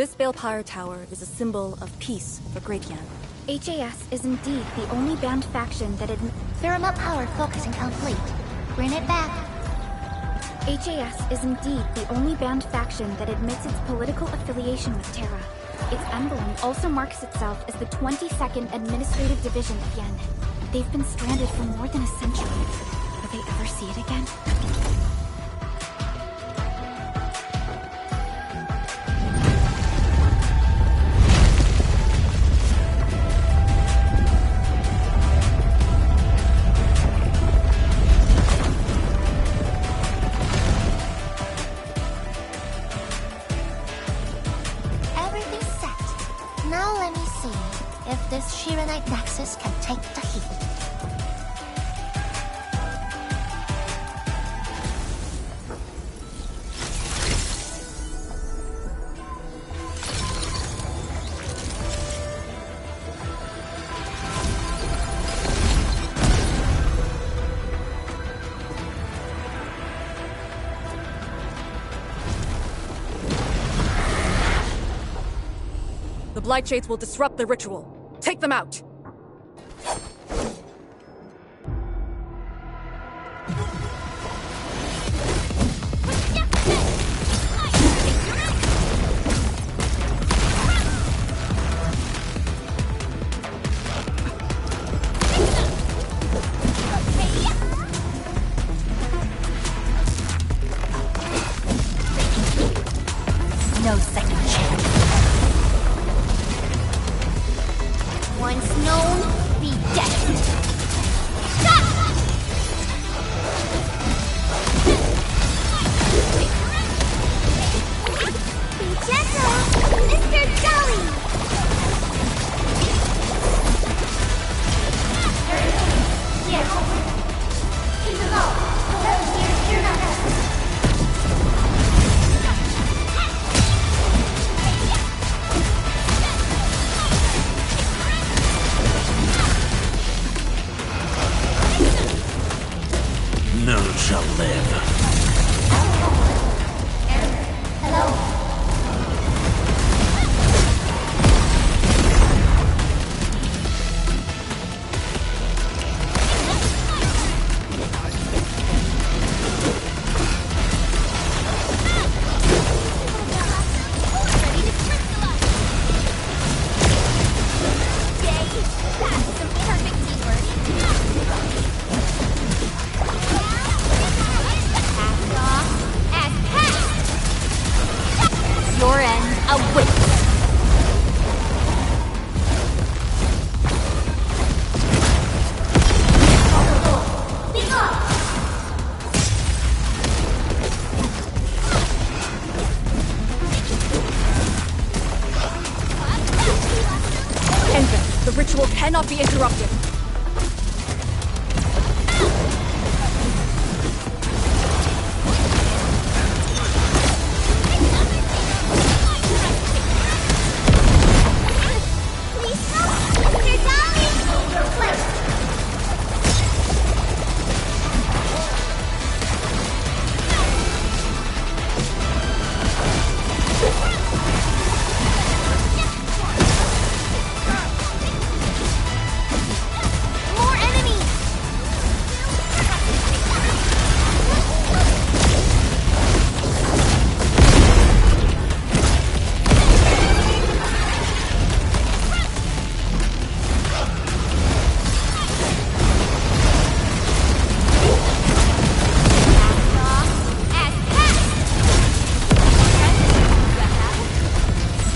This Balepire Tower is a symbol of peace for Great Yan. HAS is indeed the only banned faction that Thermal power focusing complete. Bring it back. HAS is indeed the only banned faction that admits its political affiliation with Terra. Its emblem also marks itself as the 22nd Administrative Division of Yen. They've been stranded for more than a century. Will they ever see it again? Everything's set. Now let me see if this Shiranite Nexus can take the heat. The Blight Shades will disrupt the ritual. Take them out! No second chance. Once known, be destined. Be gentle, Mr. Jolly! Yes. Keep it low. You're not None shall live. Hello? Your end awaits. Endfield, the ritual cannot be interrupted.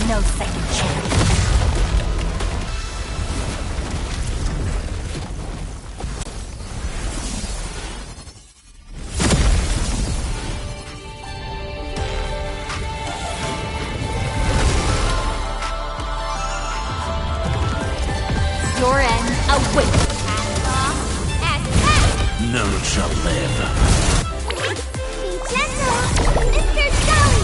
No second chance. Your end awaits. None shall live. Be gentle, Mr. Jolly!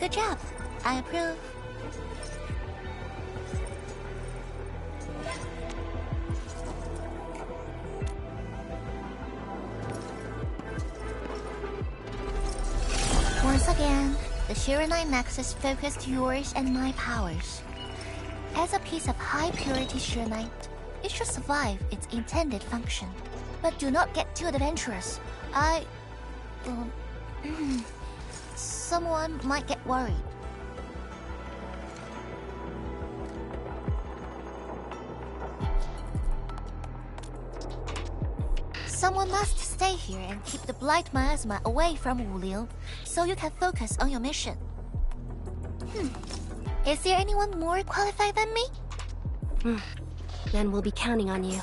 Good job. I approve. Once again, the Shiranite Nexus focused yours and my powers. As a piece of high-purity Shiranite, it should survive its intended function. But do not get too adventurous. Someone might get worried. Someone must stay here and keep the blight miasma away from Wuliu, so you can focus on your mission. Is there anyone more qualified than me? Then we'll be counting on you.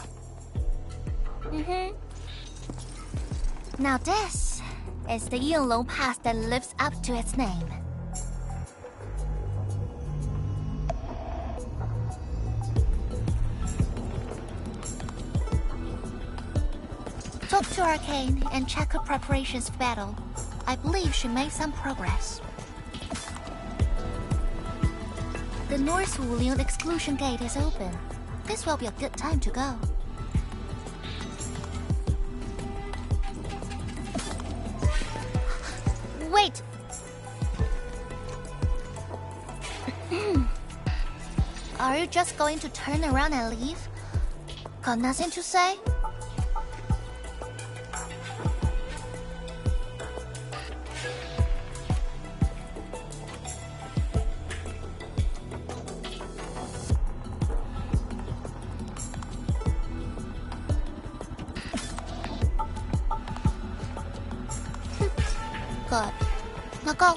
Now this is the Yinglong Pass that lives up to its name. Talk to Arcane and check her preparations for battle. I believe she made some progress. The North Wulian exclusion gate is open. This will be a good time to go. Wait! Are you just going to turn around and leave? Got nothing to say? Good. Now go.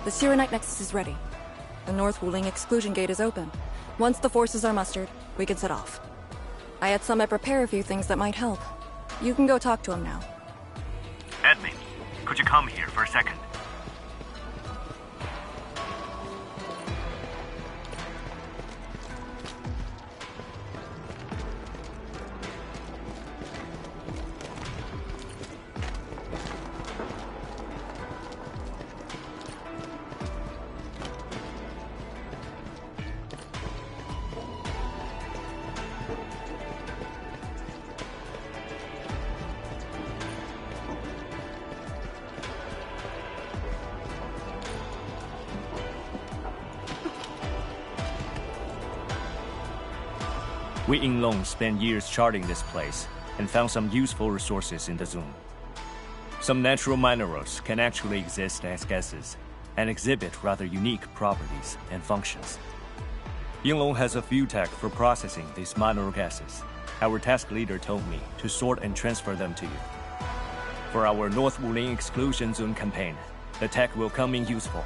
The Shiranite Nexus is ready. The North Wuling exclusion gate is open. Once the forces are mustered, we can set off. I had Summit prepare a few things that might help. You can go talk to him now. Admin, could you come here for a second? We Yinglong spent years charting this place and found some useful resources in the zone. Some natural minerals can actually exist as gases and exhibit rather unique properties and functions. Yinglong has a few tech for processing these mineral gases. Our task leader told me to sort and transfer them to you. For our North Wuling exclusion zone campaign, the tech will come in useful.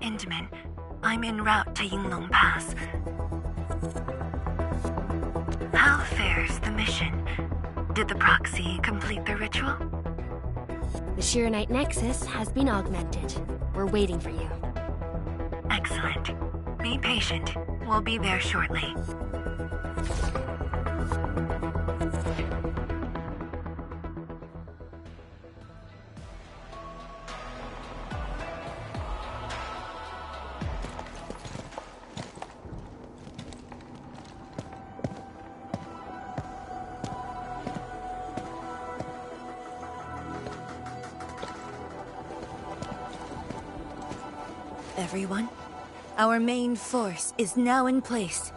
Intamin, I'm en route to Yinglong Pass. How fares the mission? Did the proxy complete the ritual? The Shiranite Nexus has been augmented. We're waiting for you. Excellent. Be patient. We'll be there shortly. Everyone, our main force is now in place.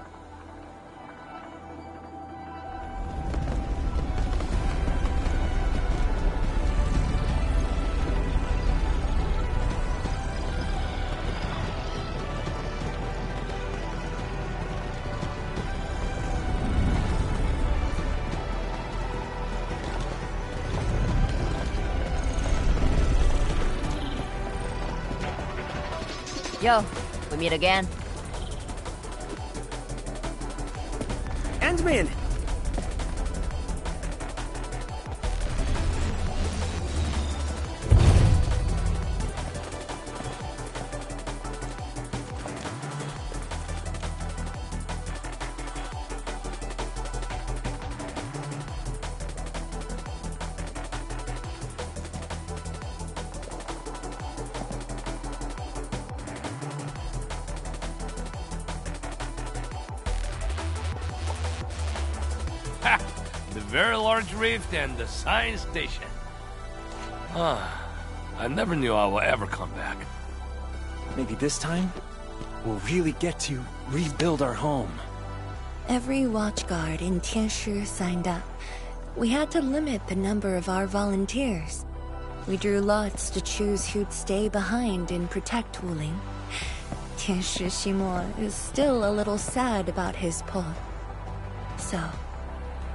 Yo, we meet again. Endman! The very large rift and the science station. I never knew I would ever come back. Maybe this time, we'll really get to rebuild our home. Every watchguard in Tianshi signed up. We had to limit the number of our volunteers. We drew lots to choose who'd stay behind and protect Wuling. Tianshi Ximo is still a little sad about his pull. So,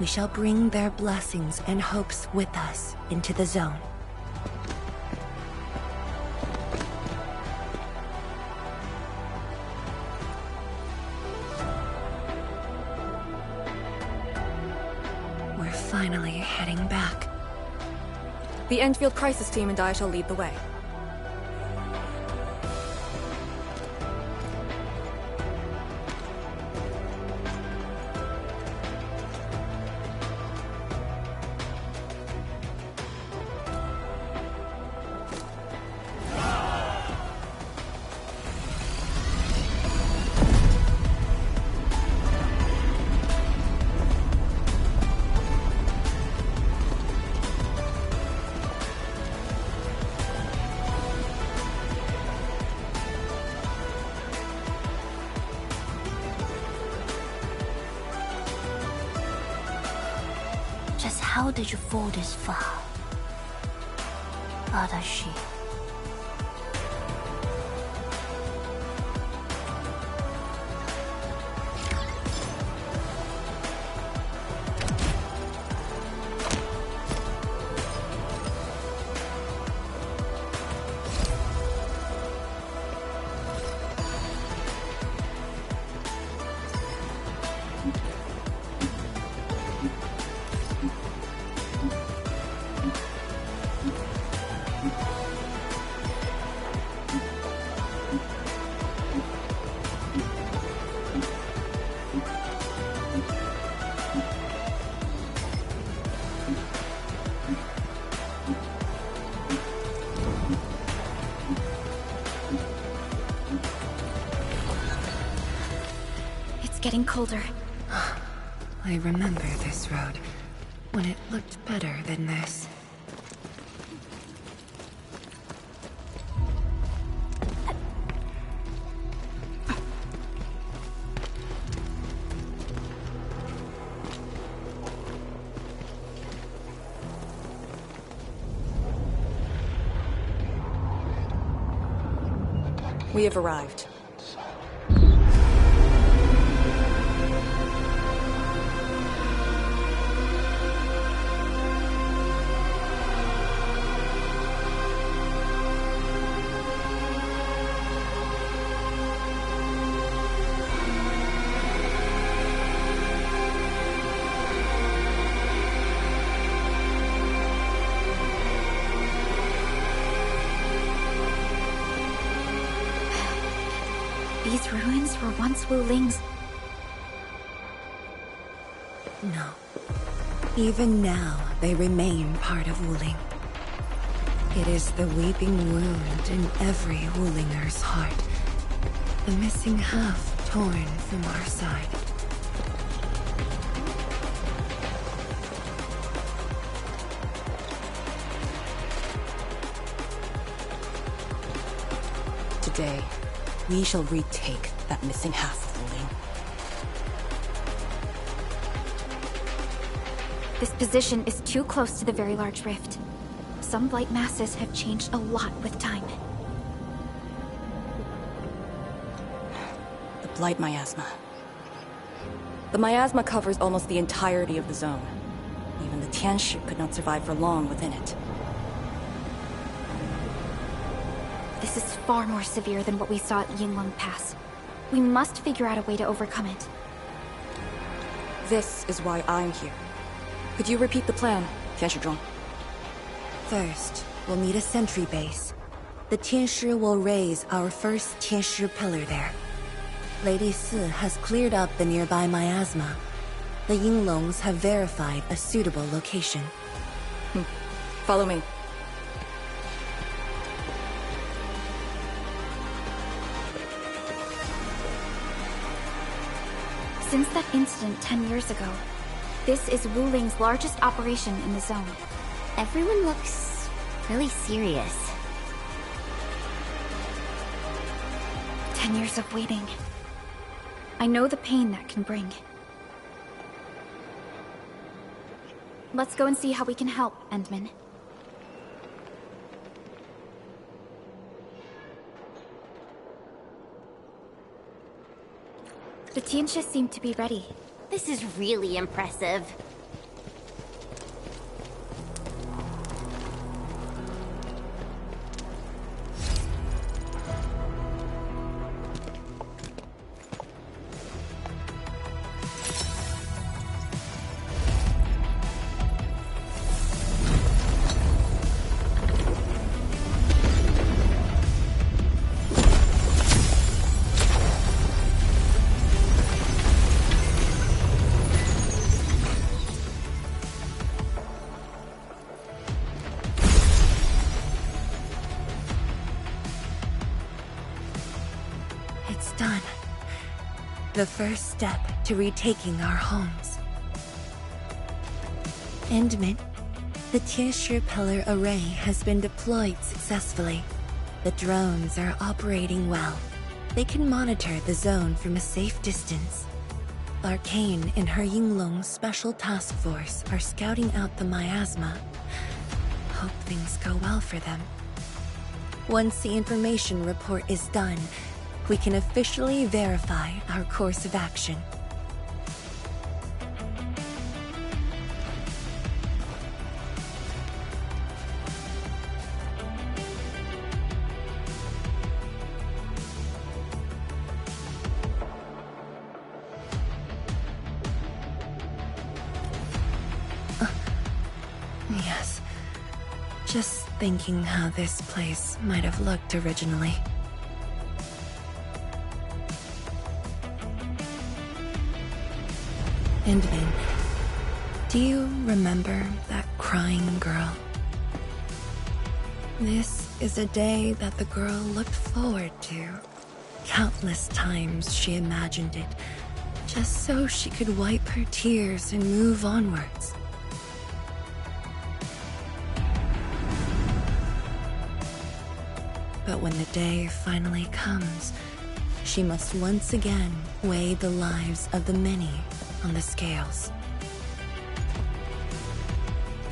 we shall bring their blessings and hopes with us into the zone. We're finally heading back. The Endfield crisis team and I shall lead the way. Just how did you fall this far? Adashi. Getting colder. I remember this road, when it looked better than this. We have arrived. These ruins were once Wu Ling's. No. Even now, they remain part of Wuling. It is the weeping wound in every Wulinger's heart. The missing half torn from our side. Today, we shall retake that missing half of Wuling. This position is too close to the very large rift. Some blight masses have changed a lot with time. The Blight Miasma. The miasma covers almost the entirety of the zone. Even the Tianshi could not survive for long within it. This is far more severe than what we saw at Yinglong Pass. We must figure out a way to overcome it. This is why I'm here. Could you repeat the plan, Tianshi? First, we'll need a sentry base. The Tianshi will raise our first Tianshi pillar there. Lady Si has cleared up the nearby miasma. The Yinglongs have verified a suitable location. Follow me. Since that incident 10 years ago, this is Wu Ling's largest operation in the zone. Everyone looks really serious. 10 years of waiting. I know the pain that can bring. Let's go and see how we can help, Endman. The Tianshi seem to be ready. This is really impressive. It's done. The first step to retaking our homes. Endman, the Tianshi pillar array has been deployed successfully. The drones are operating well. They can monitor the zone from a safe distance. Arcane and her Yinglong Special Task Force are scouting out the miasma. Hope things go well for them. Once the information report is done, we can officially verify our course of action. Yes. Just thinking how this place might have looked originally. Endman, do you remember that crying girl? This is a day that the girl looked forward to. Countless times she imagined it, just so she could wipe her tears and move onwards. But when the day finally comes, she must once again weigh the lives of the many on the scales.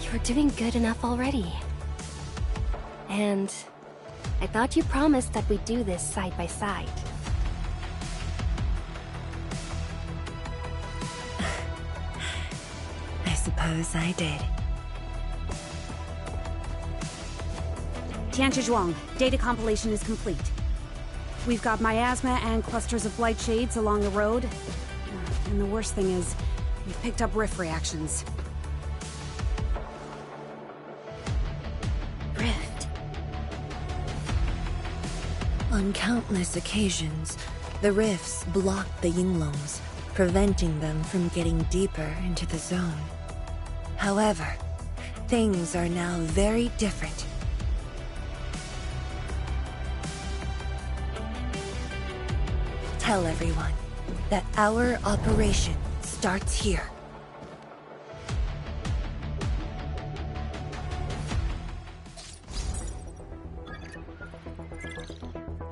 You're doing good enough already. And I thought you promised that we'd do this side by side. I suppose I did. Tianshi, data compilation is complete. We've got miasma and clusters of blight shades along the road. And the worst thing is, we've picked up rift reactions. Rift? On countless occasions, The rifts block the Yinglongs, preventing them from getting deeper into the zone. However, things are now very different. Tell everyone that our operation starts here.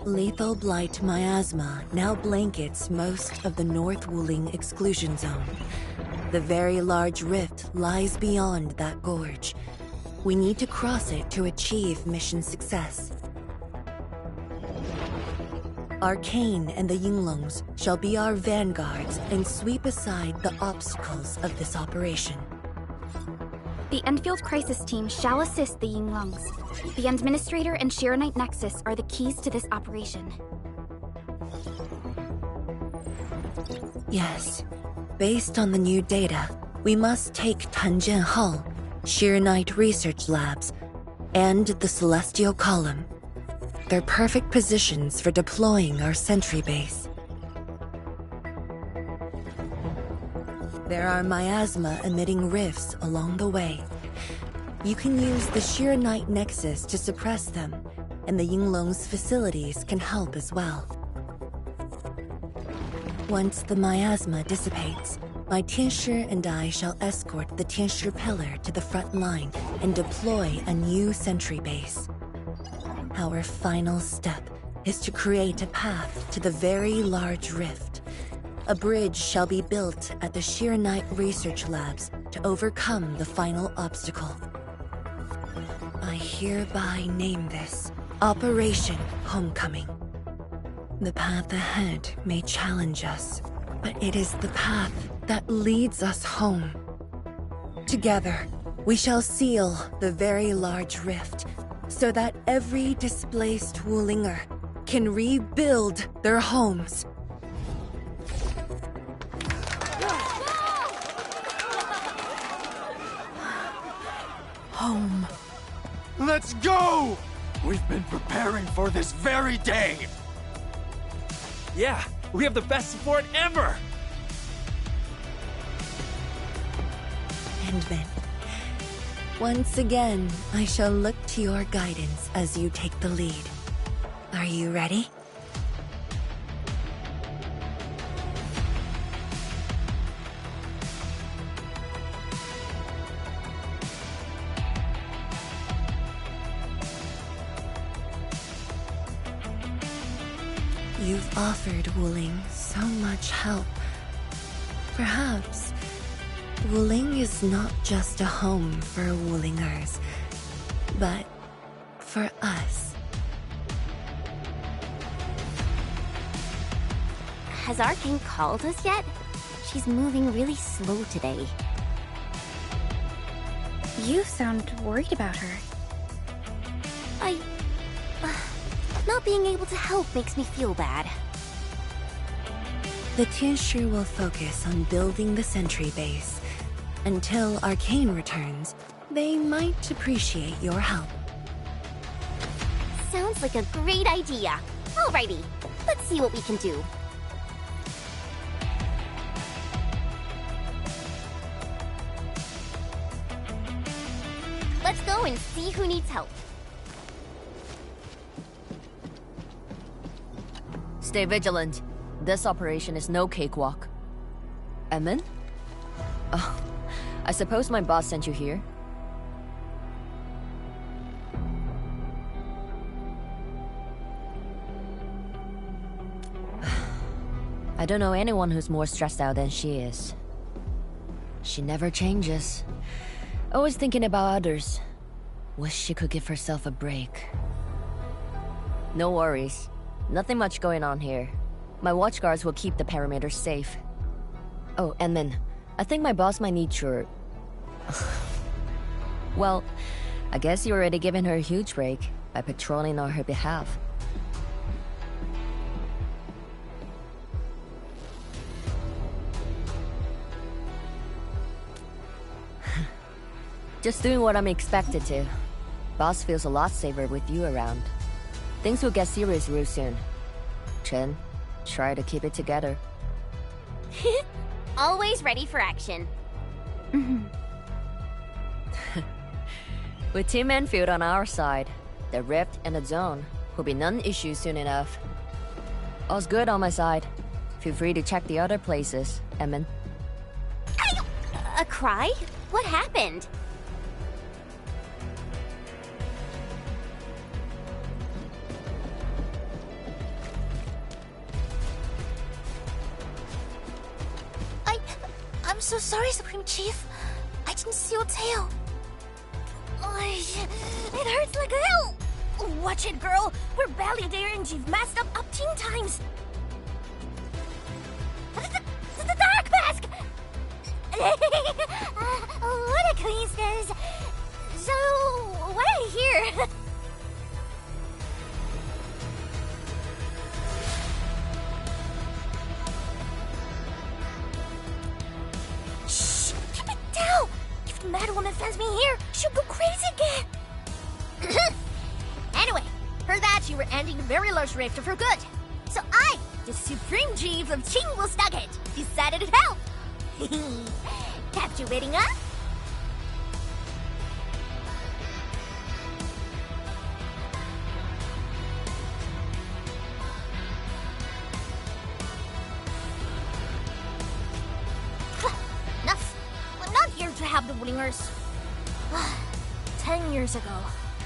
Lethal Blight miasma now blankets most of the North Wuling exclusion zone. The very large rift lies beyond that gorge. We need to cross it to achieve mission success. Arcane and the Yinglongs shall be our vanguards and sweep aside the obstacles of this operation. The Endfield Crisis Team shall assist the Yinglongs. The Administrator and Shiranite Nexus are the keys to this operation. Yes. Based on the new data, we must take Tanjian Hall, Shiranite Research Labs, and the Celestial Column. They're perfect positions for deploying our sentry base. There are miasma-emitting rifts along the way. You can use the Shiranite Nexus to suppress them, and the Yinglong's facilities can help as well. Once the miasma dissipates, my Tianshi and I shall escort the Tianshi Pillar to the front line and deploy a new sentry base. Our final step is to create a path to the very large rift. A bridge shall be built at the Shiranite Research Labs to overcome the final obstacle. I hereby name this Operation Homecoming. The path ahead may challenge us, but it is the path that leads us home. Together, we shall seal the very large rift so that every displaced Wulinger can rebuild their homes. Home. Let's go! We've been preparing for this very day! Yeah, we have the best support ever! And then, once again, I shall look to your guidance as you take the lead. Are you ready? You've offered Wuling so much help. Perhaps Wuling is not just a home for Wulingers, but for us. Has Arcane called us yet? She's moving really slow today. You sound worried about her. Not being able to help makes me feel bad. The Tianshi will focus on building the sentry base. Until Arcane returns, they might appreciate your help. Sounds like a great idea. Alrighty, let's see what we can do. Let's go and see who needs help. Stay vigilant. This operation is no cakewalk. Emin? Oh, I suppose my boss sent you here? I don't know anyone who's more stressed out than she is. She never changes. Always thinking about others. Wish she could give herself a break. No worries. Nothing much going on here. My watchguards will keep the perimeter safe. Oh, and then, I think my boss might need your... Well, I guess you're already giving her a huge break by patrolling on her behalf. Just doing what I'm expected to. Boss feels a lot safer with you around. Things will get serious real soon. Chen, try to keep it together. Always ready for action. With Team Endfield on our side, the rift and the zone will be non-issue soon enough. All's good on my side. Feel free to check the other places, Emin. A cry? What happened? I'm so sorry, Supreme Chief. I didn't see your tail. It hurts like hell. Watch it, girl. We're barely there and you've messed up 10 times. The dark mask! What a coincidence. So, what I hear? Shh! Keep it down! If the Mad Woman finds me here, she'll go crazy again! Anyway, heard that you were ending the very large rift for good. So I, the Supreme Chief of Chingwu Stucket, decided to help! Captivating, huh? Enough! I'm not here to help the Wulingers. 10 years ago,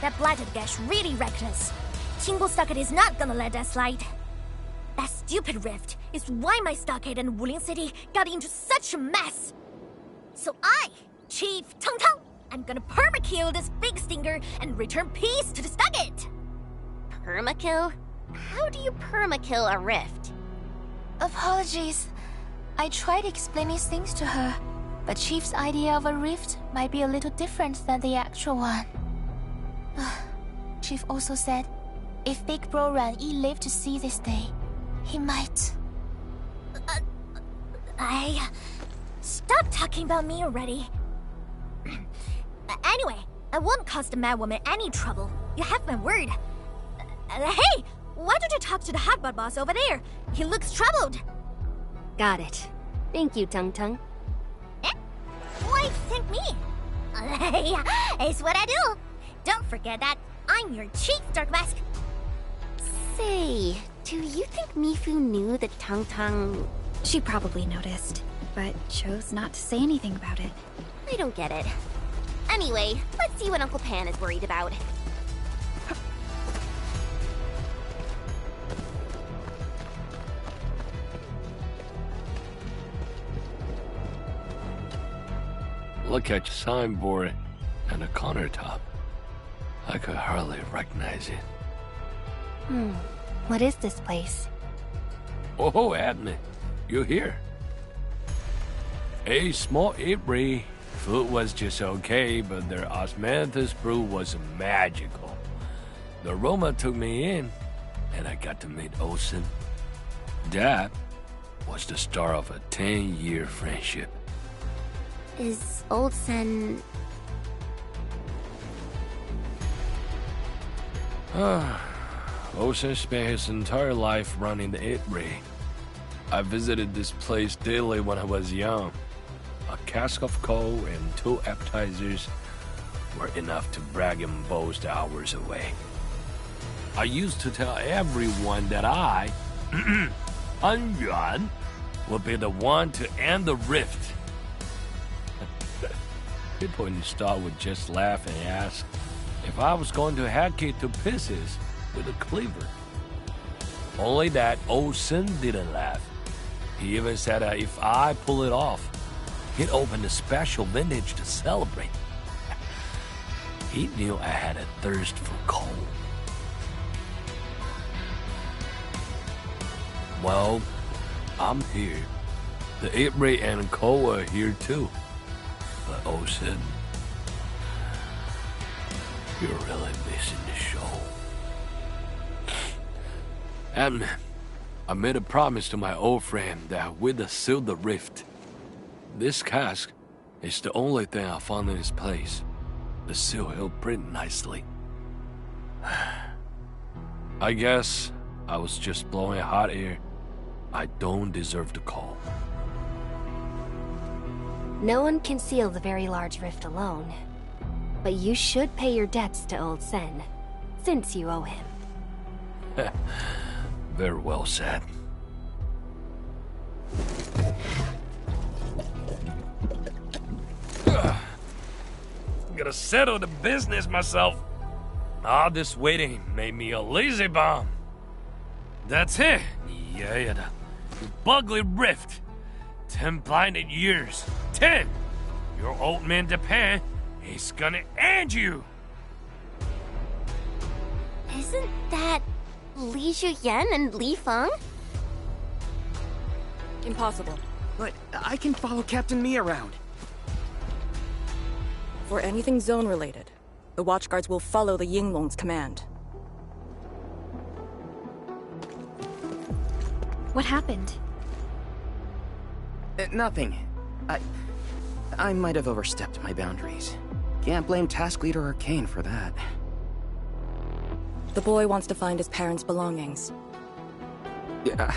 that blighted gash really wrecked us. Chingwu Stucket is not gonna let that slide. That stupid rift is why my stockade and Wuling City got into such a mess. So I, Chief Tang Tang, am gonna permakill this big stinger and return peace to the stockade. Permakill? How do you permakill a rift? Apologies. I tried explaining things to her, but Chief's idea of a rift might be a little different than the actual one. Chief also said, if Big Bro Ran Yi lived to see this day, he might... Stop talking about me already. Anyway, I won't cause the Mad Woman any trouble. You have my word. Hey! Why don't you talk to the Hotbot boss over there? He looks troubled. Got it. Thank you, Tung Tung. Why thank me? It's what I do. Don't forget that I'm your Chief Dark Mask. Say, do you think Mifu knew that Tang Tang... She probably noticed, but chose not to say anything about it. I don't get it. Anyway, let's see what Uncle Pan is worried about. Look at your signboard and the countertop. I could hardly recognize it. What is this place? Oh, Admin, you're here. A small eatery. Food was just okay, but their osmanthus brew was magical. The aroma took me in, and I got to meet Olsen. That was the start of a 10-year friendship. Is Olsen... Olsen spent his entire life running the eatery. I visited this place daily when I was young. A cask of coal and 2 appetizers were enough to brag and boast hours away. I used to tell everyone that I, An Yuan, would be the one to end the rift. People in the store would just laugh and ask if I was going to hack it to pieces with a cleaver. Only that Olsen didn't laugh. He even said that if I pull it off, he'd open a special vintage to celebrate. He knew I had a thirst for coal. Well, I'm here. The eatery and coal are here too. But Olsen, you're really missing the show. And I made a promise to my old friend that we'd seal the rift. This cask is the only thing I found in this place. The seal held pretty nicely. I guess I was just blowing hot air I don't deserve the call. No one can seal the very large rift alone. But you should pay your debts to old Sen, since you owe him. Very well said. Gotta settle the business myself. All this waiting made me a lazy bum. That's it. Yeah, the bugly rift. 10 blinded years. 10! Your old man Japan is gonna end you. Isn't that Li Zhuyan and Li Feng? Impossible. But I can follow Captain Me around. For anything zone-related, the Watchguards will follow the Yinglong's command. What happened? Nothing. I might have overstepped my boundaries. Can't blame Task Leader Arcane for that. The boy wants to find his parents' belongings. Yeah.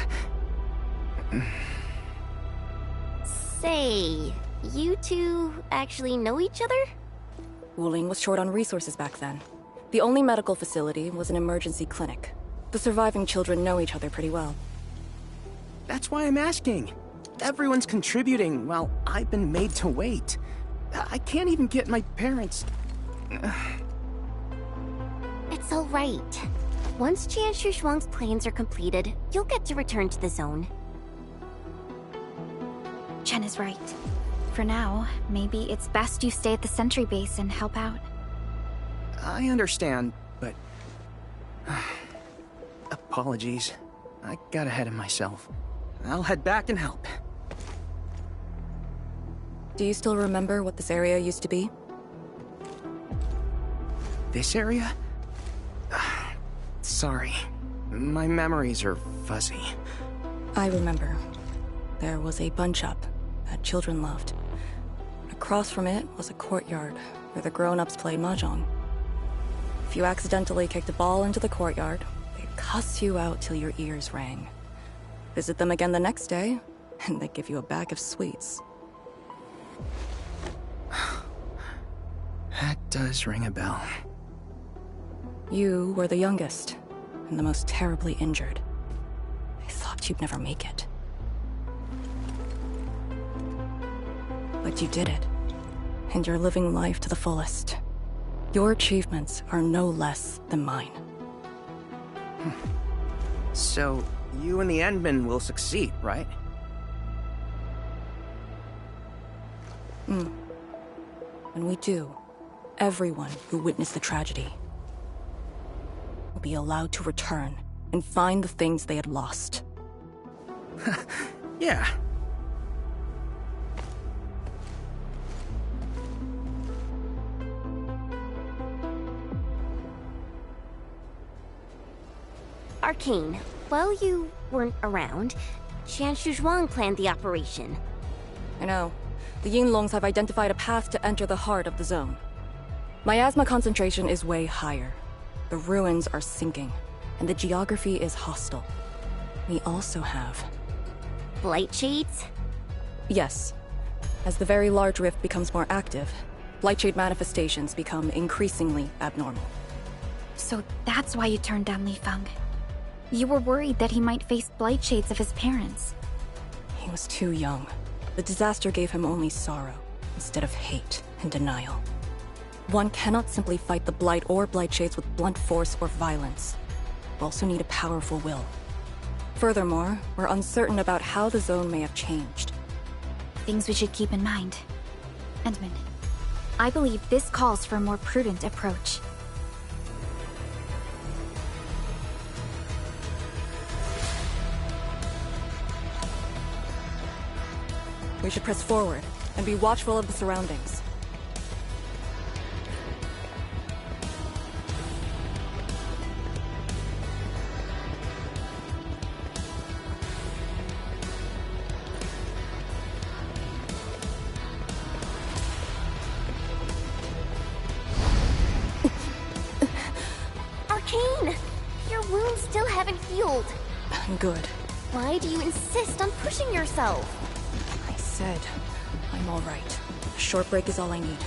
Say, you two actually know each other? Wuling was short on resources back then. The only medical facility was an emergency clinic. The surviving children know each other pretty well. That's why I'm asking. Everyone's contributing while I've been made to wait. I can't even get my parents... It's all right. Once Jianshu Zhuang's plans are completed, you'll get to return to the zone. Chen is right. For now, maybe it's best you stay at the sentry base and help out. I understand, but... Apologies. I got ahead of myself. I'll head back and help. Do you still remember what this area used to be? This area? Sorry. My memories are fuzzy. I remember. There was a bun shop that children loved. Across from it was a courtyard where the grown-ups played mahjong. If you accidentally kicked a ball into the courtyard, they'd cuss you out till your ears rang. Visit them again the next day, and they'd give you a bag of sweets. That does ring a bell. You were the youngest, and the most terribly injured. I thought you'd never make it. But you did it, and you're living life to the fullest. Your achievements are no less than mine. So, you and the Endmen will succeed, right? When we do, everyone who witnessed the tragedy will be allowed to return and find the things they had lost. Yeah. Arcane, while you weren't around, Jianshu Zhuang planned the operation. I know. The Yinglongs have identified a path to enter the heart of the zone. Miasma concentration is way higher. The ruins are sinking, and the geography is hostile. We also have... Blight shades? Yes. As the very large rift becomes more active, Blightshade manifestations become increasingly abnormal. So that's why you turned down Li Feng. You were worried that he might face blight shades of his parents. He was too young. The disaster gave him only sorrow, instead of hate and denial. One cannot simply fight the Blight or Blightshades with blunt force or violence. You also need a powerful will. Furthermore, we're uncertain about how the zone may have changed. Things we should keep in mind. Endman, I believe this calls for a more prudent approach. We should press forward and be watchful of the surroundings. Arcane! Your wounds still haven't healed. Good. Why do you insist on pushing yourself? I said, I'm all right. A short break is all I need.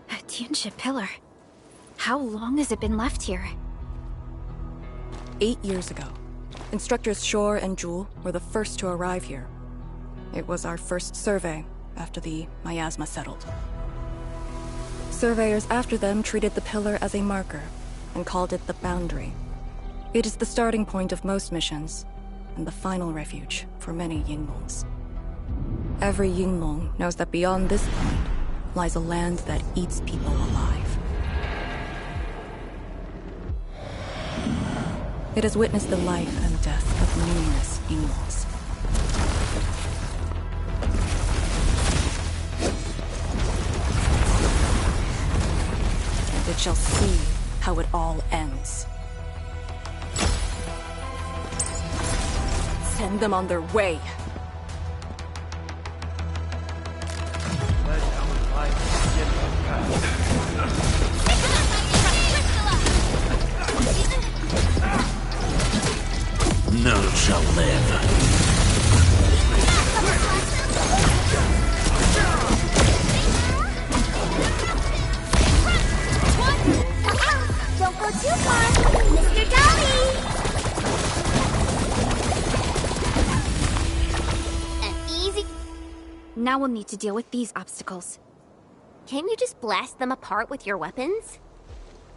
A Tianxia pillar. How long has it been left here? 8 years ago. Instructors Shore and Jewel were the first to arrive here. It was our first survey after the miasma settled. Surveyors after them treated the pillar as a marker and called it the boundary. It is the starting point of most missions and the final refuge for many Yinglungs. Every Yinglung knows that beyond this point lies a land that eats people alive. It has witnessed the life and death of numerous Yinglungs. And it shall see how it all ends. Send them on their way. None shall live. Don't go too far, Mr. Dolly! Easy. Now we'll need to deal with these obstacles. Can't you just blast them apart with your weapons?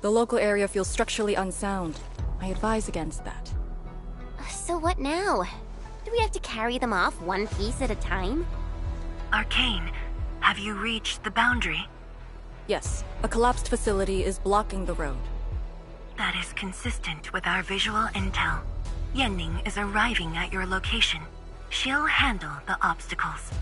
The local area feels structurally unsound. I advise against that. So what now? Do we have to carry them off one piece at a time? Arcane, have you reached the boundary? Yes, a collapsed facility is blocking the road. That is consistent with our visual intel. Yenning is arriving at your location. She'll handle the obstacles.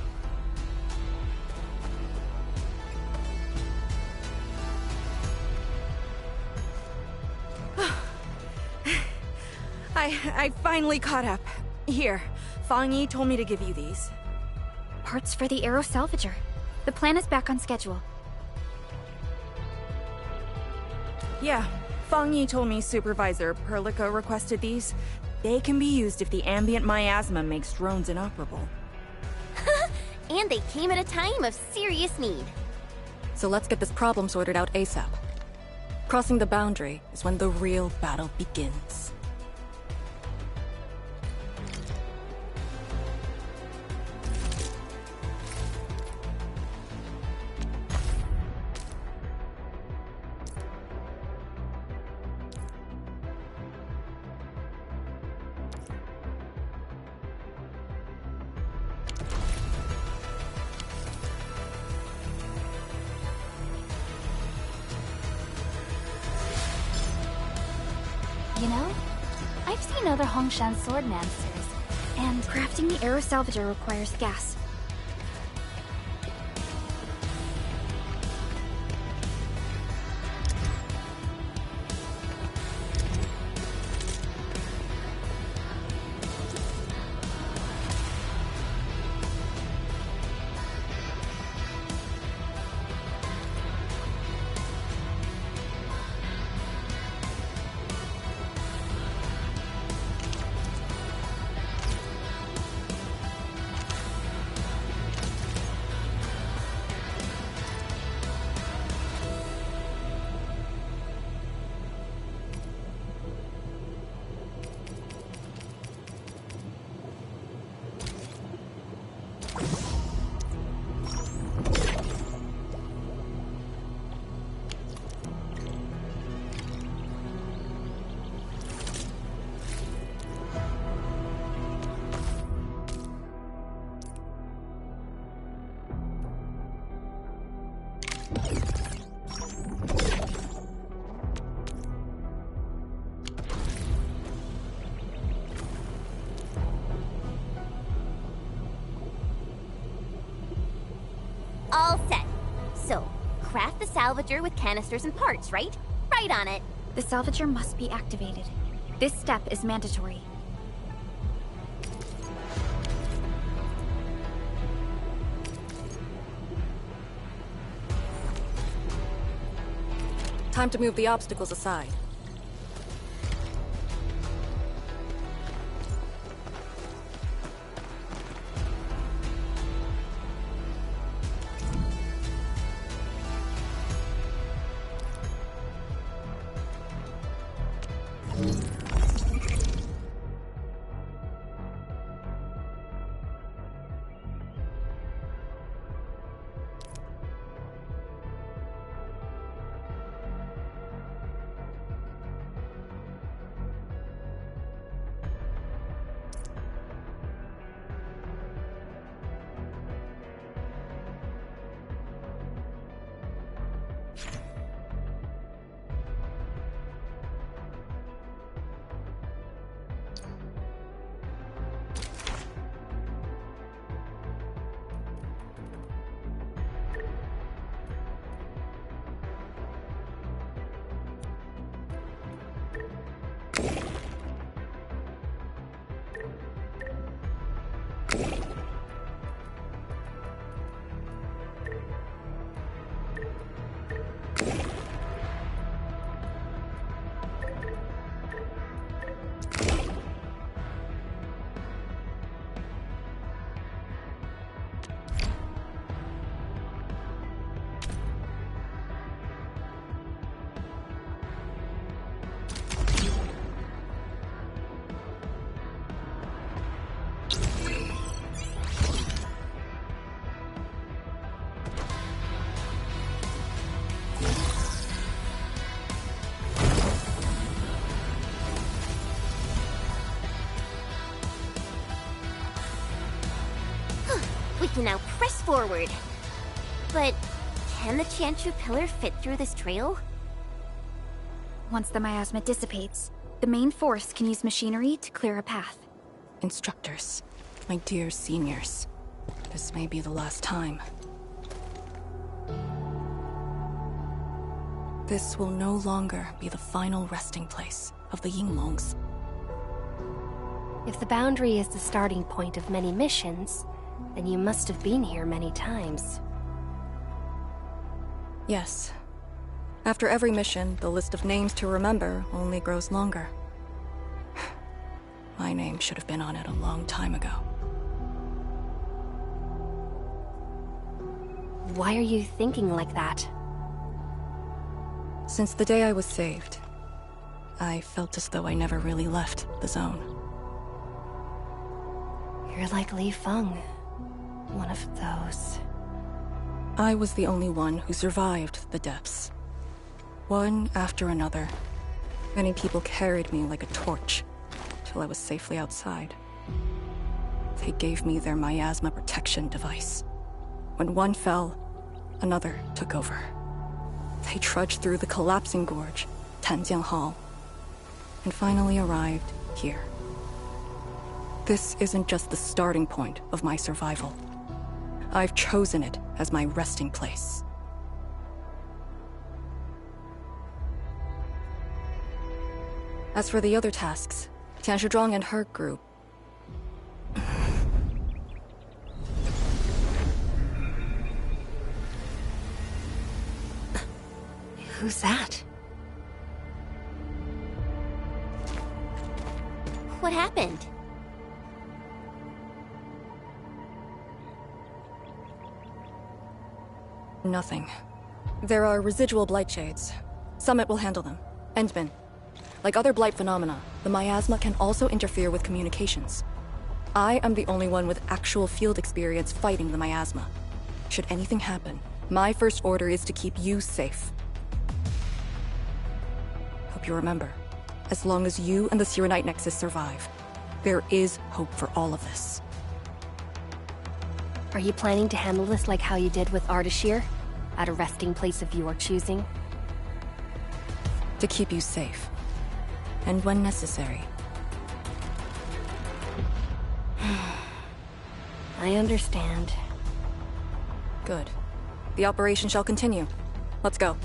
I finally caught up. Here, Fang Yi told me to give you these. Parts for the Aero Salvager. The plan is back on schedule. Yeah, Fang Yi told me Supervisor Perlica requested these. They can be used if the ambient miasma makes drones inoperable. And they came at a time of serious need. So let's get this problem sorted out ASAP. Crossing the boundary is when the real battle begins. You know, I've seen other Hongshan swordmasters, and crafting the Aero Salvager requires gas. All set. So, craft the salvager with canisters and parts, right? Right on it. The salvager must be activated. This step is mandatory. Time to move the obstacles aside. We can now press forward. But can the Tianshu pillar fit through this trail? Once the miasma dissipates, the main force can use machinery to clear a path. Instructors, my dear seniors, this may be the last time. This will no longer be the final resting place of the Yinglongs. If the boundary is the starting point of many missions, then you must have been here many times. Yes. After every mission, the list of names to remember only grows longer. My name should have been on it a long time ago. Why are you thinking like that? Since the day I was saved, I felt as though I never really left the zone. You're like Li Feng. One of those. I was the only one who survived the depths. One after another. Many people carried me like a torch, till I was safely outside. They gave me their miasma protection device. When one fell, another took over. They trudged through the collapsing gorge, Tanjiang Hall, and finally arrived here. This isn't just the starting point of my survival. I've chosen it as my resting place. As for the other tasks, Tianshu Zhuang and her group... Who's that? What happened? Nothing. There are residual blight shades. Summit will handle them. Endman. Like other blight phenomena, the miasma can also interfere with communications. I am the only one with actual field experience fighting the miasma. Should anything happen, my first order is to keep you safe. Hope you remember, as long as you and the Sirenite Nexus survive, there is hope for all of this. Are you planning to handle this like how you did with Ardashir? At a resting place of your choosing? To keep you safe. And when necessary. I understand. Good. The operation shall continue. Let's go.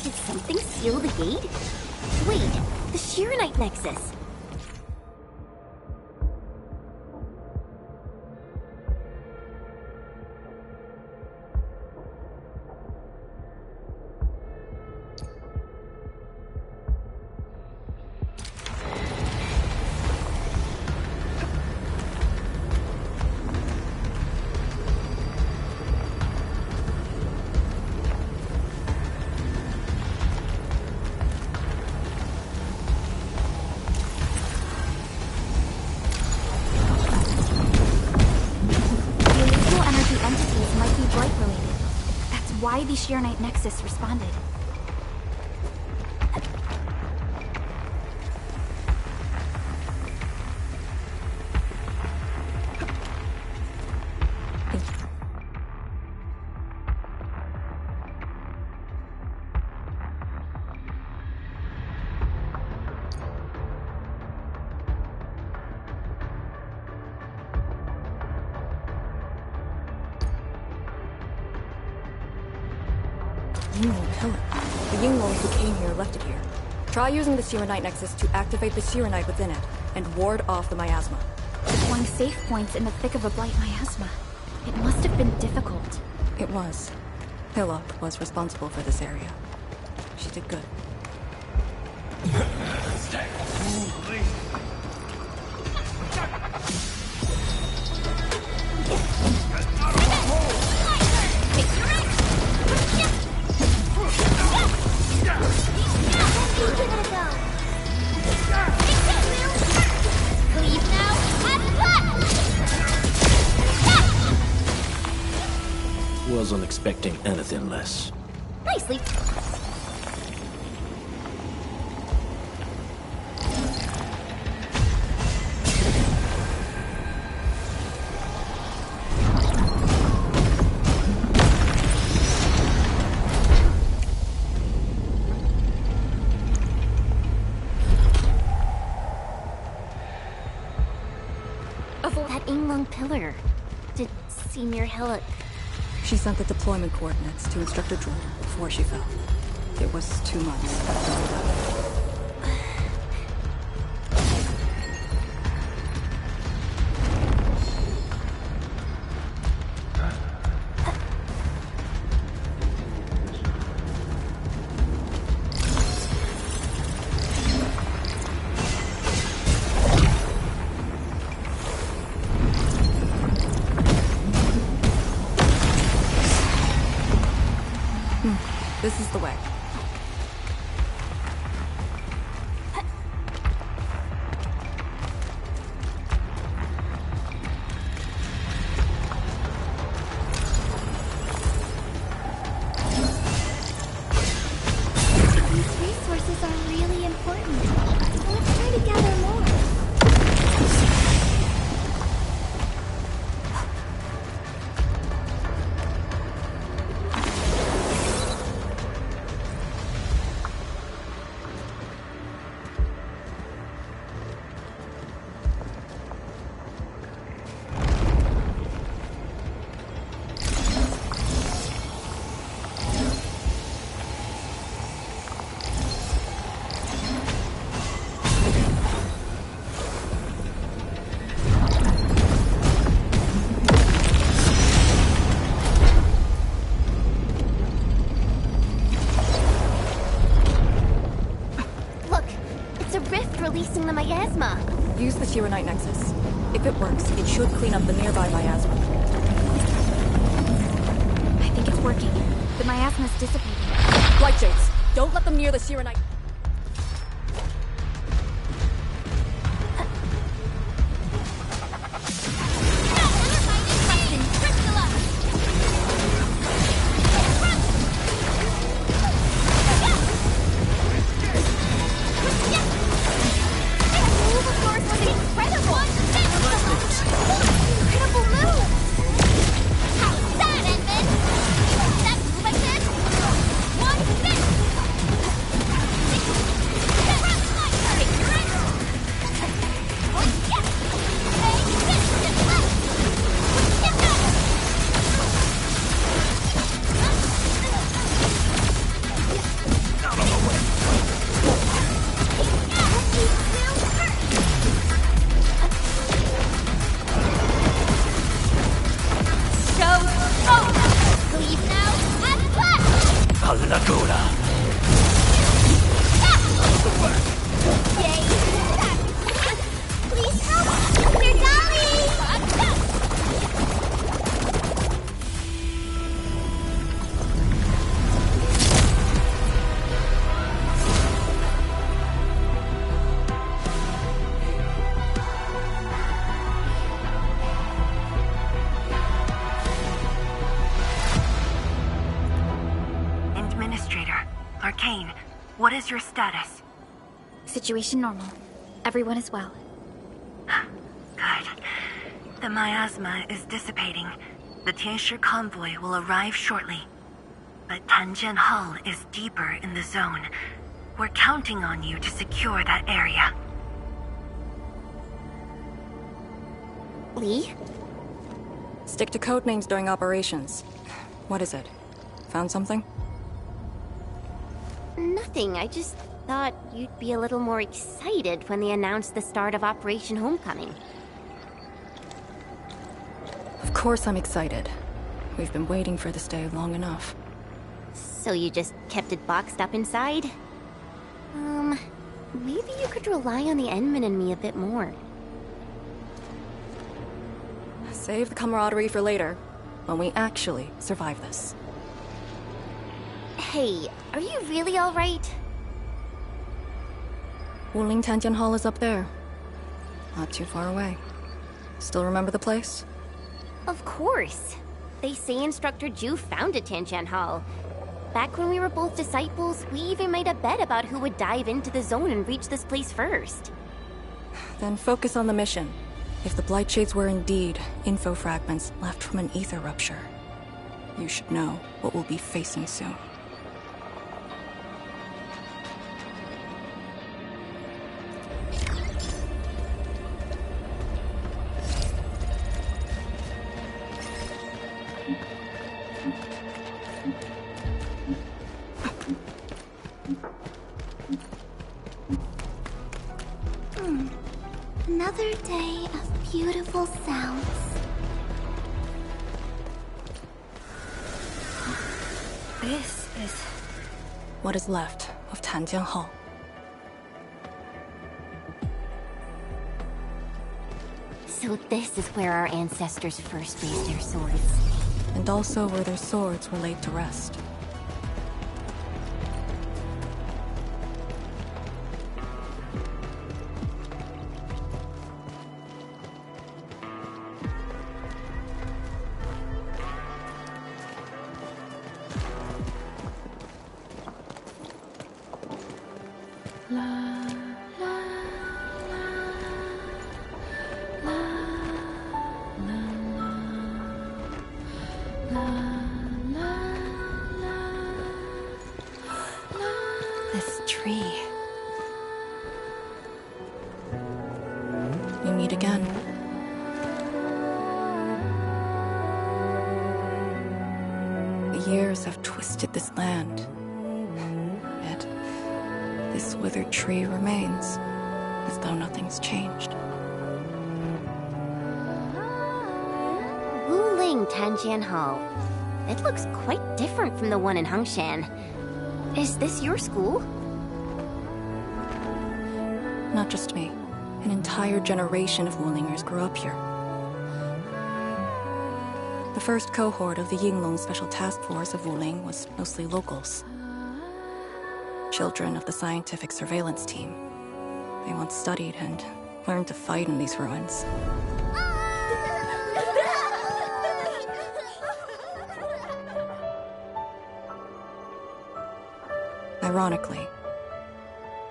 Did something seal the gate? Wait, the Shiranite Nexus. Why the Shiranite Nexus responded. The Yingling who came here left it here. Try using the Shiranite Nexus to activate the Shiranite within it, and ward off the miasma. Deploying safe points in the thick of a blight miasma. It must have been difficult. It was. Hillock was responsible for this area. She did good. Wasn't expecting anything less. Nicely. That Yingling pillar. Did Senior Hillock... She sent the deployment coordinates to Instructor Drool before she fell. It was 2 months after we left. This is the way. These resources are really important. Let's try to gather more. Releasing the miasma. Use the Shiranite Nexus. If it works, it should clean up the nearby miasma. I think it's working. The miasma's dissipating. Light Shades, don't let them near the Shiranite. Incredible move! How's that, Edmund? That's like this! 1, 6! Arcane, what is your status? Situation normal. Everyone is well. Good. The miasma is dissipating. The Tianshi convoy will arrive shortly. But Tanjian Hall is deeper in the zone. We're counting on you to secure that area. Lee? Stick to code names during operations. What is it? Found something? Nothing. I just thought you'd be a little more excited when they announced the start of Operation Homecoming. Of course I'm excited. We've been waiting for this day long enough. So you just kept it boxed up inside? Maybe you could rely on the Endman and me a bit more. Save the camaraderie for later, when we actually survive this. Hey, are you really alright? Wuling Tanjian Hall is up there. Not too far away. Still remember the place? Of course. They say Instructor Ju founded Tanjian Hall. Back when we were both disciples, we even made a bet about who would dive into the zone and reach this place first. Then focus on the mission. If the Blight Shades were indeed info fragments left from an ether rupture, you should know what we'll be facing soon. Another day of beautiful sounds. This is what is left of Tanjian Hall. So this is where our ancestors first raised their swords. And also where their swords were laid to rest. This tree. We meet again. The years have twisted this land. Yet, this withered tree remains, as though nothing's changed. Wuling Tanjian Hall. It looks quite different from the one in Hongshan. Is this your school? Not just me. An entire generation of Wulingers grew up here. The first cohort of the Yinglong Special Task Force of Wuling was mostly locals. Children of the scientific surveillance team. They once studied and learned to fight in these ruins. Ironically,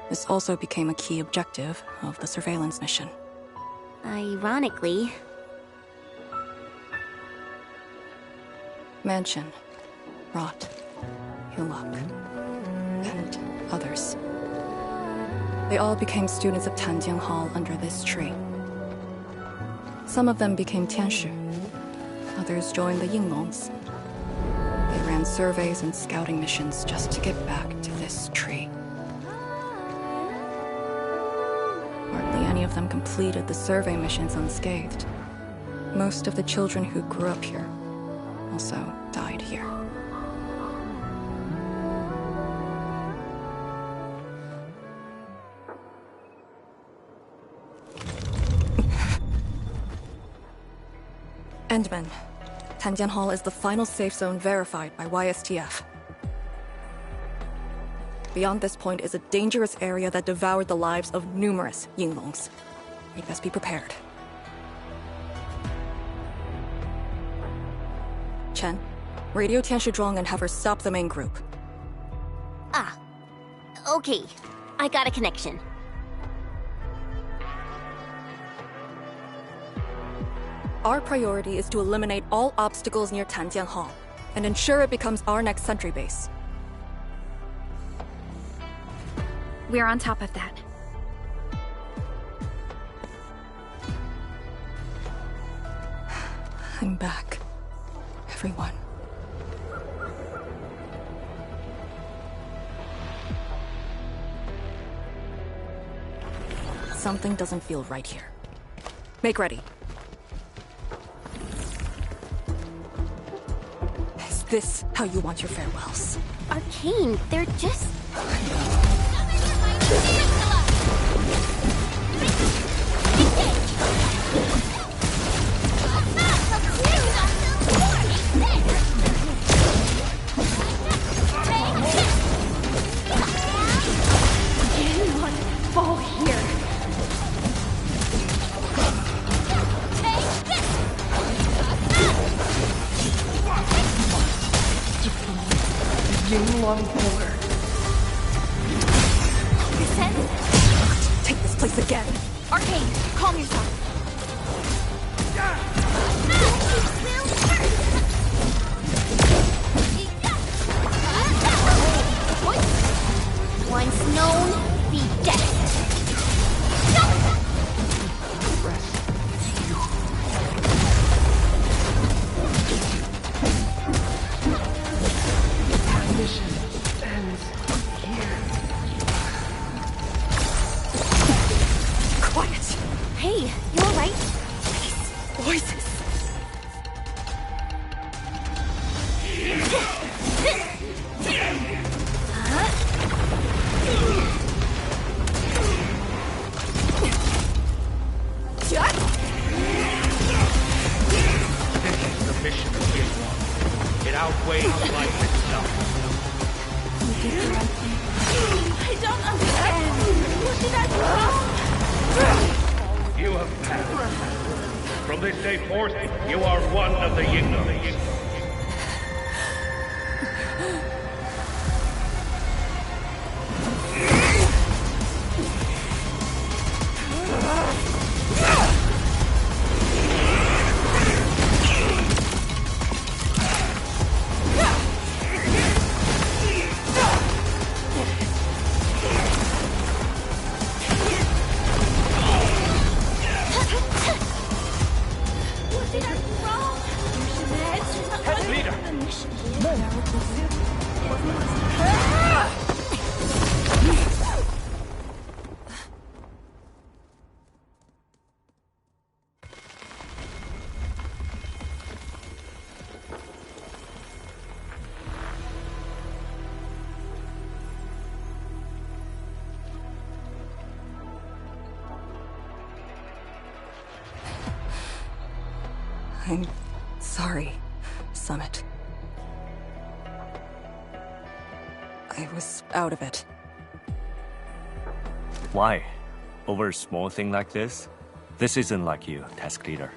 this also became a key objective of the surveillance mission. Ironically. Mansion, Rot, Hillock, and others. They all became students of Tanjian Hall under this tree. Some of them became Tianshi. Others joined the Yinglongs. They ran surveys and scouting missions just to get back to this tree. Hardly any of them completed the survey missions unscathed. Most of the children who grew up here also died here. Endman. Tanjian Hall is the final safe zone verified by YSTF. Beyond this point is a dangerous area that devoured the lives of numerous Yinglongs. We best be prepared. Chen, radio Tianshi Zhuang and have her stop the main group. Ah, Okay, I got a connection. Our priority is to eliminate all obstacles near Tanjian Hall and ensure it becomes our next sentry base. We're on top of that. I'm back. Everyone. Something doesn't feel right here. Make ready. Is this how you want your farewells? Arcane, they're just... Fall here. Long pillar. Take this place again. Arcane, calm yourself. Once known, be dead. Hey, you alright? These voices. The mission of It outweighs life itself. You did the right thing. I don't understand. What did I do? You have passed. From this day forth, you are one of the Yingling. I'm sorry, Summit. I was out of it. Why? Over a small thing like this? This isn't like you, task leader.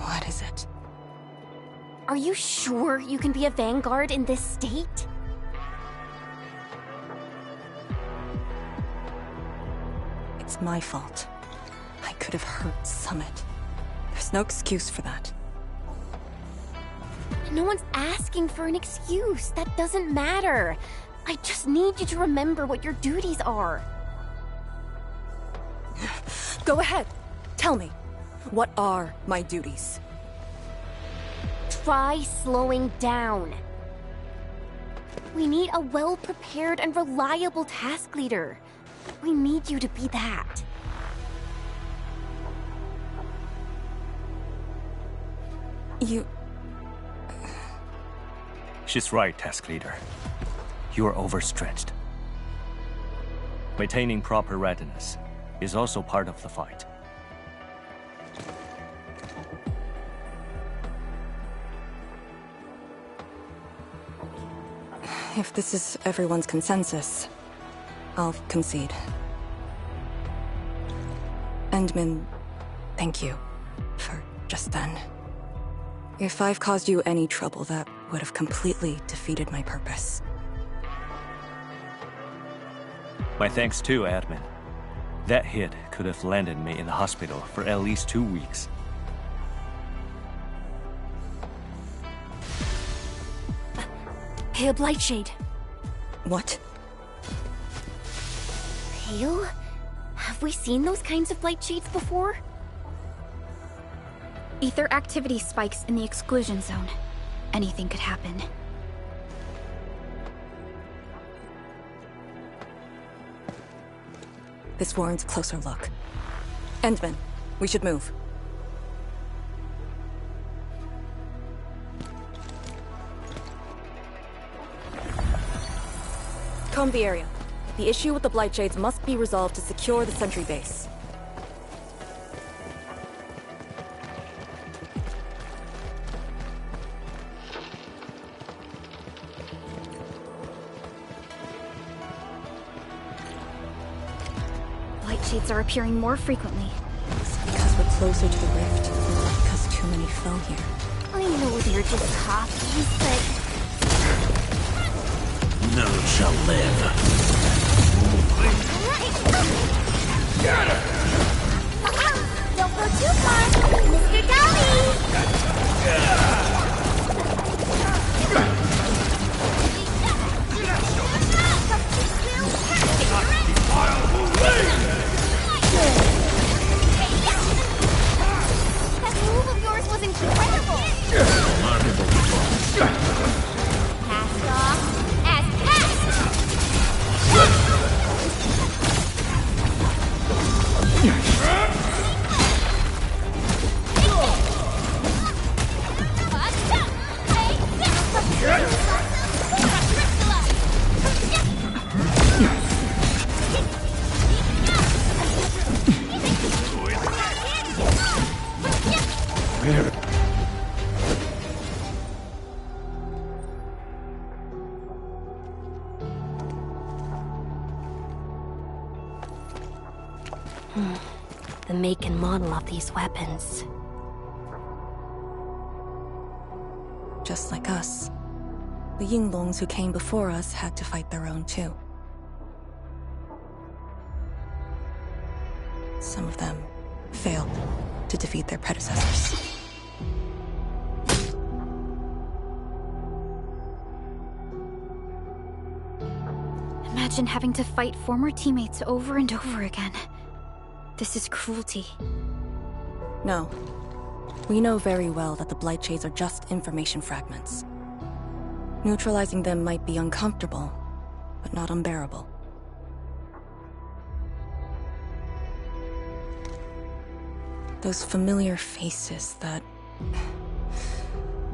What is it? Are you sure you can be a vanguard in this state? It's my fault. I could have hurt Summit. There's no excuse for that. No one's asking for an excuse. That doesn't matter. I just need you to remember what your duties are. Go ahead. Tell me. What are my duties? Try slowing down. We need a well-prepared and reliable task leader. We need you to be that. You... She's right, task leader. You are overstretched. Maintaining proper readiness is also part of the fight. If this is everyone's consensus, I'll concede. Endman, thank you. for just then. If I've caused you any trouble, that would have completely defeated my purpose. My thanks too, admin. That hit could have landed me in the hospital for at least 2 weeks. Pale Blightshade. What? Pale? Have we seen those kinds of Blightshades before? Ether activity spikes in the exclusion zone. Anything could happen. This warrants a closer look. Endman, we should move. Comb the area. The issue with the Blightshades must be resolved to secure the sentry base. Blightshades are appearing more frequently. Is it because we're closer to the rift, or because too many fell here? I know they're just copies, but... None shall live. Don't go too far, Mr. Dolly! That move of yours was incredible! Passed off as passed! The make and model of these weapons. Just like us. The Yinglongs who came before us had to fight their own too. Some of them failed to defeat their predecessors. Imagine having to fight former teammates over and over again. This is cruelty. No. We know very well that the Blightshades are just information fragments. Neutralizing them might be uncomfortable, but not unbearable. Those familiar faces that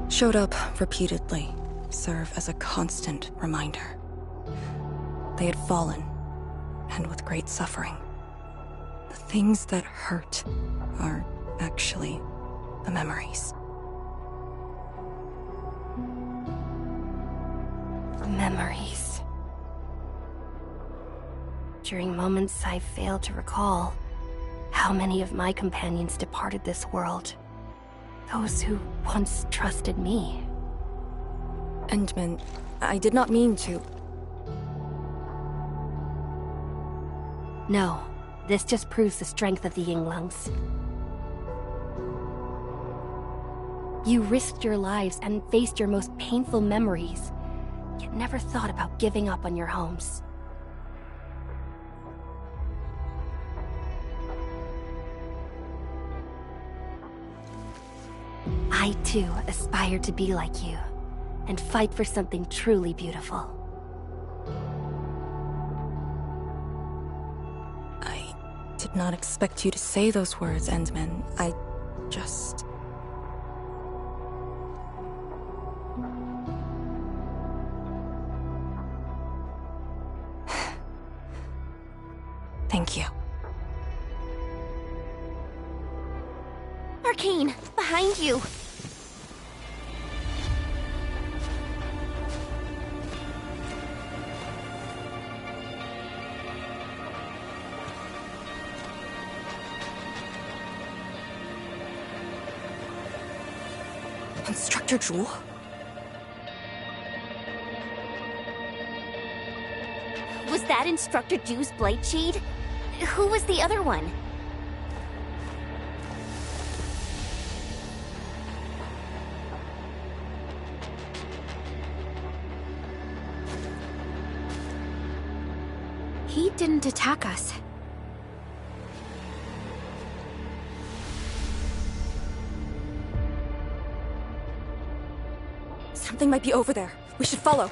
showed up repeatedly serve as a constant reminder. They had fallen, and with great suffering. The things that hurt are actually the memories. Memories. During moments I failed to recall, how many of my companions departed this world? Those who once trusted me. Endman, I did not mean to... No, this just proves the strength of the Yinglongs. You risked your lives and faced your most painful memories, yet never thought about giving up on your homes. I too aspire to be like you, and fight for something truly beautiful. I did not expect you to say those words, Endman. I just... Thank you. Arcane, behind you! Instructor Jewel? Was that Instructor Jew's Blight Shade? Who was the other one? He didn't attack us. Something might be over there. We should follow.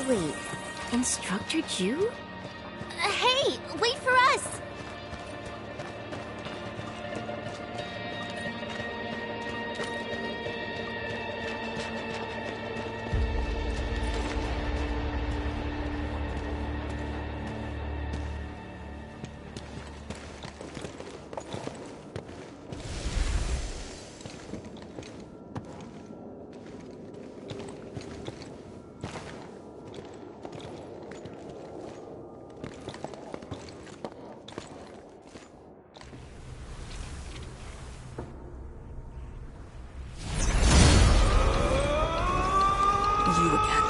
Wait, Instructor Jew? Hey, wait for us! You again.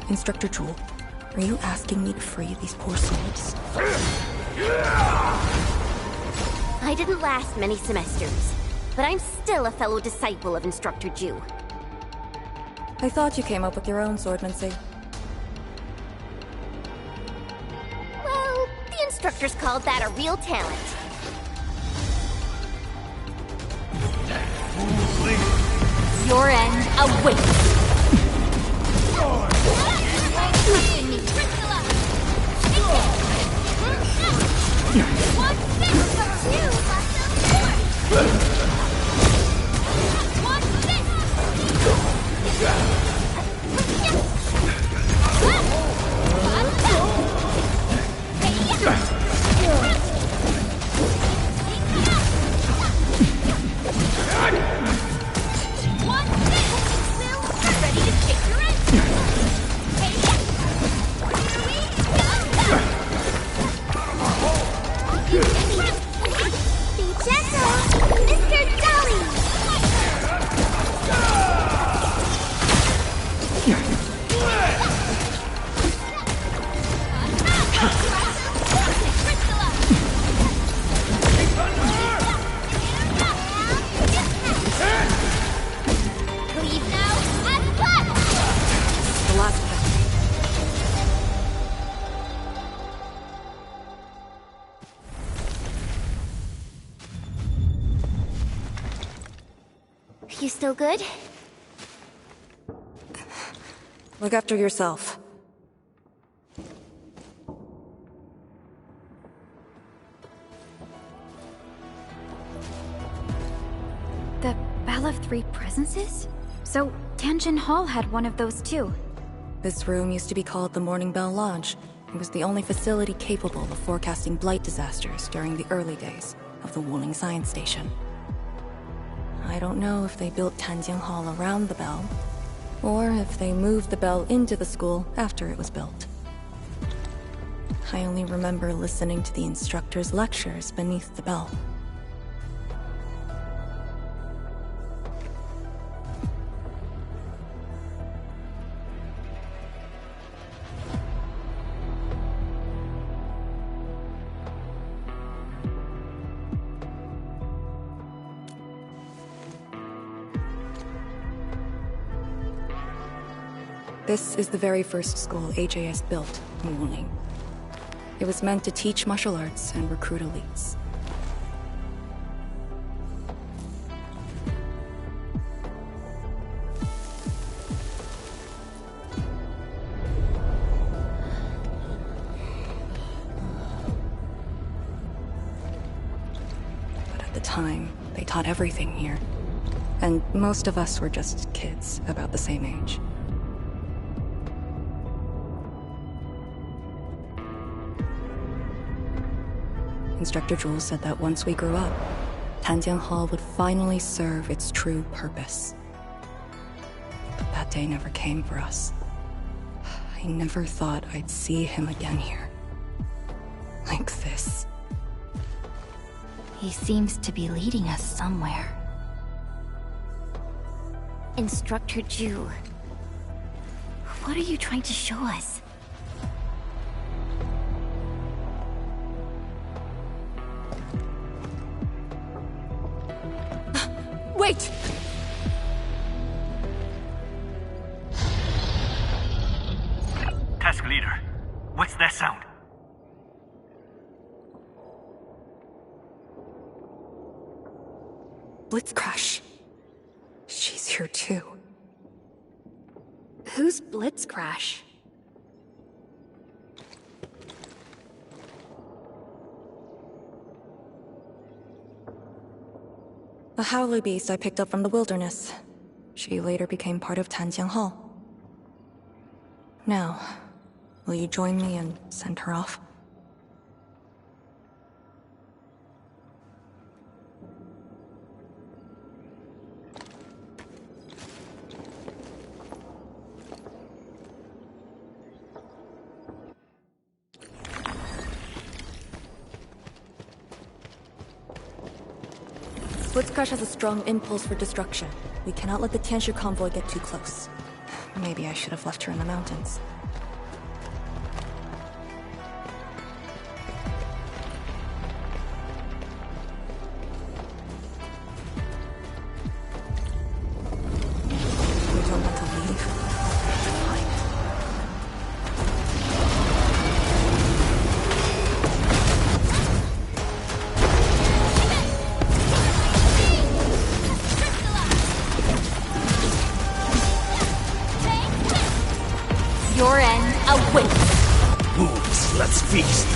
Instructor Jewel, are you asking me to free these poor souls? I didn't last many semesters, but I'm still a fellow disciple of Instructor Jew. I thought you came up with your own swordmancy. Well, the instructors called that a real talent. Your end awaits. You still good? Look after yourself. The Bell of Three Presences? So, Tianjin Hall had one of those too. This room used to be called the Morning Bell Lodge. It was the only facility capable of forecasting blight disasters during the early days of the Wuling Science Station. I don't know if they built Tianjin Hall around the bell, or if they moved the bell into the school after it was built. I only remember listening to the instructor's lectures beneath the bell. This is the very first school HAS built in Wuling. It was meant to teach martial arts and recruit elites. But at the time, they taught everything here. And most of us were just kids about the same age. Instructor Jules said that once we grew up, Tanjian Hall would finally serve its true purpose. But that day never came for us. I never thought I'd see him again here. Like this. He seems to be leading us somewhere. Instructor Ju, what are you trying to show us? Wait! Task leader, what's that sound? Blitzcrash. She's here too. Who's Blitzcrash? A howler beast I picked up from the wilderness. She later became part of Tanjian Hall. Now, will you join me and send her off? Blitzcrash has a strong impulse for destruction. We cannot let the Tianshu convoy get too close. Maybe I should have left her in the mountains. You don't want to leave? Fine. Your end awaits. Wolves, let's feast.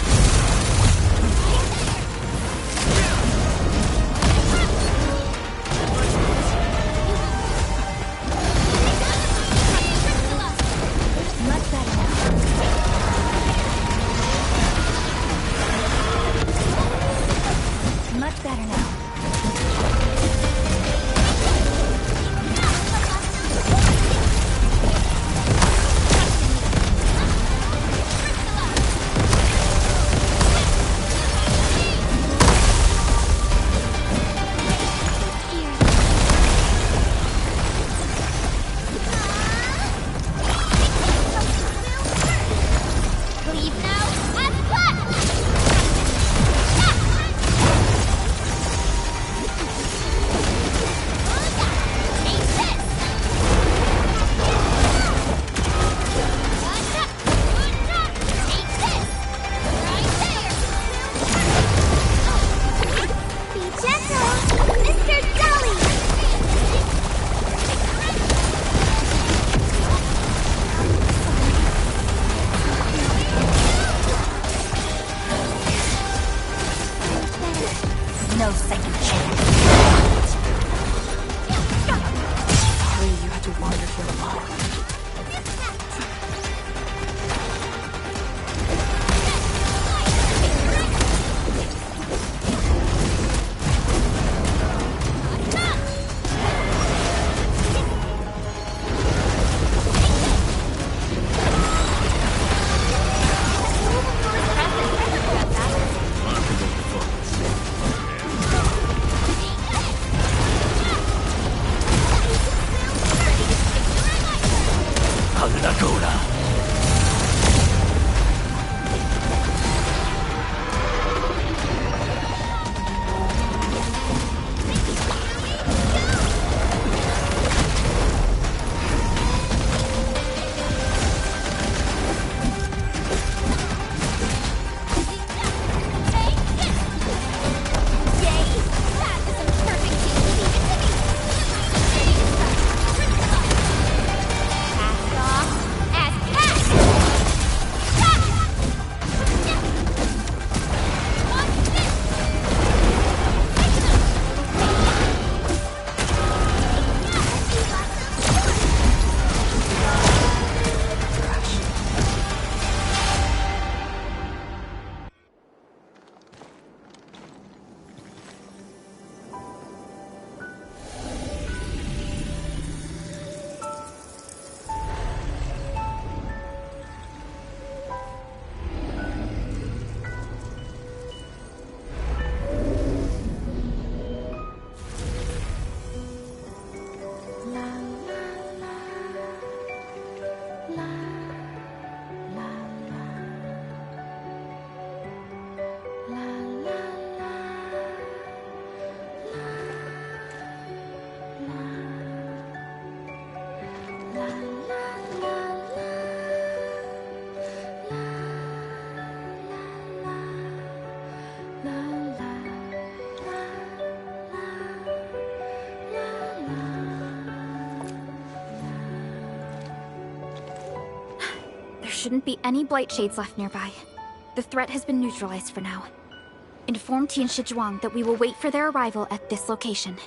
Much better now. Much better now. Leave now and cut! Be gentle, Mr. Dolly! No second chance. Sorry you had to wander here alone. shouldn't be any Blight Shades left nearby. The threat has been neutralized for now. Inform Tian Shizhuang that we will wait for their arrival at this location.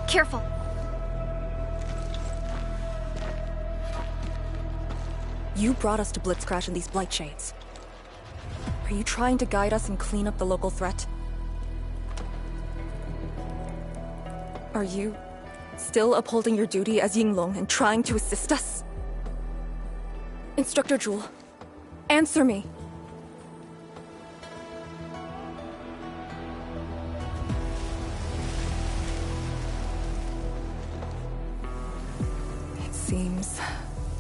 Careful! You brought us to Blitzcrash in these Blight Shades. Are you trying to guide us and clean up the local threat? Are you still upholding your duty as Yinglong and trying to assist us? Instructor Jewel, answer me! It seems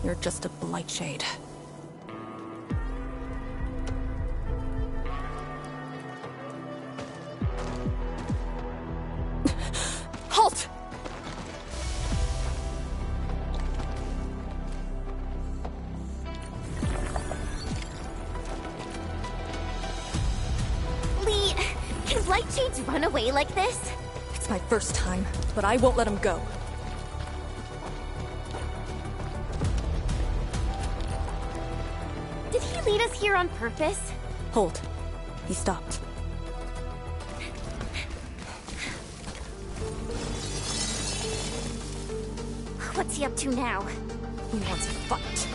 you're just a Blight Shade. Halt! Lee, can Blight Shades run away like this? It's my first time, but I won't let him go. Did he lead us here on purpose? Hold. He stopped. What's he up to now? He wants to fight.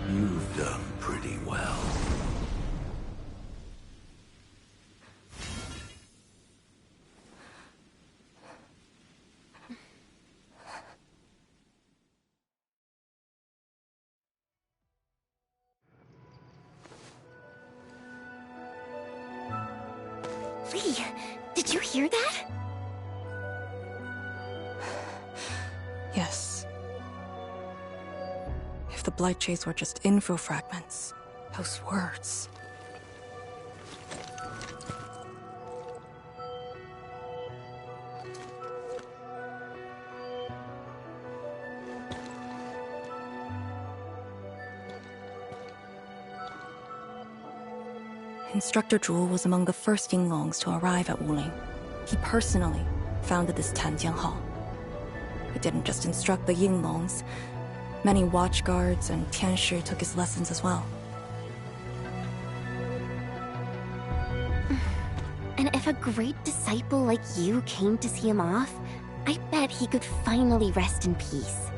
You've done pretty well. Lee, did you hear that? Yes. If the Blight Shades were just info fragments, those words. Instructor Zhuo was among the first Yinglongs to arrive at Wuling. He personally founded this Tanjian Hall. He didn't just instruct the Yinglongs. Many watchguards and Tianshi took his lessons as well. And if a great disciple like you came to see him off, I bet he could finally rest in peace.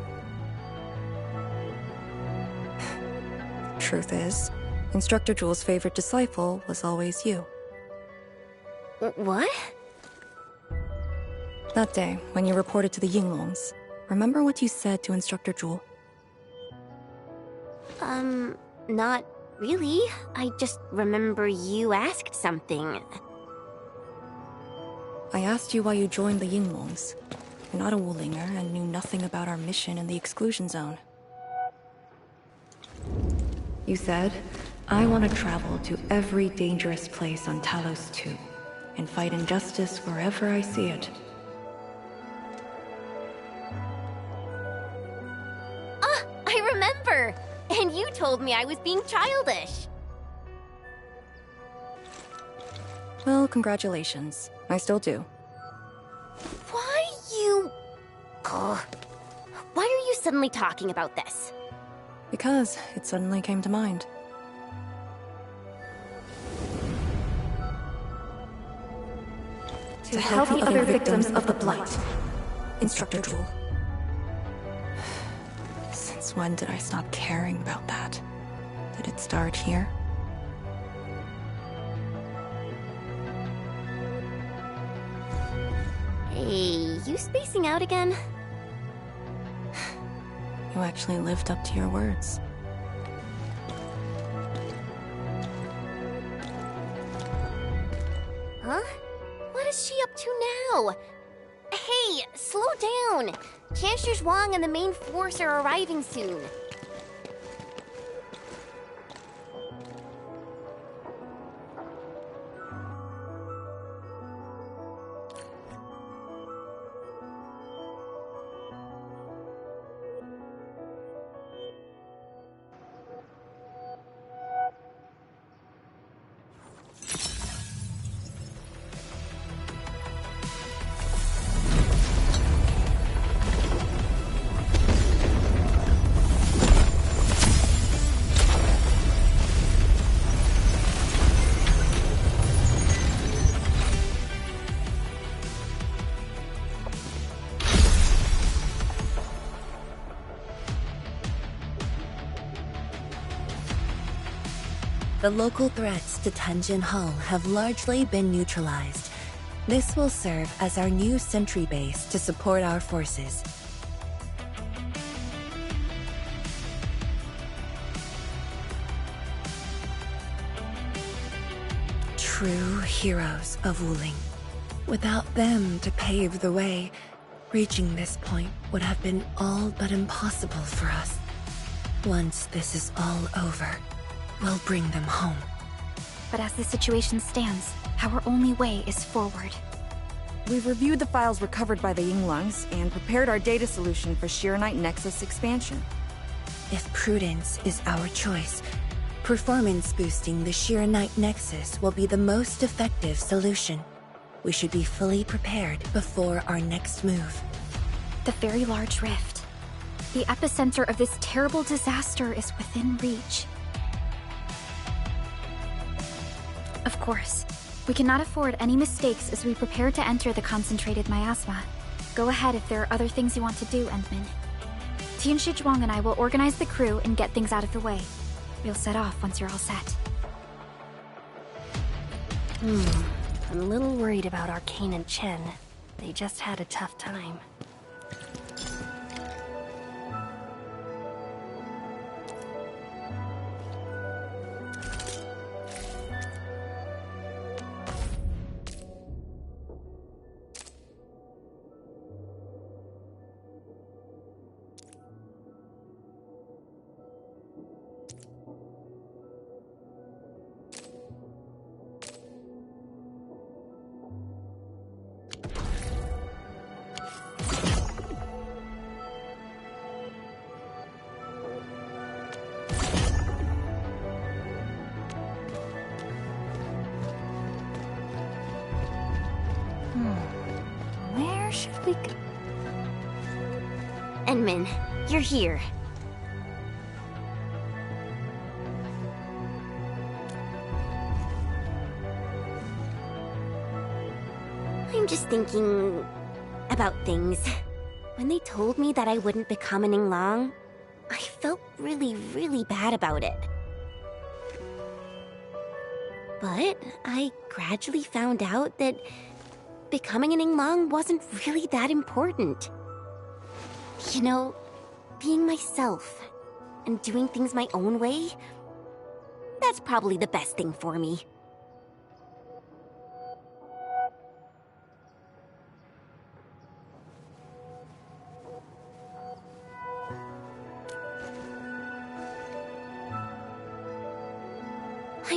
Truth is, Instructor Zhuo's favorite disciple was always you. What? That day, when you reported to the Yinglongs, remember what you said to Instructor Zhuo? Not really. I just remember you asked something. I asked you why you joined the Yinglongs. You're not a Wulinger and knew nothing about our mission in the exclusion zone. You said, I want to travel to every dangerous place on Talos 2, and fight injustice wherever I see it. Ah, I remember! And you told me I was being childish. Well, congratulations. I still do. Why you... Ugh. Why are you suddenly talking about this? Because it suddenly came to mind. To help the other victims of the Blight. Instructor Jewel. Since when did I stop caring about that? Did it start here? Hey, you spacing out again? You actually lived up to your words. Huh? What is she up to now? Hey, slow down! Chancellor Zhuang and the main force are arriving soon. The local threats to Tanjin Hall have largely been neutralized. This will serve as our new sentry base to support our forces. True heroes of Wuling. Without them to pave the way, reaching this point would have been all but impossible for us. Once this is all over, we'll bring them home. But as the situation stands, our only way is forward. We've reviewed the files recovered by the Yinglungs and prepared our data solution for Shiranite Nexus expansion. If prudence is our choice, performance boosting the Shiranite Nexus will be the most effective solution. We should be fully prepared before our next move. The very large rift. The epicenter of this terrible disaster is within reach. Of course, we cannot afford any mistakes as we prepare to enter the concentrated miasma. Go ahead if there are other things you want to do, Endman. Tianshi Zhuang and I will organize the crew and get things out of the way. We'll set off once you're all set. I'm a little worried about Arcane and Chen. They just had a tough time. Where should we go? Endman, you're here. I'm just thinking about things. When they told me that I wouldn't become an Yinglong, I felt really, really bad about it. But I gradually found out that becoming an Yinglong wasn't really that important. You know, being myself and doing things my own way, that's probably the best thing for me.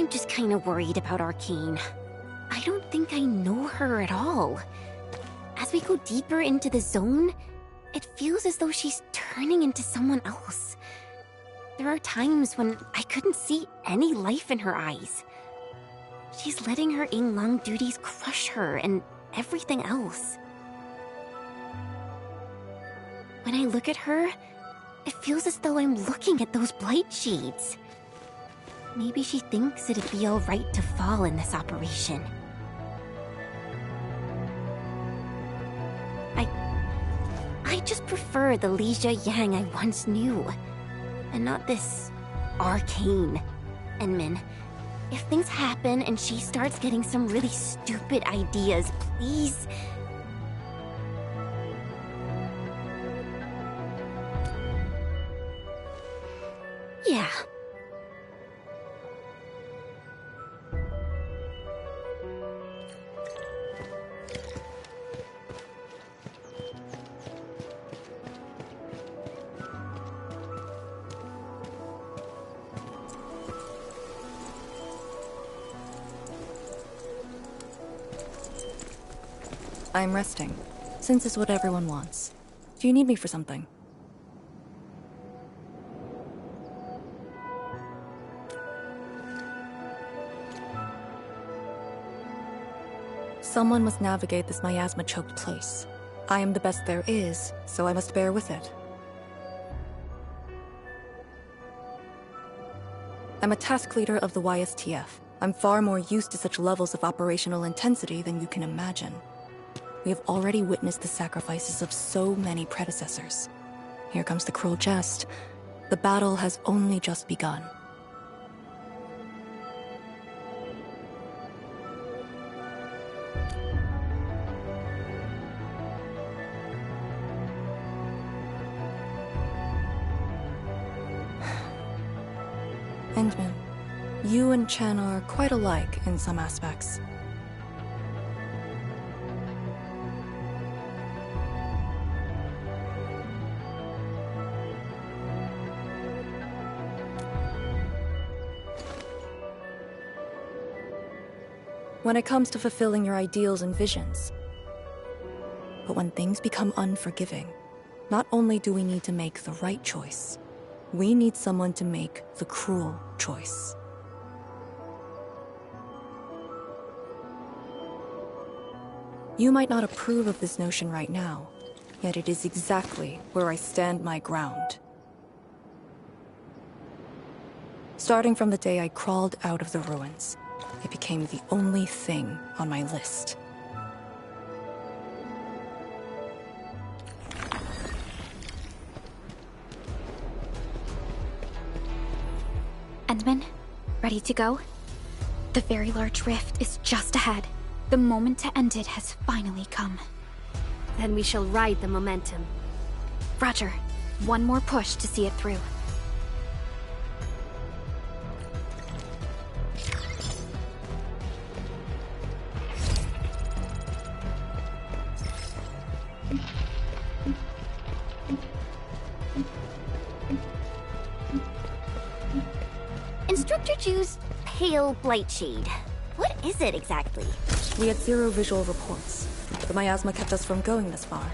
I'm just kind of worried about Arcane. I don't think I know her at all. As we go deeper into the zone, it feels as though she's turning into someone else. There are times when I couldn't see any life in her eyes. She's letting her Yinglong duties crush her and everything else. When I look at her, it feels as though I'm looking at those blight shades. Maybe she thinks it'd be alright to fall in this operation. I just prefer the Li Yang I once knew, and not this Arcane. Enmin, if things happen and she starts getting some really stupid ideas, please... Yeah. I'm resting, since it's what everyone wants. Do you need me for something? Someone must navigate this miasma-choked place. I am the best there is, so I must bear with it. I'm a task leader of the YSTF. I'm far more used to such levels of operational intensity than you can imagine. We have already witnessed the sacrifices of so many predecessors. Here comes the cruel jest. The battle has only just begun. Endman, you and Chen are quite alike in some aspects. When it comes to fulfilling your ideals and visions. But when things become unforgiving, not only do we need to make the right choice, we need someone to make the cruel choice. You might not approve of this notion right now, yet it is exactly where I stand my ground. Starting from the day I crawled out of the ruins, it became the only thing on my list. Endman, ready to go? The very large rift is just ahead. The moment to end it has finally come. Then we shall ride the momentum. Roger. One more push to see it through. Instructor Ju's pale blight shade. What is it exactly? We had 0 visual reports. The miasma kept us from going this far.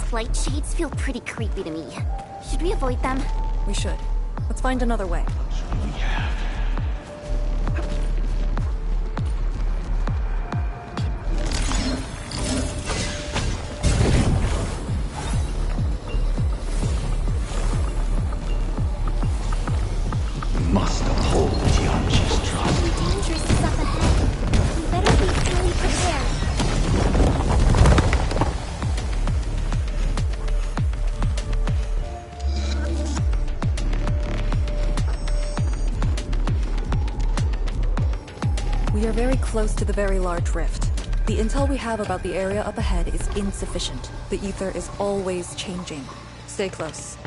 Blight shades feel pretty creepy to me. Should we avoid them? We should. Let's find another way. must uphold Tianqi's trust. Dangerous is up ahead. We better be fully prepared. We are very close to the very large rift. The intel we have about the area up ahead is insufficient. The ether is always changing. Stay close.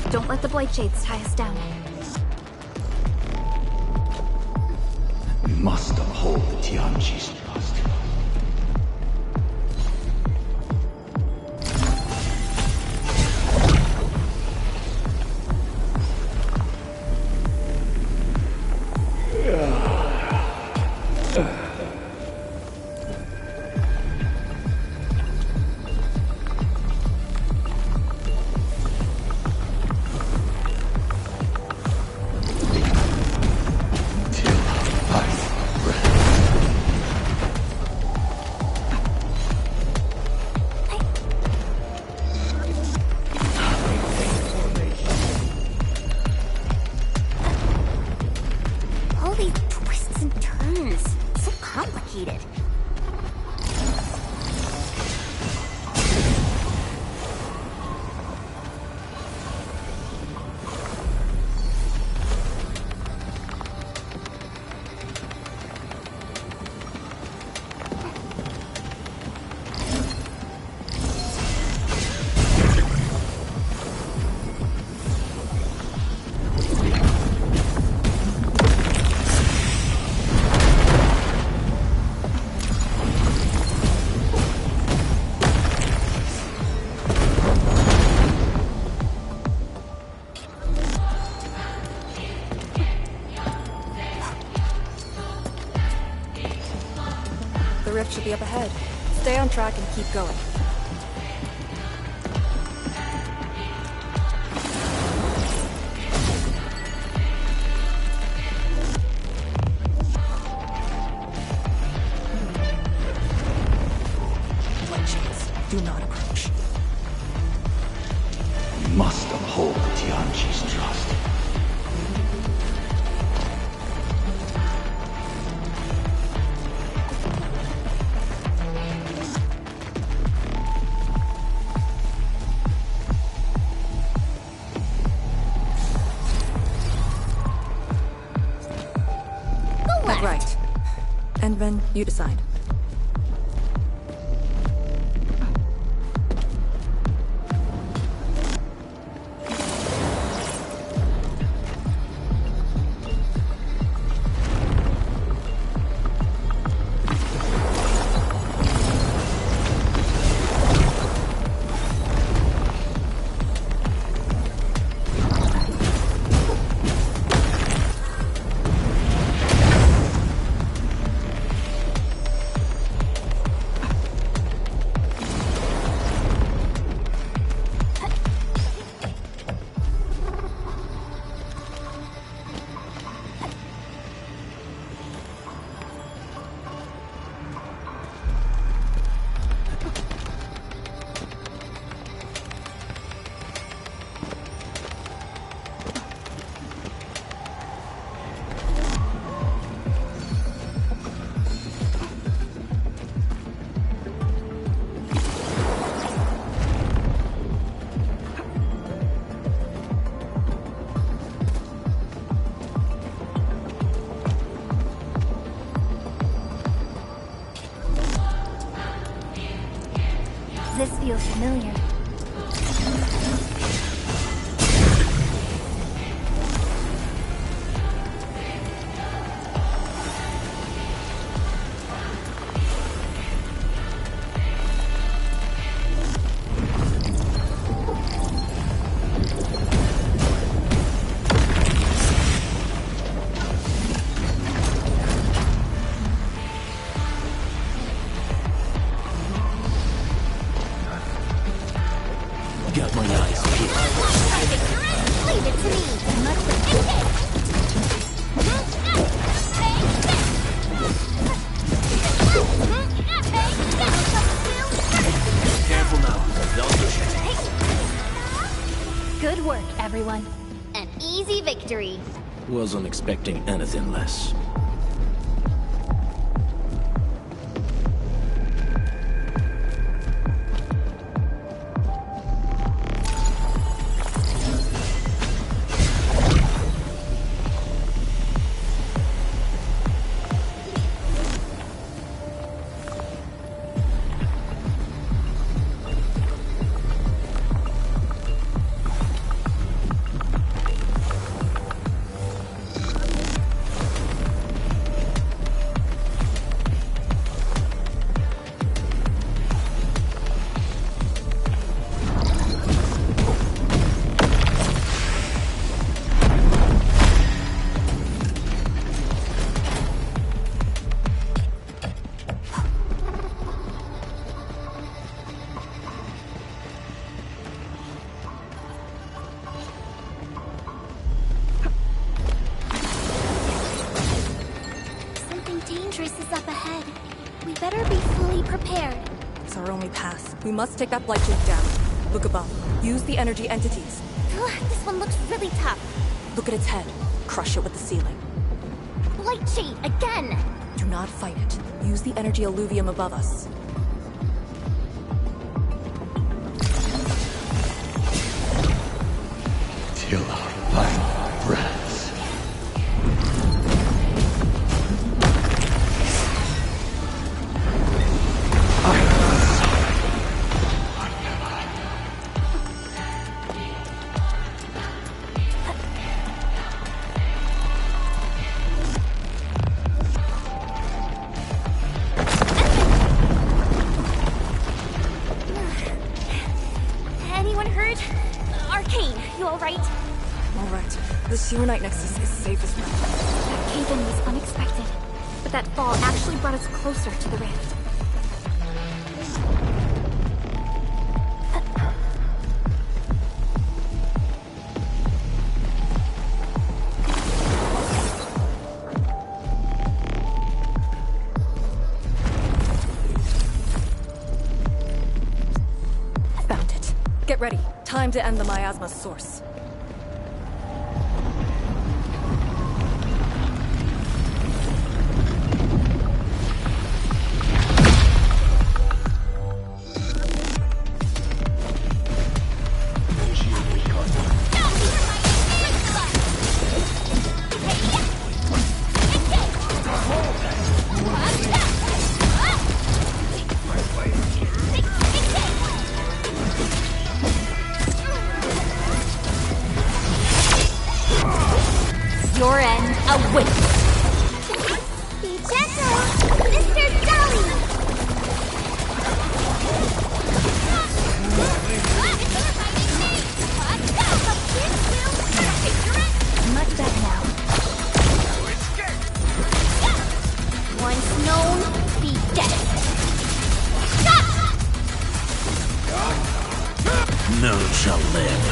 Don't let the Blight Shades tie us down. We must uphold Tianqi's trust. The rift should be up ahead. Stay on track and keep going. Legends, do not approach. We must uphold Tianqi's trust. Right. And then you decide. This feels familiar. Got my eyes peeled. Leave it to me. Careful now. Don't push it. Good work, everyone. An easy victory. Wasn't expecting anything less. Something dangerous is up ahead. We better be fully prepared. It's our only path. We must take that blight shade down. Look above. Use the energy entities. Ugh, this one looks really tough. Look at its head. Crush it with the ceiling. Light shade again! Do not fight it. Use the energy alluvium above us. Till our final breaths. Anyone hurt? Arcane, you alright? All right. The Shirenite Nexus is safe as well. That cave-in was unexpected, but that fall actually brought us closer to the rift. Found it. Get ready. Time to end the miasma's source. Your end awaits. Be gentle, Mr. Dolly! Much better now. Once known, be dead. None shall live.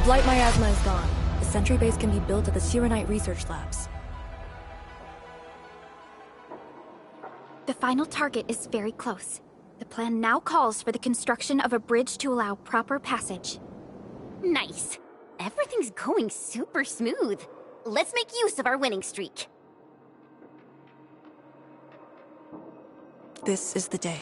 Blight miasma is gone. The sentry base can be built at the Sirenite research labs. The final target is very close. The plan now calls for the construction of a bridge to allow proper passage. Nice. Everything's going super smooth. Let's make use of our winning streak. This is the day.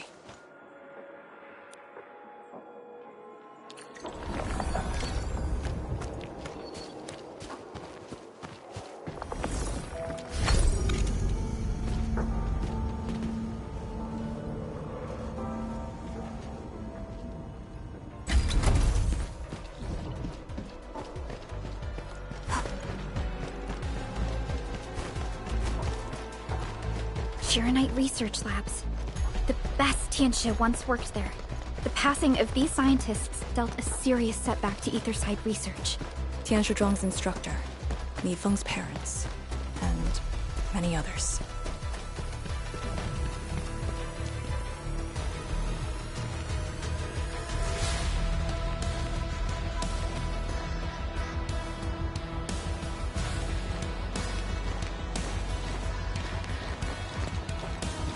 Shirenite Research Labs. The best Tianxia once worked there. The passing of these scientists dealt a serious setback to Etherside research. Tian Shizhuang's instructor, Mi Feng's parents, and many others.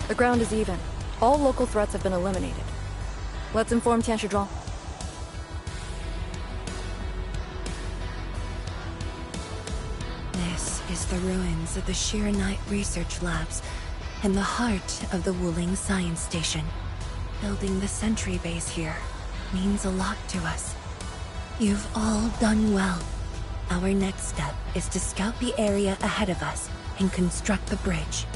The ground is even. All local threats have been eliminated. Let's inform Tian Shizhuang. This is the ruins of the Shirenite Research Labs, in the heart of the Wuling Science Station. Building the sentry base here means a lot to us. You've all done well. Our next step is to scout the area ahead of us and construct the bridge.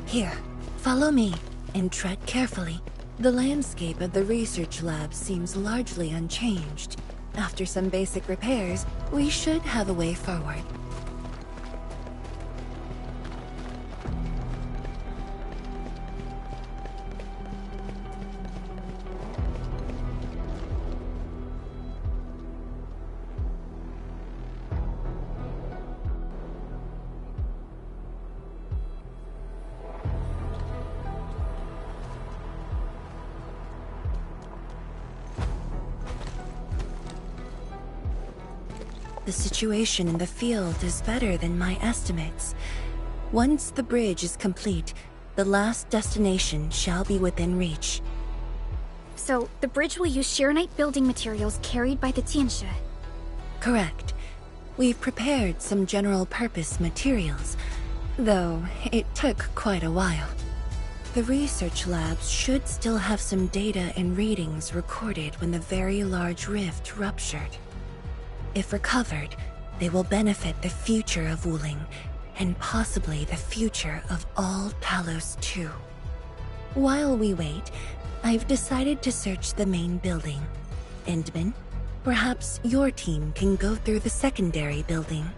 Here, follow me, and tread carefully. The landscape of the research lab seems largely unchanged. After some basic repairs, we should have a way forward. The situation in the field is better than my estimates. Once the bridge is complete, the last destination shall be within reach. So, the bridge will use Shirenite building materials carried by the Tianxia. Correct. We've prepared some general-purpose materials, though it took quite a while. The research labs should still have some data and readings recorded when the very large rift ruptured. If recovered, they will benefit the future of Wuling, and possibly the future of all Talos too. While we wait, I've decided to search the main building. Endman, perhaps your team can go through the secondary building.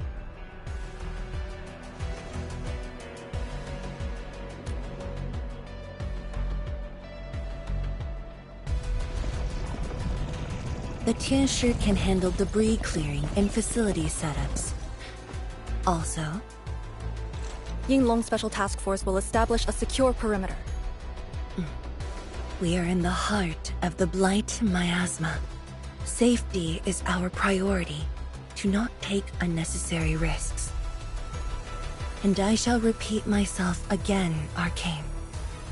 The Tianshi can handle debris clearing and facility setups. Also, Yinglong Special Task Force will establish a secure perimeter. We are in the heart of the Blight miasma. Safety is our priority. Do not take unnecessary risks. And I shall repeat myself again, Arcane.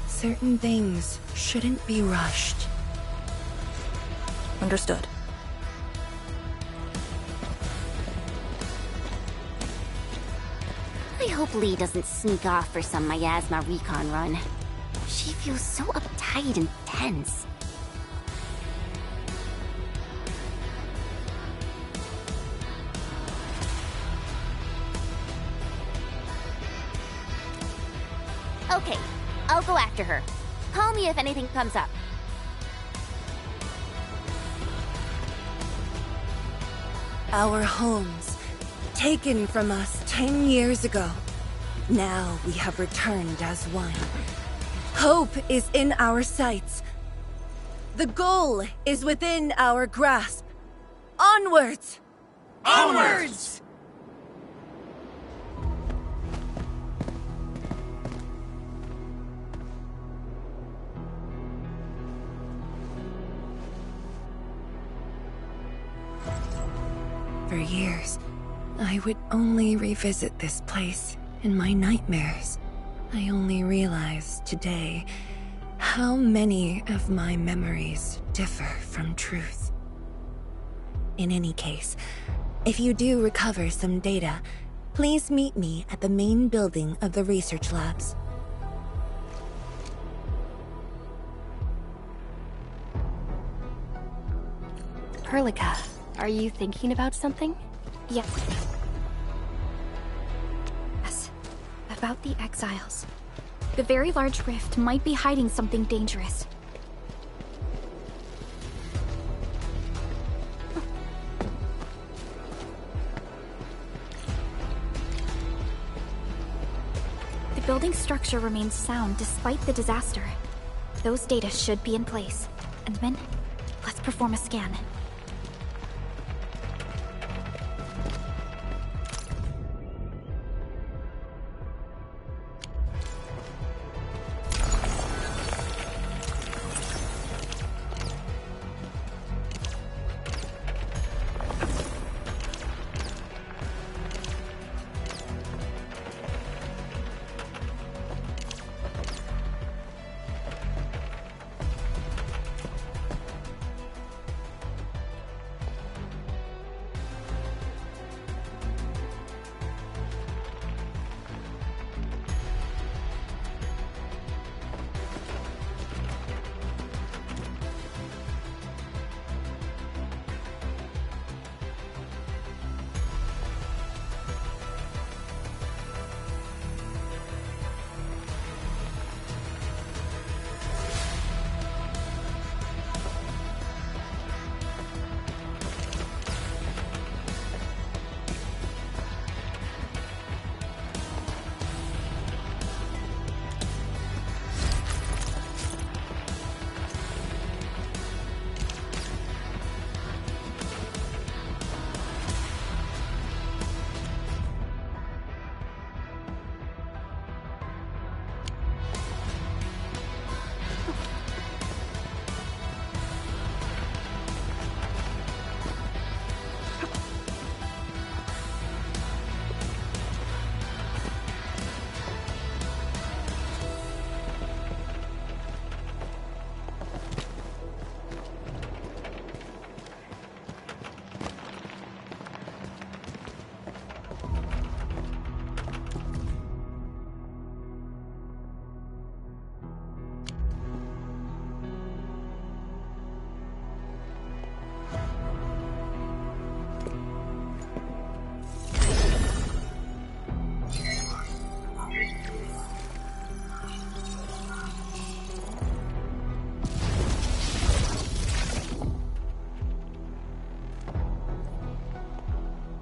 Certain things shouldn't be rushed. Understood. I hope Lee doesn't sneak off for some miasma recon run. She feels so uptight and tense. Okay, I'll go after her. Call me if anything comes up. Our homes, taken from us 10 years ago. Now we have returned as one. Hope is in our sights. The goal is within our grasp. Onwards! Onwards! For years, I would only revisit this place in my nightmares. I only realized today how many of my memories differ from truth. In any case, if you do recover some data, please meet me at the main building of the research labs. Perlica, are you thinking about something? Yes. About the exiles. The very large rift might be hiding something dangerous. The building's structure remains sound despite the disaster. Those data should be in place. Endman, let's perform a scan.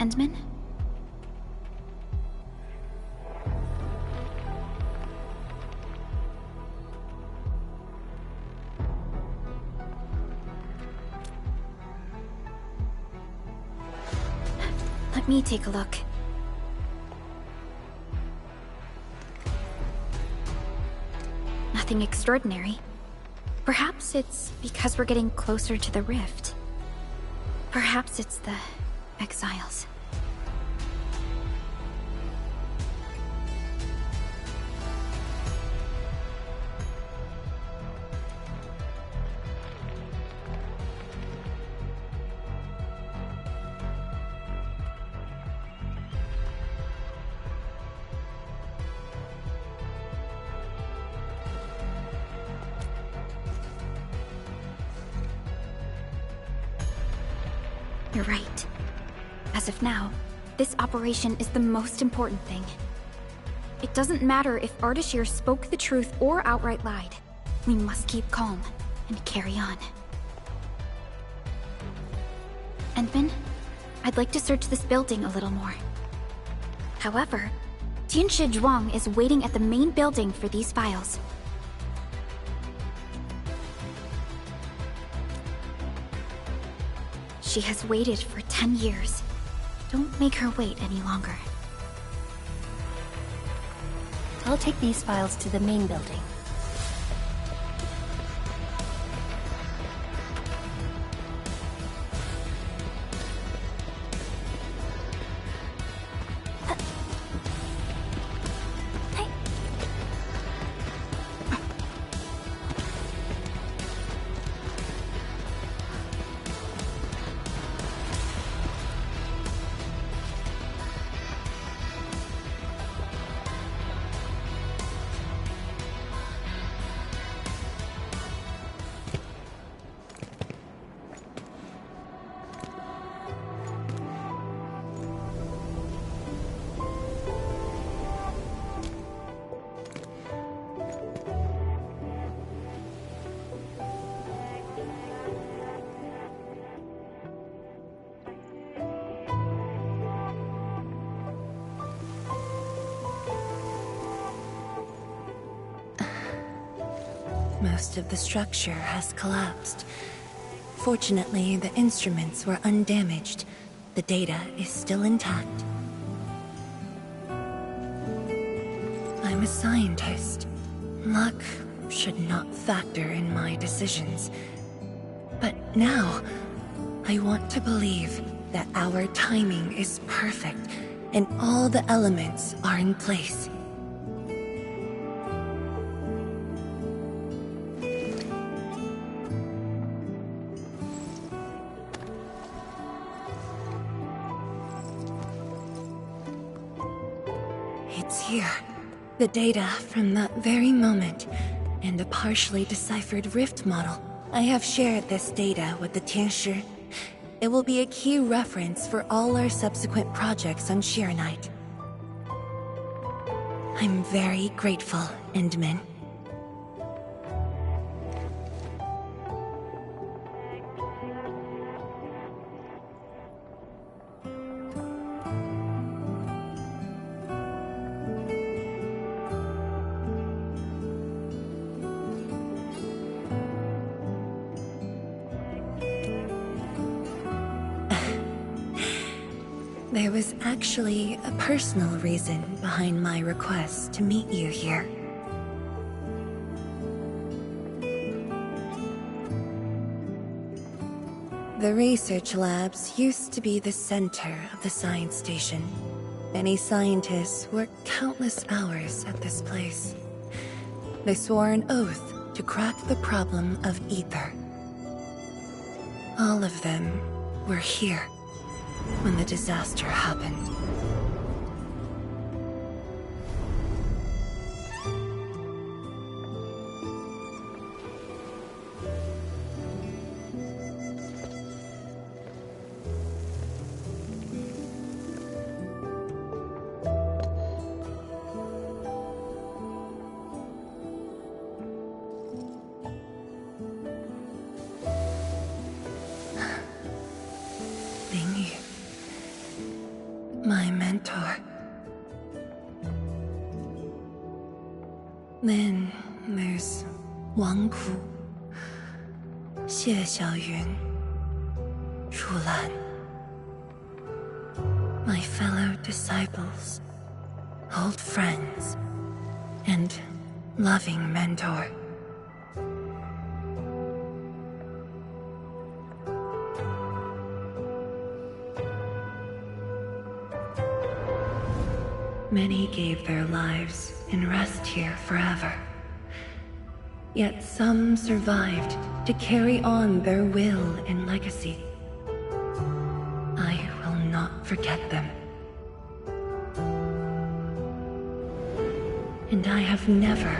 Endman? Let me take a look. Nothing extraordinary. Perhaps it's because we're getting closer to the rift. Perhaps it's the exiles. You're right. As of now, this operation is the most important thing. It doesn't matter if Ardashir spoke the truth or outright lied. We must keep calm and carry on. Endman, I'd like to search this building a little more. However, Tianshi Zhuang is waiting at the main building for these files. She has waited for 10 years. Don't make her wait any longer. I'll take these files to the main building. Most of the structure has collapsed. Fortunately, the instruments were undamaged. The data is still intact. I'm a scientist. Luck should not factor in my decisions. But now, I want to believe that our timing is perfect and all the elements are in place. It's here. The data from that very moment, and a partially deciphered rift model. I have shared this data with the Tianshi. It will be a key reference for all our subsequent projects on Shirenite. I'm very grateful, Endman. There was actually a personal reason behind my request to meet you here. The research labs used to be the center of the science station. Many scientists worked countless hours at this place. They swore an oath to crack the problem of ether. All of them were here when the disaster happened. My mentor. Then there's Wang Ku, Xie Xiaoyun, Ru Lan. My fellow disciples, old friends, and loving mentor. Many gave their lives and rest here forever. Yet some survived to carry on their will and legacy. I will not forget them. And I have never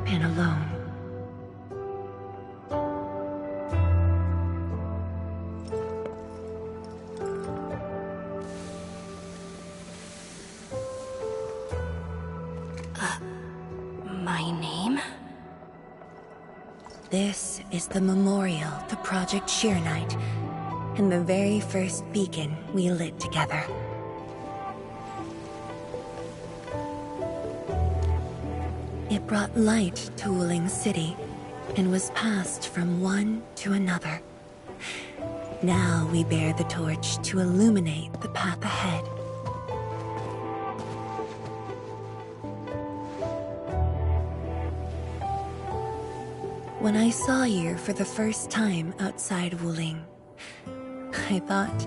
been alone. This is the memorial to Project Sheer Knight, and the very first beacon we lit together. It brought light to Wuling City, and was passed from one to another. Now we bear the torch to illuminate the path ahead. When I saw you for the first time outside Wuling, I thought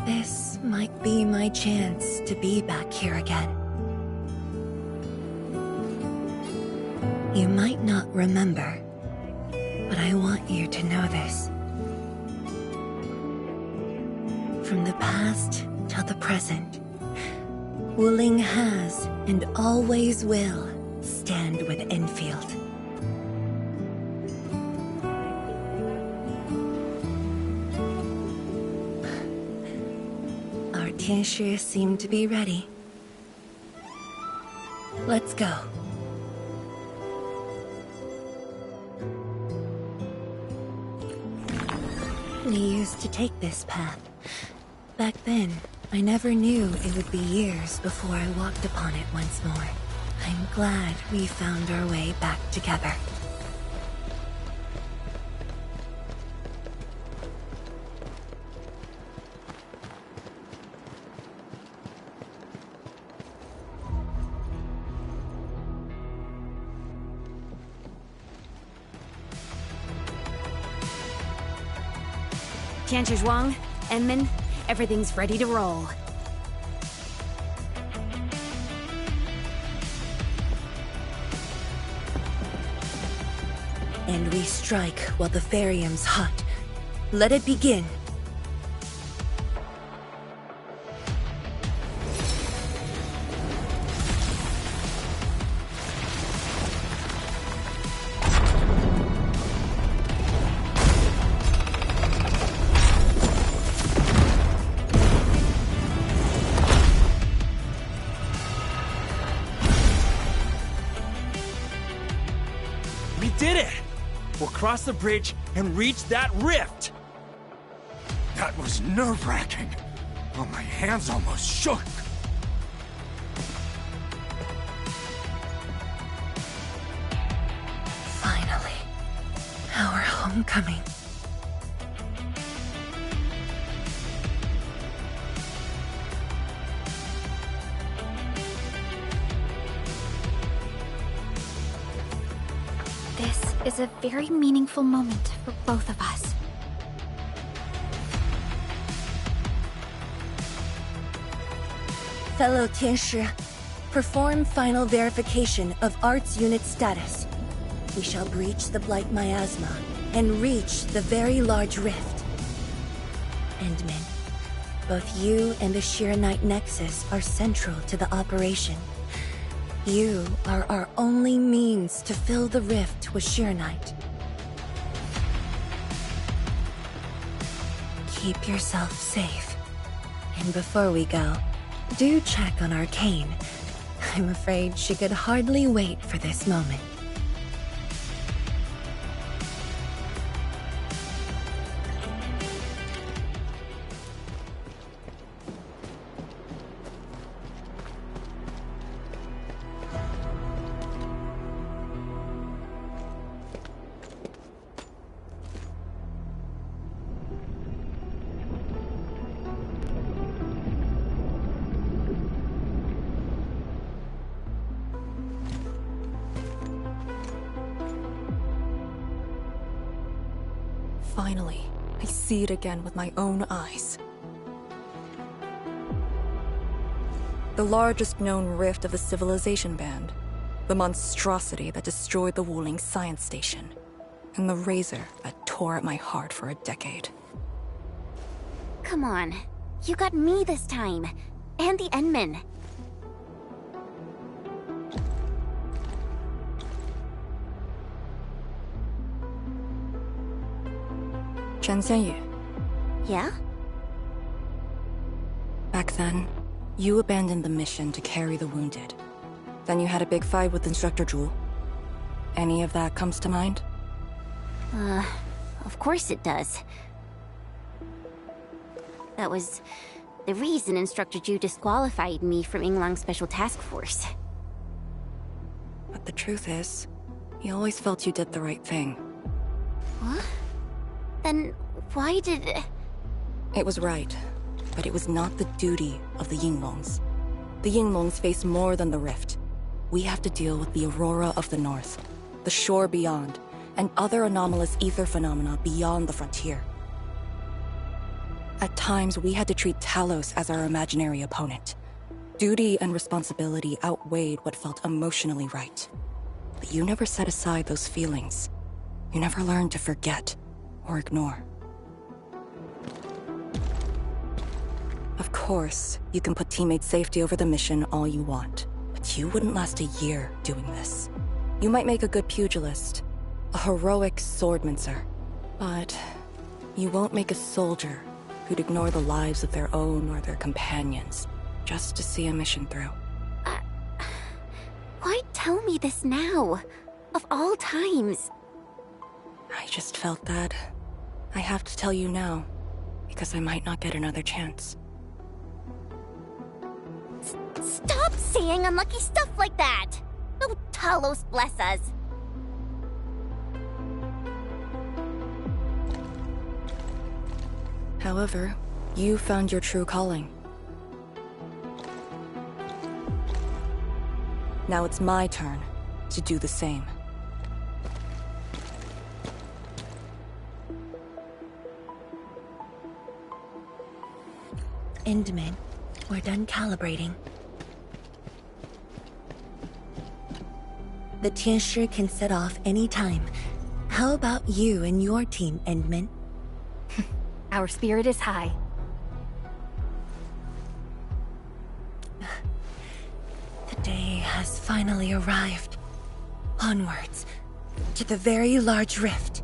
this might be my chance to be back here again. You might not remember, but I want you to know this. From the past till the present, Wuling has and always will stand with Endfield. Our Tianshi seem to be ready. Let's go. We used to take this path. Back then, I never knew it would be years before I walked upon it once more. I'm glad we found our way back together. Tianshi Zhuang, Enman, everything's ready to roll. And we strike while the Therium's hot. Let it begin. We did it! We'll cross the bridge and reach that rift! That was nerve-wracking. Oh, my hands almost shook. Finally, our homecoming. This is a very meaningful moment for both of us. Fellow Tianshi, perform final verification of Arts Unit status. We shall breach the Blight Miasma and reach the very large rift. Endman, both you and the Sheer Knight Nexus are central to the operation. You are our only means to fill the rift with Sheer Knight. Keep yourself safe. And before we go, do check on Arcane. I'm afraid she could hardly wait for this moment. Finally, I see it again with my own eyes. The largest known rift of the Civilization Band. The monstrosity that destroyed the Wuling Science Station. And the razor that tore at my heart for a decade. Come on. You got me this time. And the Enman. Chen Xianyu. Yeah? Back then, you abandoned the mission to carry the wounded. Then you had a big fight with Instructor Zhu. Any of that comes to mind? Of course it does. That was the reason Instructor Ju disqualified me from Yinglang's Special Task Force. But the truth is, he always felt you did the right thing. What? Then why did... It was right, but it was not the duty of the Yinglongs. The Yinglongs face more than the rift. We have to deal with the Aurora of the North, the shore beyond, and other anomalous ether phenomena beyond the frontier. At times, we had to treat Talos as our imaginary opponent. Duty and responsibility outweighed what felt emotionally right. But you never set aside those feelings. You never learned to forget or ignore. Of course, you can put teammate safety over the mission all you want, but you wouldn't last a year doing this. You might make a good pugilist, a heroic swordmancer, but you won't make a soldier who'd ignore the lives of their own or their companions just to see a mission through. Why tell me this now? Of all times. I just felt that I have to tell you now, because I might not get another chance. Stop saying unlucky stuff like that! Oh, Talos bless us. However, you found your true calling. Now it's my turn to do the same. Endman, we're done calibrating. The Tianshi can set off any time. How about you and your team, Endman? Our spirit is high. The day has finally arrived. Onwards, to the very large rift.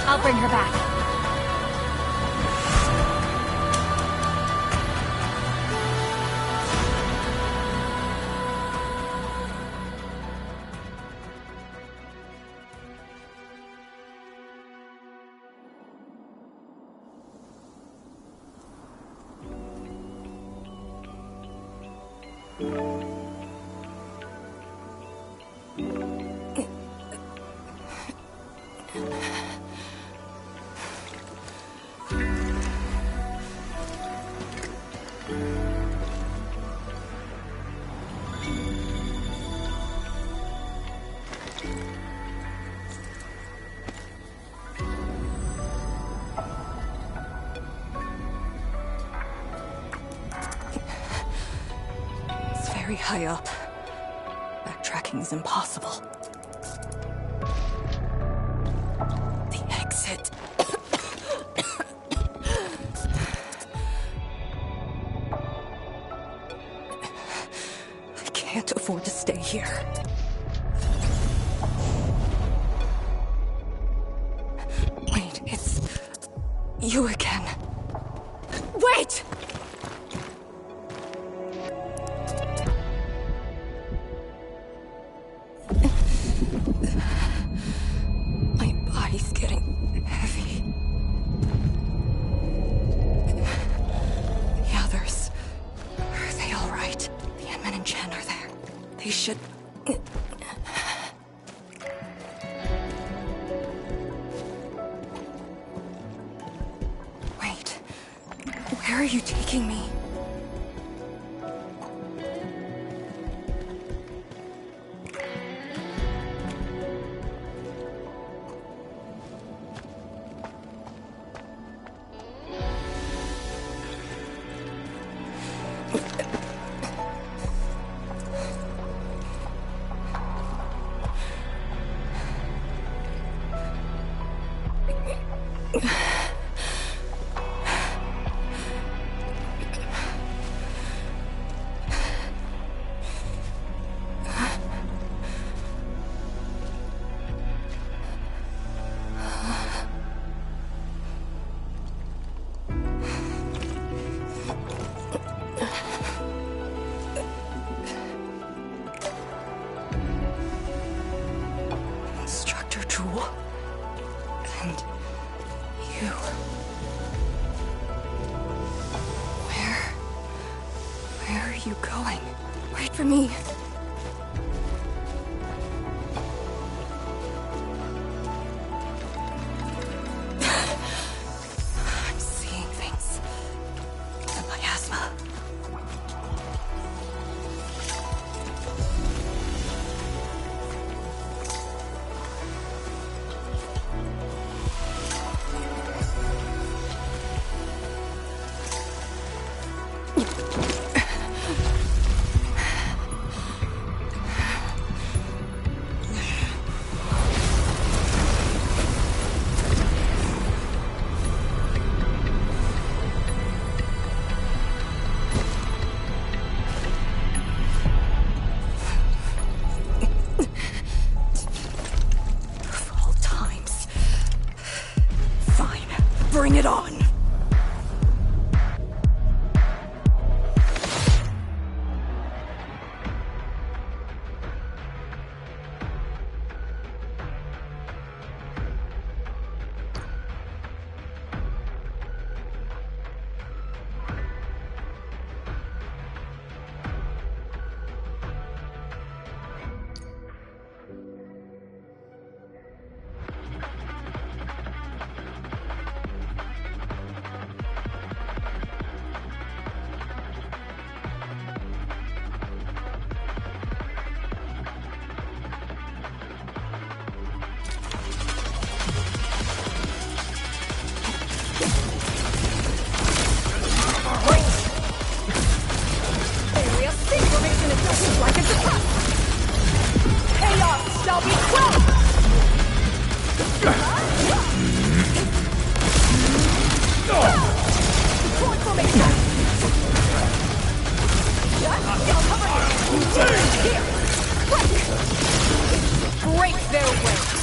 I'll bring her back. Very high up. Backtracking is impossible. The exit. I can't afford to stay here. Wait, it's you again. Wait! are you taking me? For me. I'm seeing things. And my asthma. Bring it on! Break their ranks!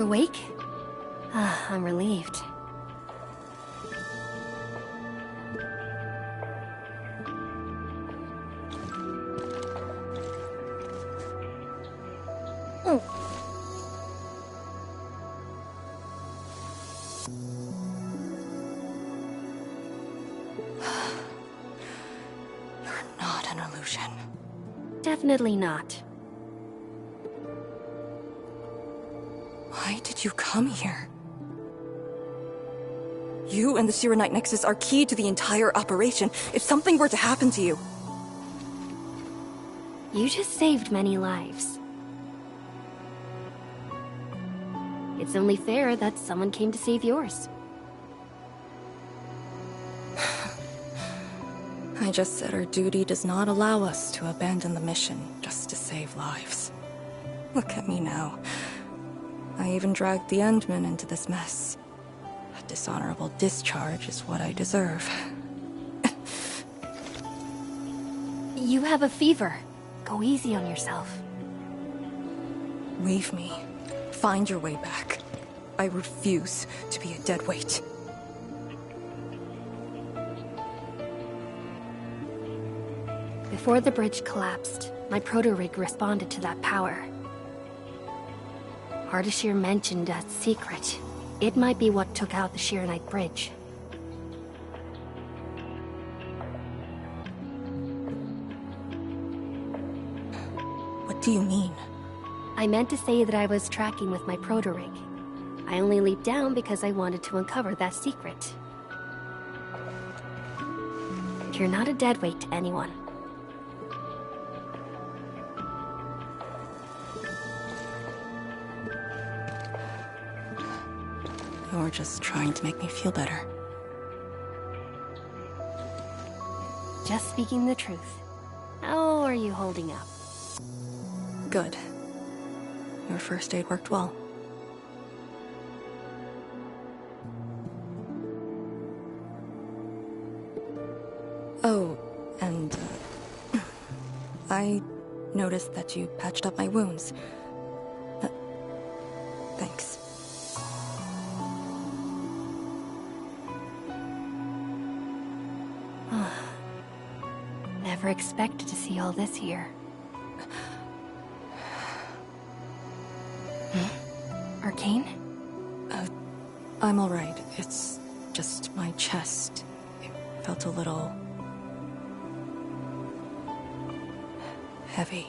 awake? I'm relieved. Not an illusion. Definitely not. Why did you come here? You and the Shiranite Nexus are key to the entire operation. If something were to happen to you... You just saved many lives. It's only fair that someone came to save yours. I just said our duty does not allow us to abandon the mission just to save lives. Look at me now. I even dragged the Endmen into this mess. A dishonorable discharge is what I deserve. You have a fever. Go easy on yourself. Leave me. Find your way back. I refuse to be a dead weight. Before the bridge collapsed, my proto-rig responded to that power. Ardashir mentioned a secret. It might be what took out the Shiranite bridge. What do you mean? I meant to say that I was tracking with my proto-rig. I only leaped down because I wanted to uncover that secret. You're not a deadweight to anyone. You're just trying to make me feel better. Just speaking the truth. How are you holding up? Good. Your first aid worked well. Oh, and I noticed that you patched up my wounds. Thanks. Never expected to see all this here. Arcane? I'm alright. It's just my chest. It felt a little... heavy.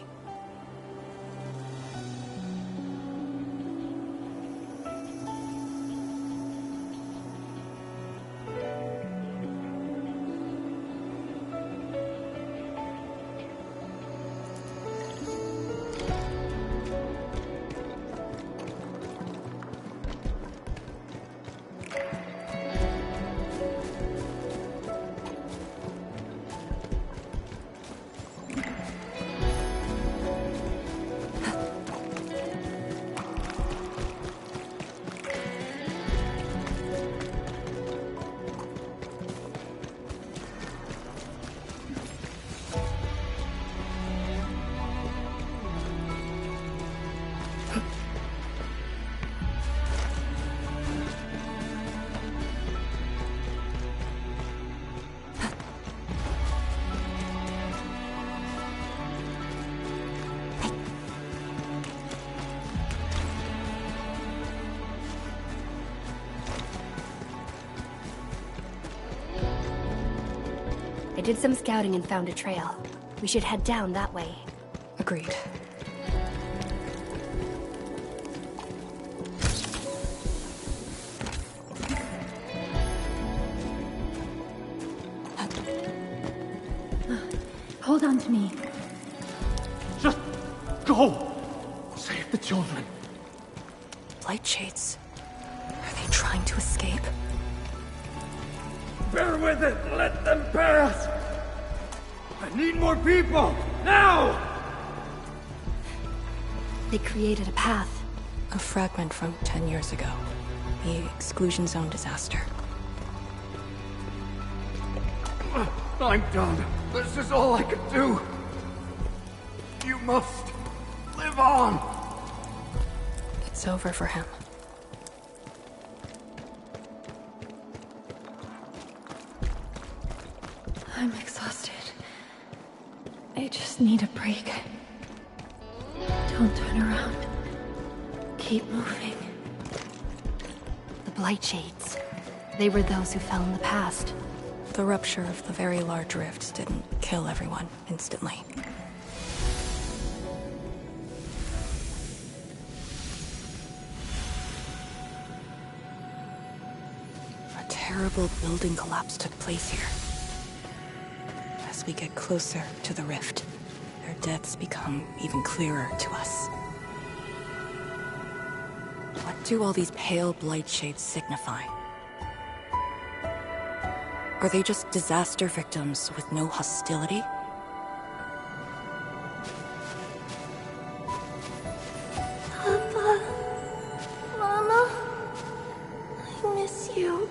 I did some scouting and found a trail. We should head down that way. Agreed. Hold on to me. Just go! Save the children. Light shades. Are they trying to escape? Bear with it! Let them pass! I need more people! Now! They created a path. A fragment from 10 years ago. The exclusion zone disaster. I'm done. This is all I could do. You must live on. It's over for him. I'm exhausted. I just need a break. Don't turn around. Keep moving. The Blight Shades. They were those who fell in the past. The rupture of the very large rifts didn't kill everyone instantly. A terrible building collapse took place here. As we get closer to the rift, their deaths become even clearer to us. What do all these pale blight shades signify? Are they just disaster victims with no hostility? Papa, Mama, I miss you.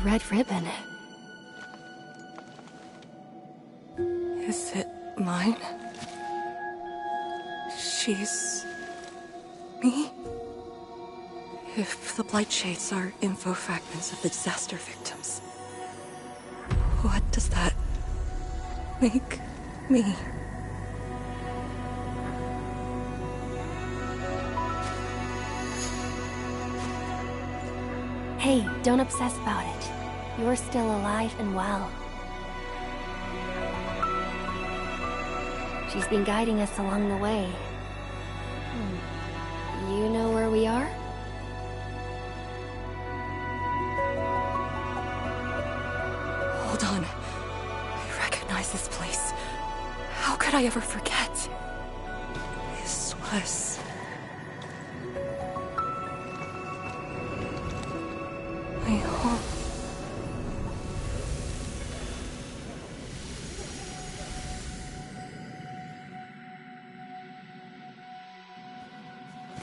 Red ribbon. Is it mine? She's... me? If the Blight Shades are info fragments of the disaster victims, what does that make me? Hey, don't obsess about it. You're still alive and well. She's been guiding us along the way. You know where we are? Hold on. I recognize this place. How could I ever forget? This was... my home.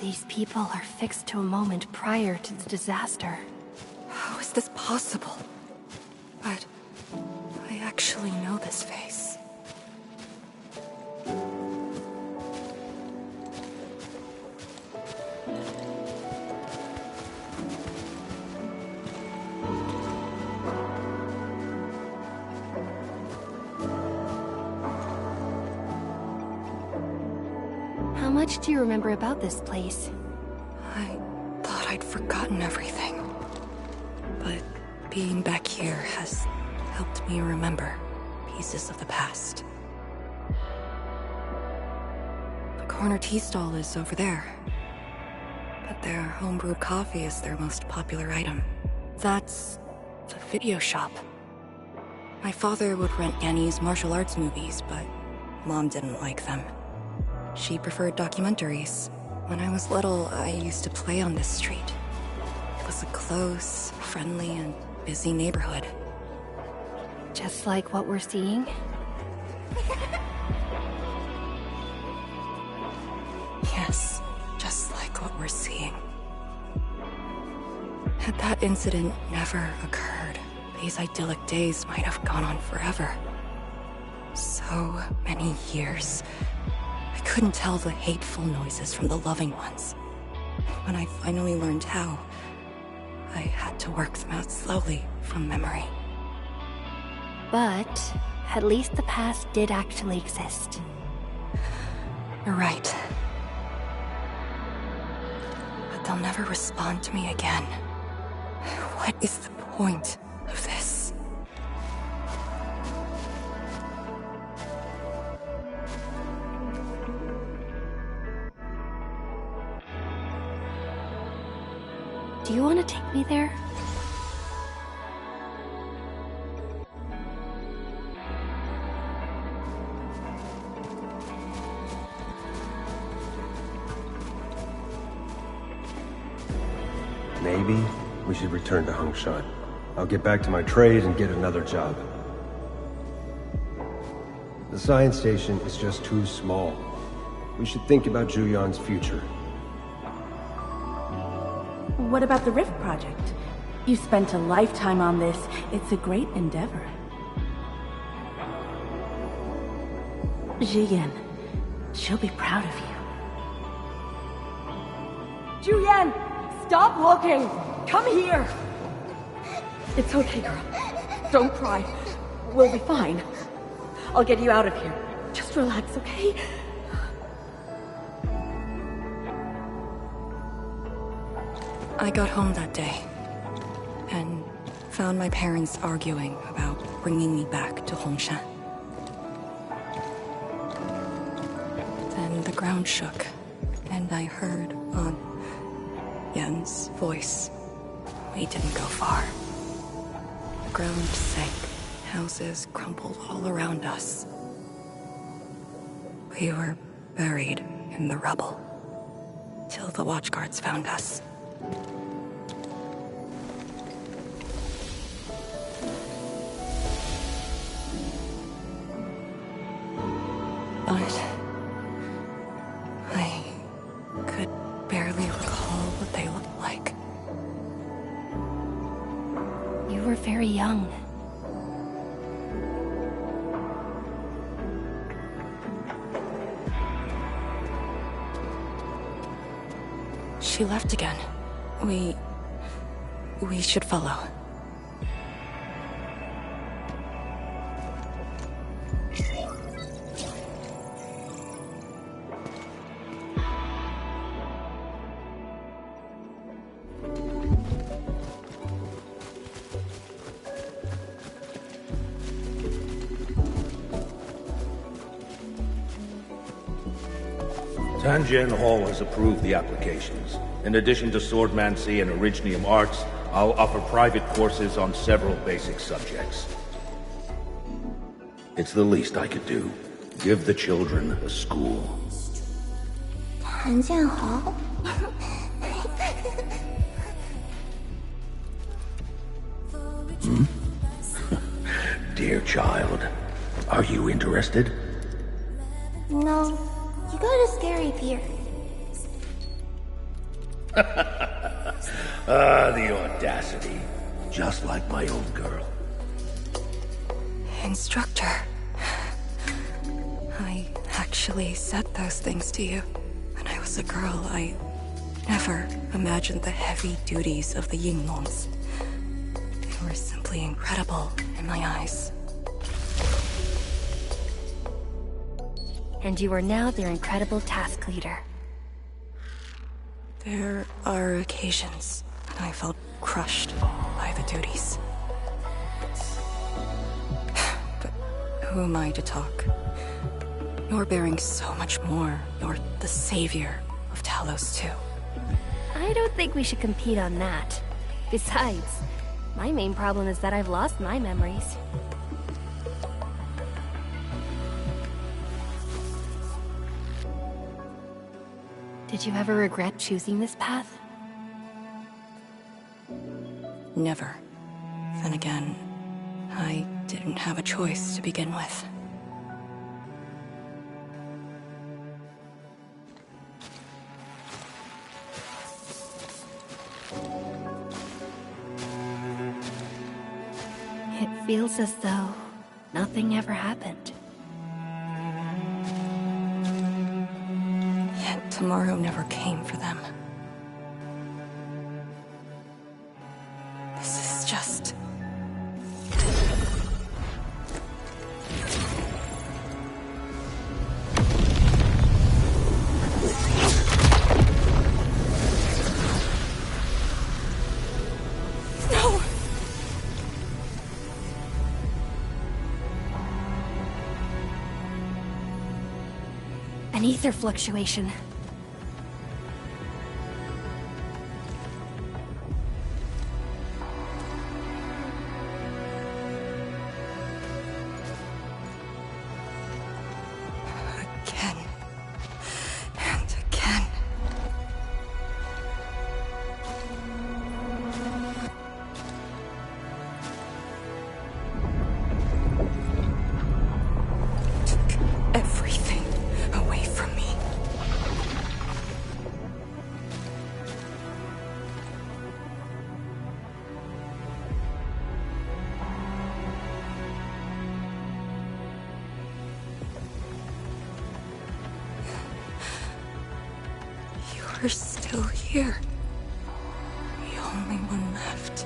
These people are fixed to a moment prior to the disaster. How is this possible? But I actually know this face. How much do you remember about this place? I thought I'd forgotten everything. But being back here has helped me remember pieces of the past. The corner tea stall is over there. But their homebrewed coffee is their most popular item. That's the video shop. My father would rent Annie's martial arts movies, but Mom didn't like them. She preferred documentaries. When I was little, I used to play on this street. It was a close, friendly, and busy neighborhood. Just like what we're seeing? Yes, just like what we're seeing. Had that incident never occurred, these idyllic days might have gone on forever. So many years. I couldn't tell the hateful noises from the loving ones. And when I finally learned how, I had to work them out slowly from memory. But at least the past did actually exist. You're right. But they'll never respond to me again. What is the point of this? Do you want to take me there? Maybe we should return to Hongshan. I'll get back to my trade and get another job. The science station is just too small. We should think about Julian's future. What about the Rift Project? You spent a lifetime on this. It's a great endeavor. Jiyan, she'll be proud of you. Julian! Stop looking! Come here! It's okay, girl. Don't cry. We'll be fine. I'll get you out of here. Just relax, okay? I got home that day, and found my parents arguing about bringing me back to Hongshan. Then the ground shook, and I heard Aunt Yen's voice. We didn't go far. The ground sank. Houses crumbled all around us. We were buried in the rubble, till the watchguards found us. But I could barely recall what they looked like. You were very young. She left again. We should follow. Tanjian Hall has approved the applications. In addition to swordmancy and originium arts, I'll offer private courses on several basic subjects. It's the least I could do. Give the children a school. Tanjian Hall? Dear child, are you interested? No, you got a scary fear. The audacity. Just like my own girl. Instructor. I actually said those things to you. When I was a girl, I never imagined the heavy duties of the Yinglongs. They were simply incredible in my eyes. And you are now their incredible task leader. There are occasions when I felt crushed by the duties. But who am I to talk? You're bearing so much more. You're the savior of Talos too. I don't think we should compete on that. Besides, my main problem is that I've lost my memories. Did you ever regret choosing this path? Never. Then again, I didn't have a choice to begin with. It feels as though nothing ever happened. Yet tomorrow never came for them. This is just... No! An ether fluctuation. Again. And again. You're still here. The only one left.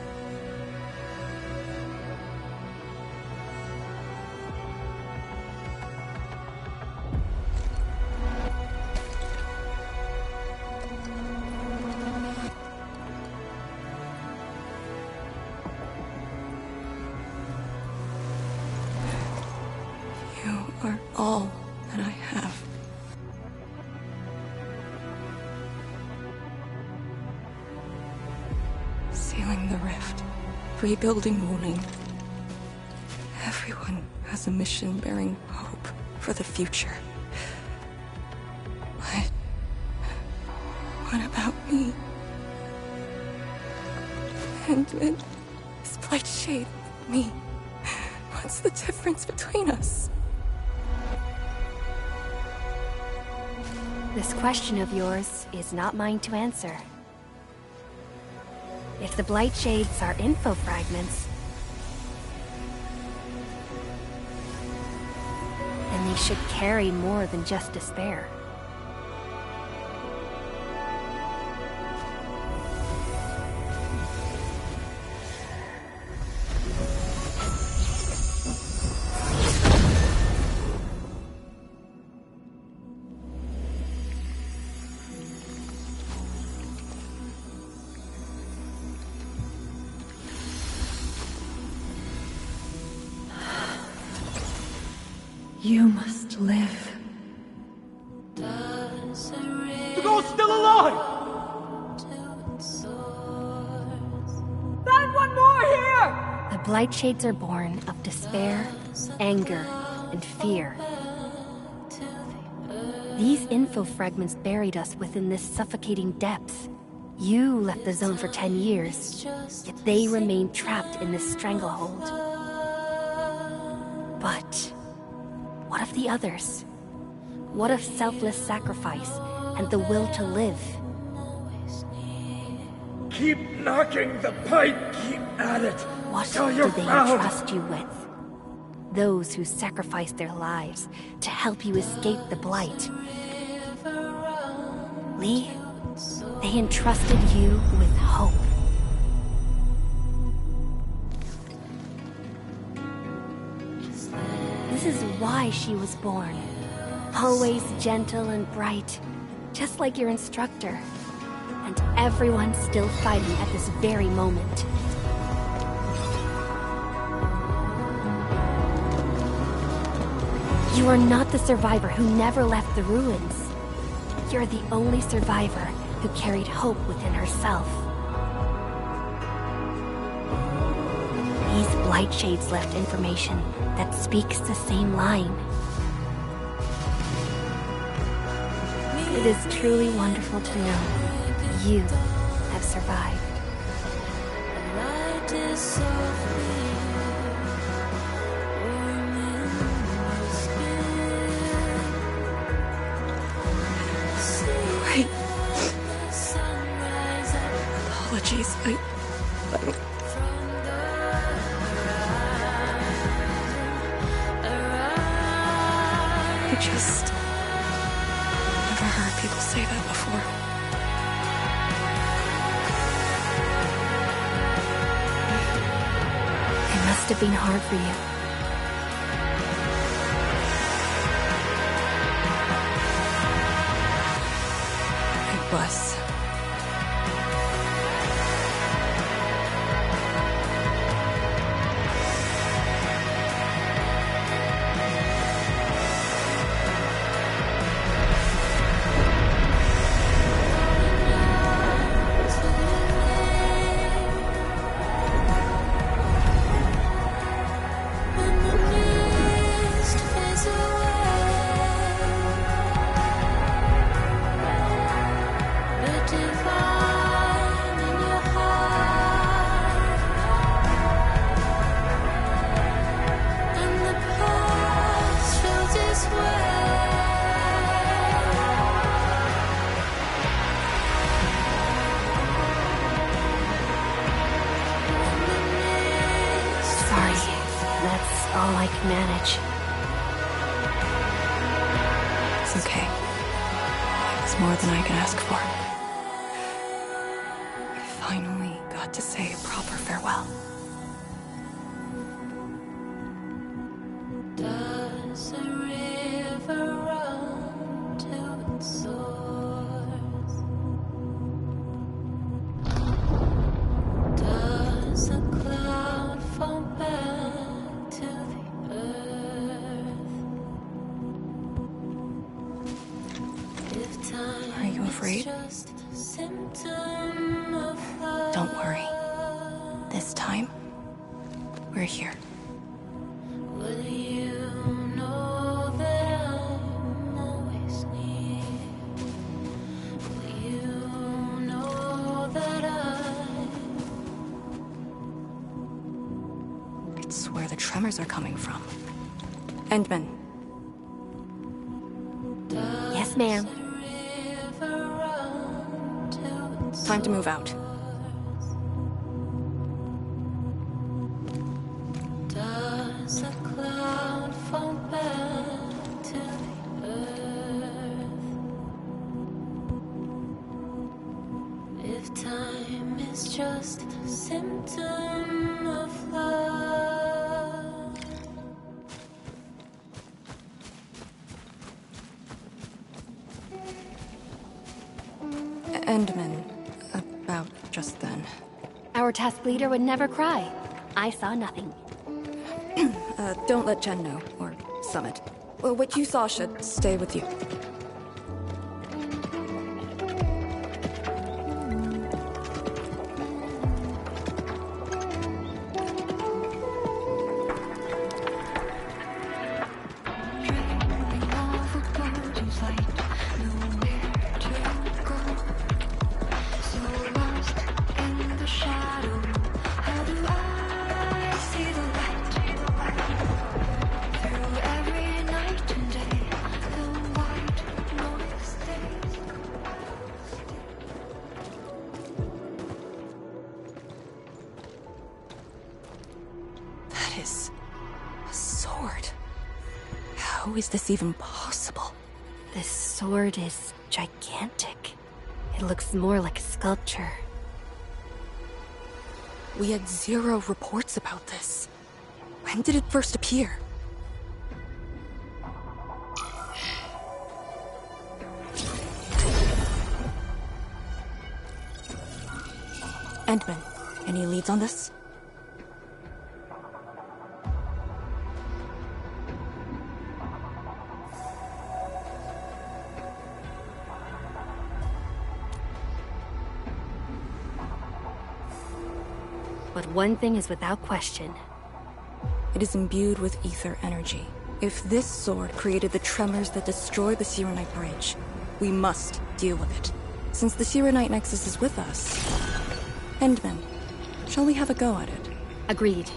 You are all that I have. Sealing the rift, rebuilding Wuling. Everyone has a mission bearing hope for the future. But what about me? And this Blight Shade with me. What's the difference between us? This question of yours is not mine to answer. If the Blight Shades are info fragments, then they should carry more than just despair. You must live. The girl's still alive! Find one more here! The Blight Shades are born of despair, anger, and fear. These info fragments buried us within this suffocating depth. You left the zone for 10 years, yet they remain trapped in this stranglehold. But what of the others? What of selfless sacrifice and the will to live? Keep knocking the pipe, keep at it. What till do you're they found. entrust you with? Those who sacrificed their lives to help you escape the Blight. Lee, they entrusted you with hope. This is why she was born. Always gentle and bright, just like your instructor. And everyone's still fighting at this very moment. You are not the survivor who never left the ruins. You're the only survivor who carried hope within herself. These Blight Shades left information that speaks the same line. It is truly wonderful to know you have survived. Wait. Apologies, I just never heard people say that before. It must have been hard for you. It was. All I can manage. It's okay. It was more than I could ask for. to say a proper farewell. Does a river run to its source? Does a cloud fall back to the earth? If time Are you afraid? is just a symptom of love. Don't worry. This time, we're here. Will you know that I'm always near? Will you know that It's where the tremors are coming from. Endman. Yes, ma'am. Time to move out. Does a cloud fall back to the earth? If time is just a symptom of love. Endman. About just then. Our task leader would never cry. I saw nothing. Don't let Jen know, or Summit. Well, what you saw should stay with you. How is this even possible? This sword is gigantic. It looks more like a sculpture. We had 0 reports about this. When did it first appear? Endman, any leads on this? But one thing is without question. It is imbued with ether energy. If this sword created the tremors that destroy the Sirenite Bridge, we must deal with it. Since the Sirenite Nexus is with us, Endman, shall we have a go at it? Agreed.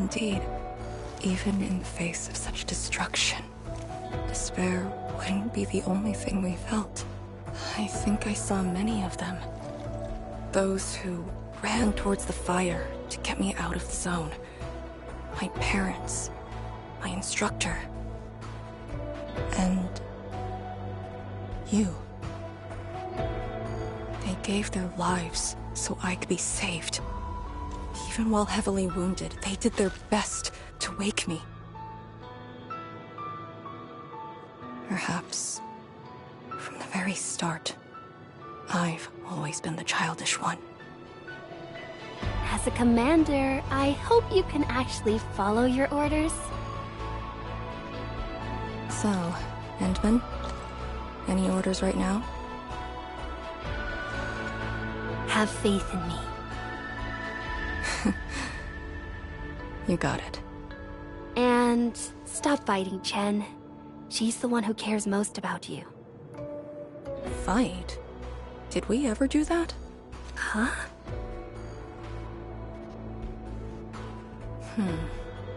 indeed. Even in the face of such destruction, despair wouldn't be the only thing we felt. I think I saw many of them. Those who ran towards the fire to get me out of the zone. My parents, my instructor, and you. They gave their lives so I could be saved. Even while heavily wounded, they did their best to wake me. Perhaps, from the very start, I've always been the childish one. As a commander, I hope you can actually follow your orders. So, Endman, any orders right now? Have faith in me. You got it. And stop fighting, Chen. She's the one who cares most about you. Fight? Did we ever do that? Huh?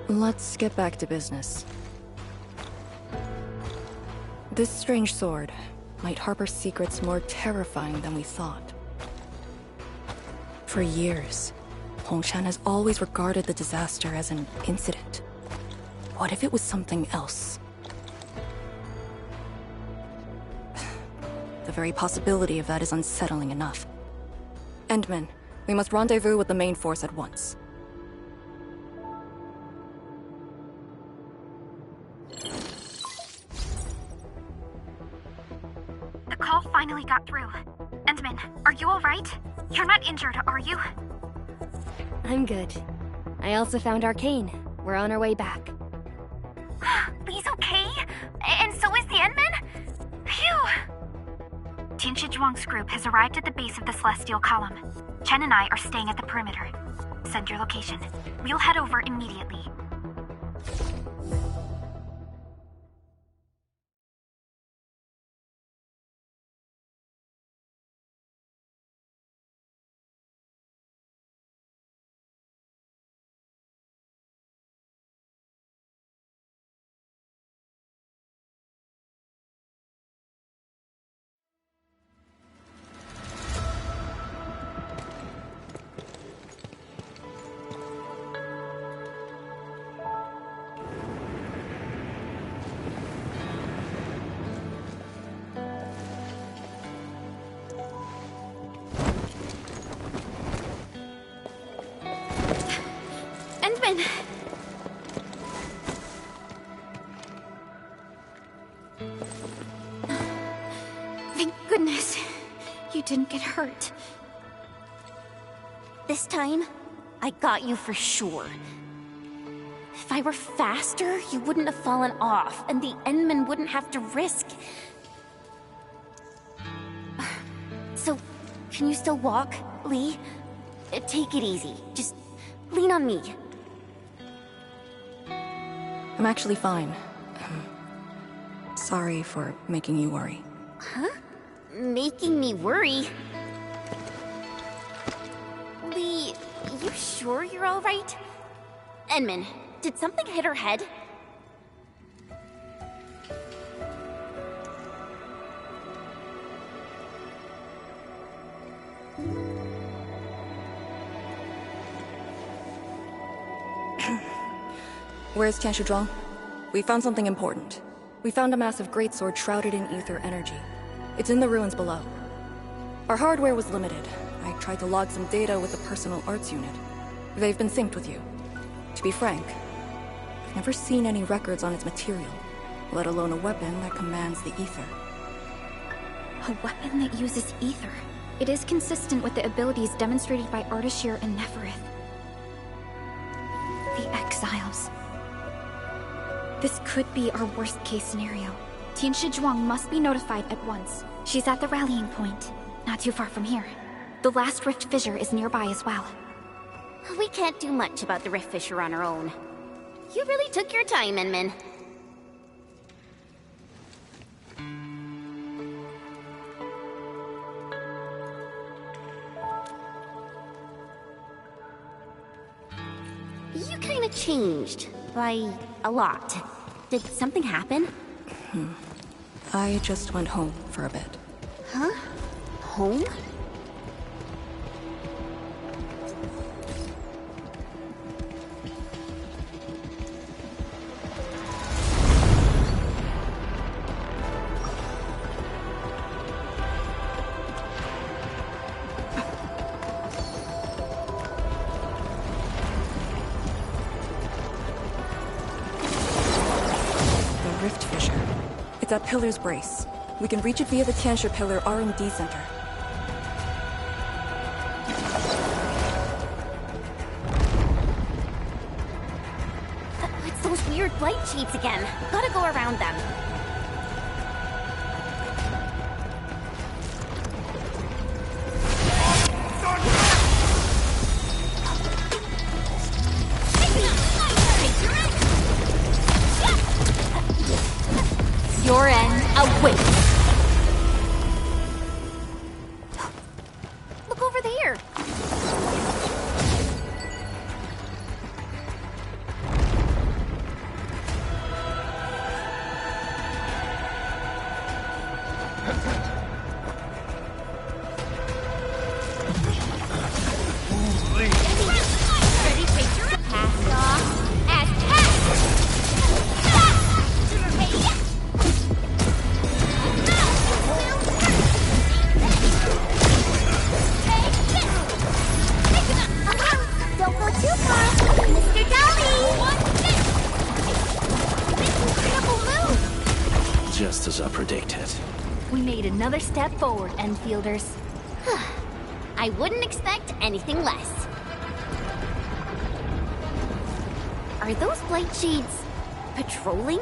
Let's get back to business. This strange sword might harbor secrets more terrifying than we thought. For years, Hongshan has always regarded the disaster as an incident. What if it was something else? The very possibility of that is unsettling enough. Endman, we must rendezvous with the main force at once. The call finally got through. Endman, are you alright? You're not injured, are you? I'm good. I also found Arcane. We're on our way back. Lee's okay? And so is the Endman? Phew! Tianshi Zhuang's group has arrived at the base of the Celestial Column. Chen and I are staying at the perimeter. Send your location. We'll head over immediately. Endman! Thank goodness you didn't get hurt. This time, I got you for sure. If I were faster, you wouldn't have fallen off, and the Endman wouldn't have to risk. So, can you still walk, Lee? Take it easy. Just lean on me. I'm actually fine. Sorry for making you worry. Huh? Making me worry? Lee, you sure you're alright? Endman, did something hit her head? Where's Tianshi Zhuang? We found something important. We found a massive greatsword shrouded in ether energy. It's in the ruins below. Our hardware was limited. I tried to log some data with the personal arts unit. They've been synced with you. To be frank, I've never seen any records on its material, let alone a weapon that commands the ether. A weapon that uses ether. It is consistent with the abilities demonstrated by Ardashir and Neferith. The Exiles. This could be our worst-case scenario. Tianshi Zhuang must be notified at once. She's at the rallying point, not too far from here. The last rift fissure is nearby as well. We can't do much about the rift fissure on our own. You really took your time, Endman. You kinda changed. By a lot. Did something happen? I just went home for a bit. Huh? Home? It's at Pillar's Brace. We can reach it via the Tianshi Pillar R&D Center. It's those weird blight shapes again. Gotta go around them. Your end awaits. Look over there. Ready, picture, pass off, attack! Don't go too far, Mr. Dolly! Incredible move! Just as I predicted. We made another step forward, Enfielders. I wouldn't expect anything less. Are those blight shades patrolling?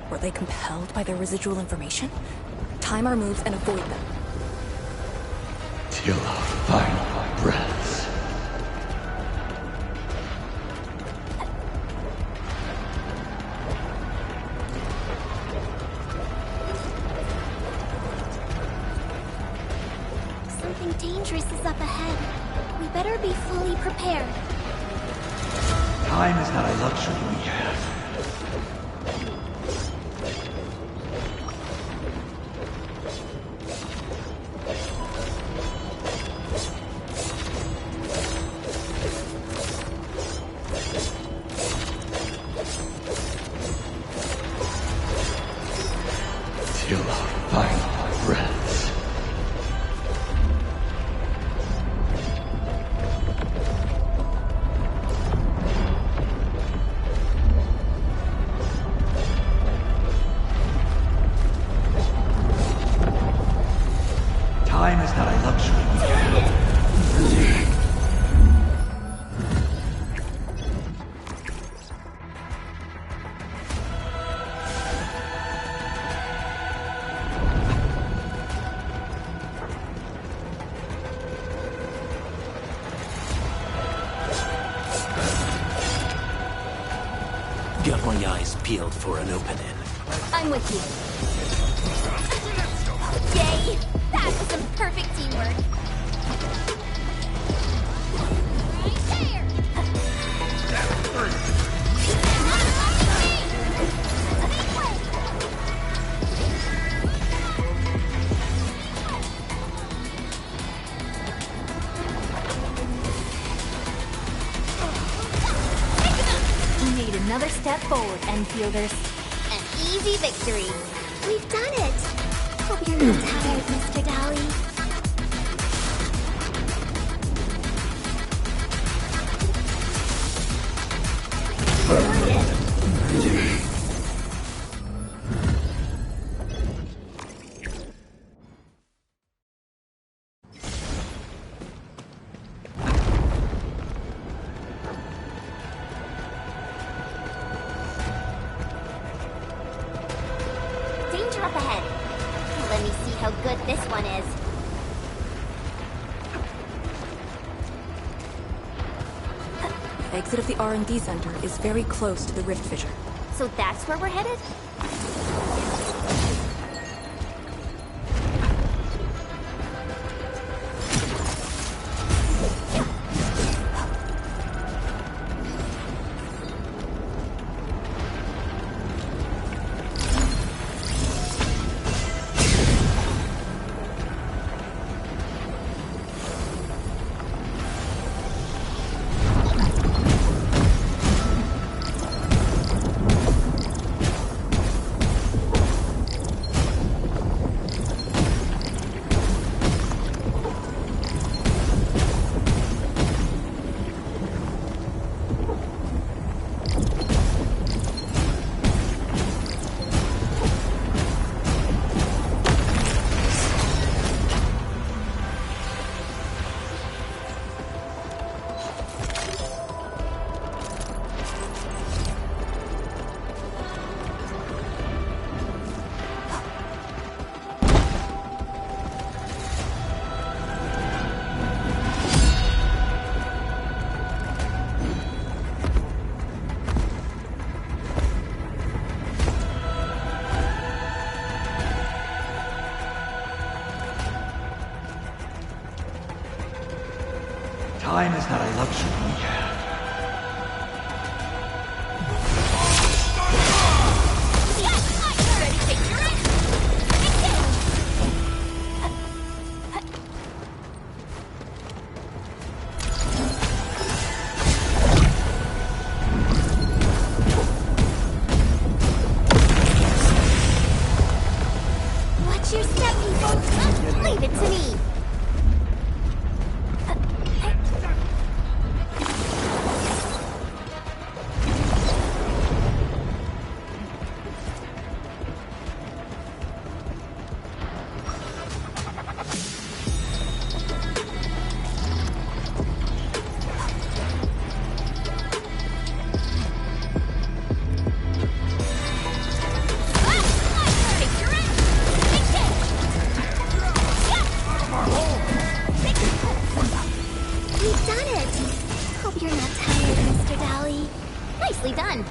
Were they compelled by their residual information? Time our moves and avoid them. Till our final breaths. Something dangerous is up ahead. We better be fully prepared. Time is not a luxury we have. Till our final breaths. Time is not a luxury we have. Got my eyes peeled for an opening. I'm with you. Yay! That was some perfect teamwork. We made another step forward, Enfielders. An easy victory. We've done it! Hope you're not tired, Mr. Dolly. Danger up ahead. Let me see how good this one is. The exit of the R&D Center is very close to the Rift Fissure. So that's where we're headed? Time is not a luxury we have. Watch your step, people! Leave it to me! You've done it! Hope you're not tired, Mr. Dally. Nicely done.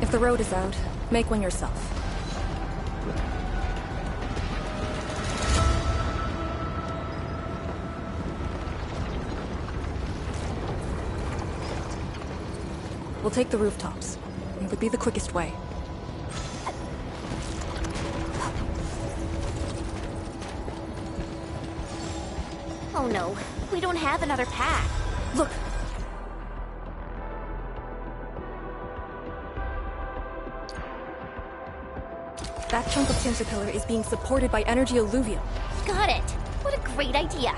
If the road is out, make one yourself. We'll take the rooftops. It would be the quickest way. Oh no, we don't have another path. Look! That chunk of sensor pillar is being supported by energy alluvium. Got it! What a great idea!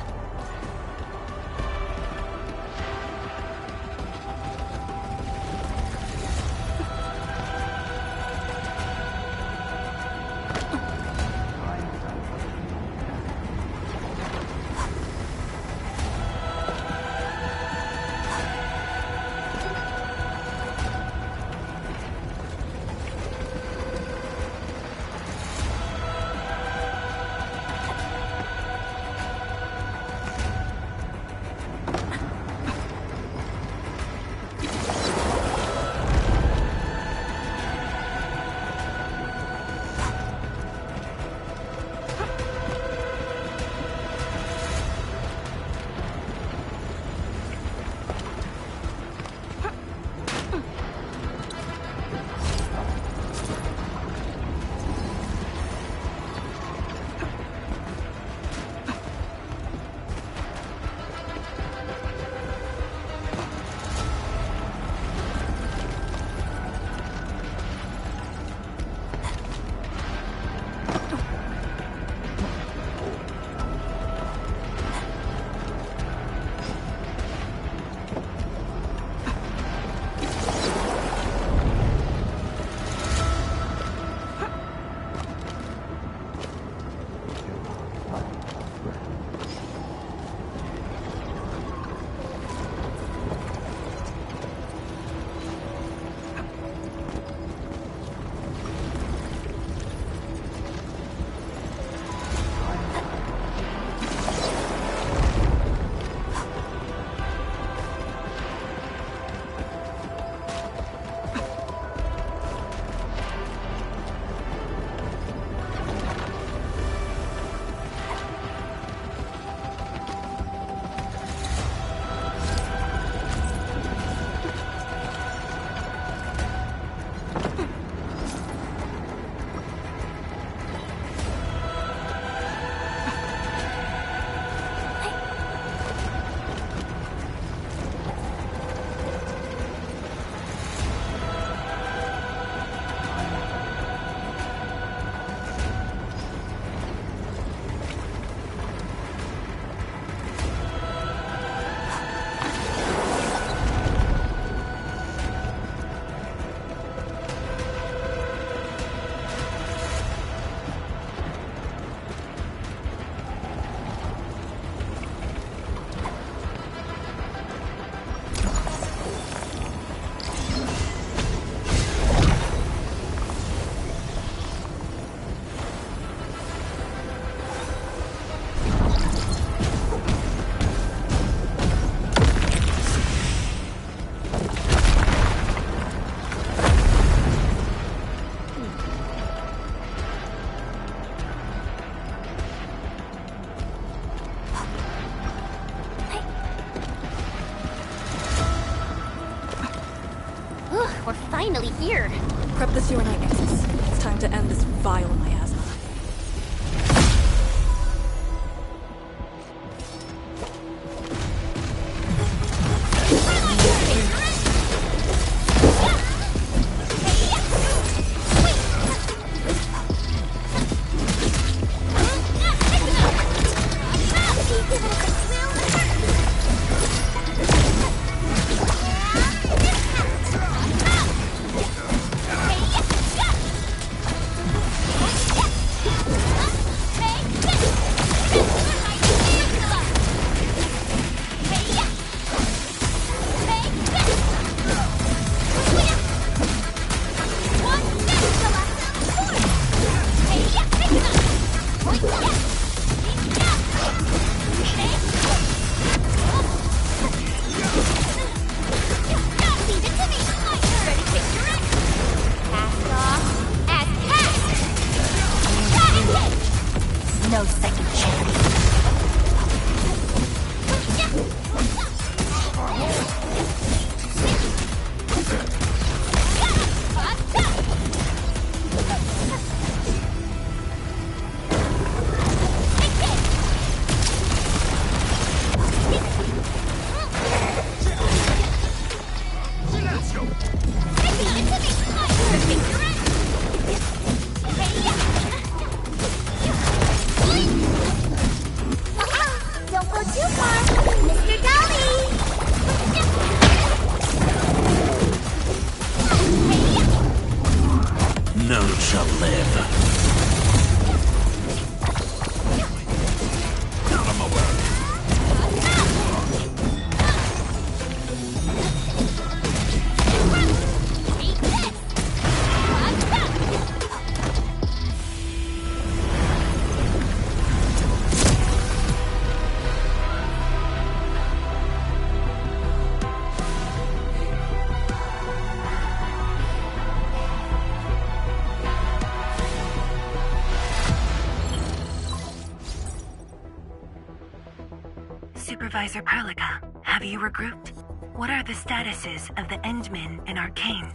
We're finally here. Prep the Serenite Nexus. It's time to end this vile miasma. No second chance. Don't go too far, Mr. Dolly! None shall live. Supervisor Perlica, have you regrouped? What are the statuses of the Endmen and Arcane?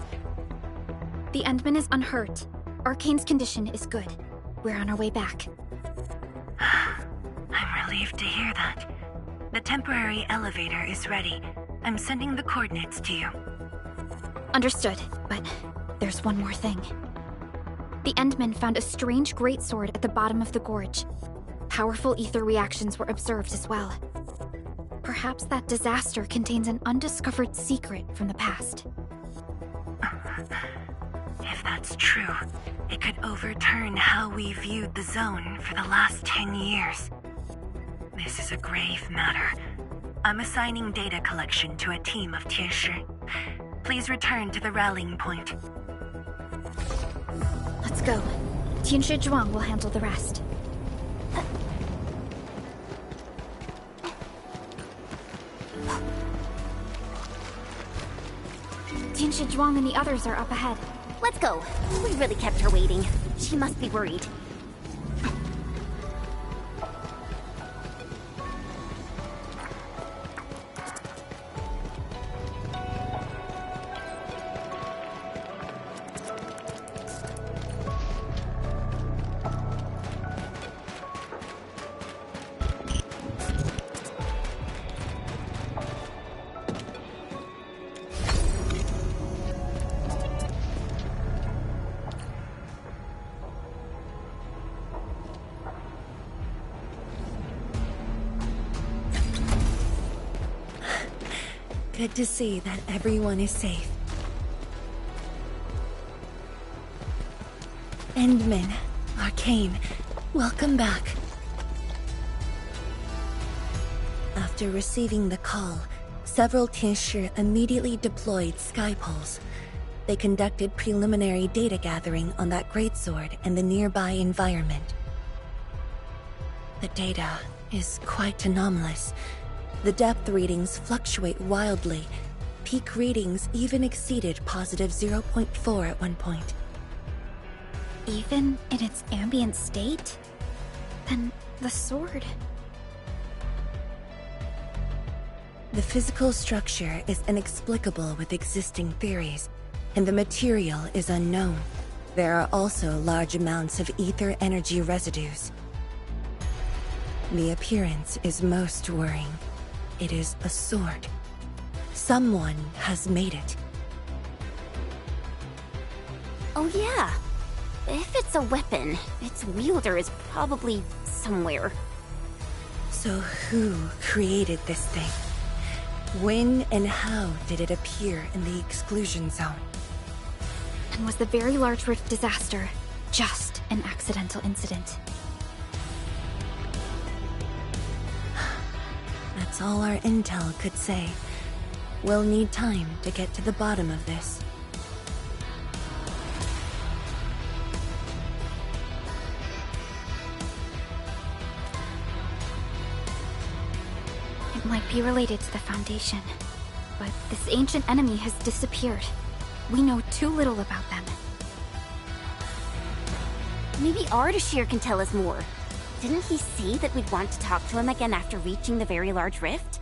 The Endman is unhurt. Arcane's condition is good. We're on our way back. I'm relieved to hear that. The temporary elevator is ready. I'm sending the coordinates to you. Understood, but there's one more thing. The Endmen found a strange greatsword at the bottom of the gorge. Powerful ether reactions were observed as well. Perhaps that disaster contains an undiscovered secret from the past. If that's true, it could overturn how we viewed the zone for the last 10 years. This is a grave matter. I'm assigning data collection to a team of Tianshi. Please return to the rallying point. Let's go. Tianshi Zhuang will handle the rest. Tianshi Zhuang and the others are up ahead. Let's go. We really kept her waiting. She must be worried. Good to see that everyone is safe. Endman, Arcane, welcome back. After receiving the call, several Tianshi immediately deployed skypoles. They conducted preliminary data gathering on that greatsword and the nearby environment. The data is quite anomalous. The depth readings fluctuate wildly. Peak readings even exceeded positive 0.4 at one point. Even in its ambient state? Then the sword... The physical structure is inexplicable with existing theories, and the material is unknown. There are also large amounts of ether energy residues. The appearance is most worrying. It is a sword. Someone has made it. Oh yeah. If it's a weapon, its wielder is probably somewhere. So who created this thing? When and how did it appear in the exclusion zone? And was the Very Large Rift disaster just an accidental incident? That's all our intel could say. We'll need time to get to the bottom of this. It might be related to the Foundation, but this ancient enemy has disappeared. We know too little about them. Maybe Ardashir can tell us more. Didn't he say that we'd want to talk to him again after reaching the Very Large Rift?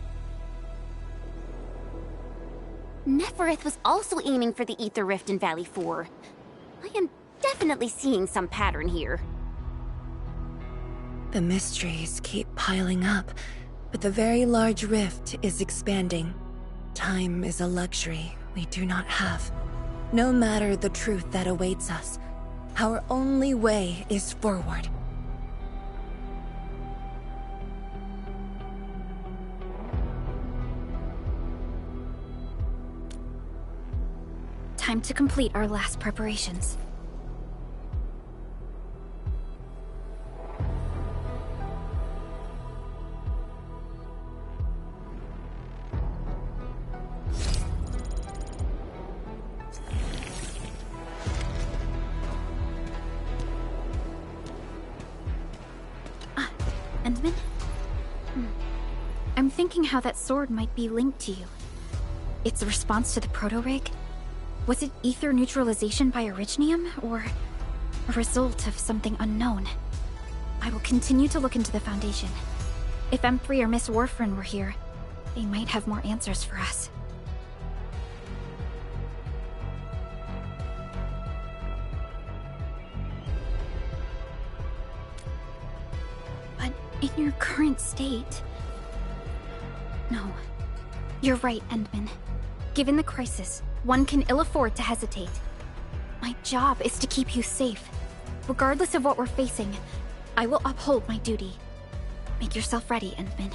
Neferith was also aiming for the Ether Rift in Valley 4. I am definitely seeing some pattern here. The mysteries keep piling up, but the Very Large Rift is expanding. Time is a luxury we do not have. No matter the truth that awaits us, our only way is forward. Time to complete our last preparations. Endman? I'm thinking how that sword might be linked to you. Its response to the proto-rig? Was it ether neutralization by Originium, or a result of something unknown? I will continue to look into the Foundation. If M3 or Miss Warfarin were here, they might have more answers for us. But in your current state... No. You're right, Endman. Given the crisis, one can ill afford to hesitate. My job is to keep you safe. Regardless of what we're facing, I will uphold my duty. Make yourself ready, Endman.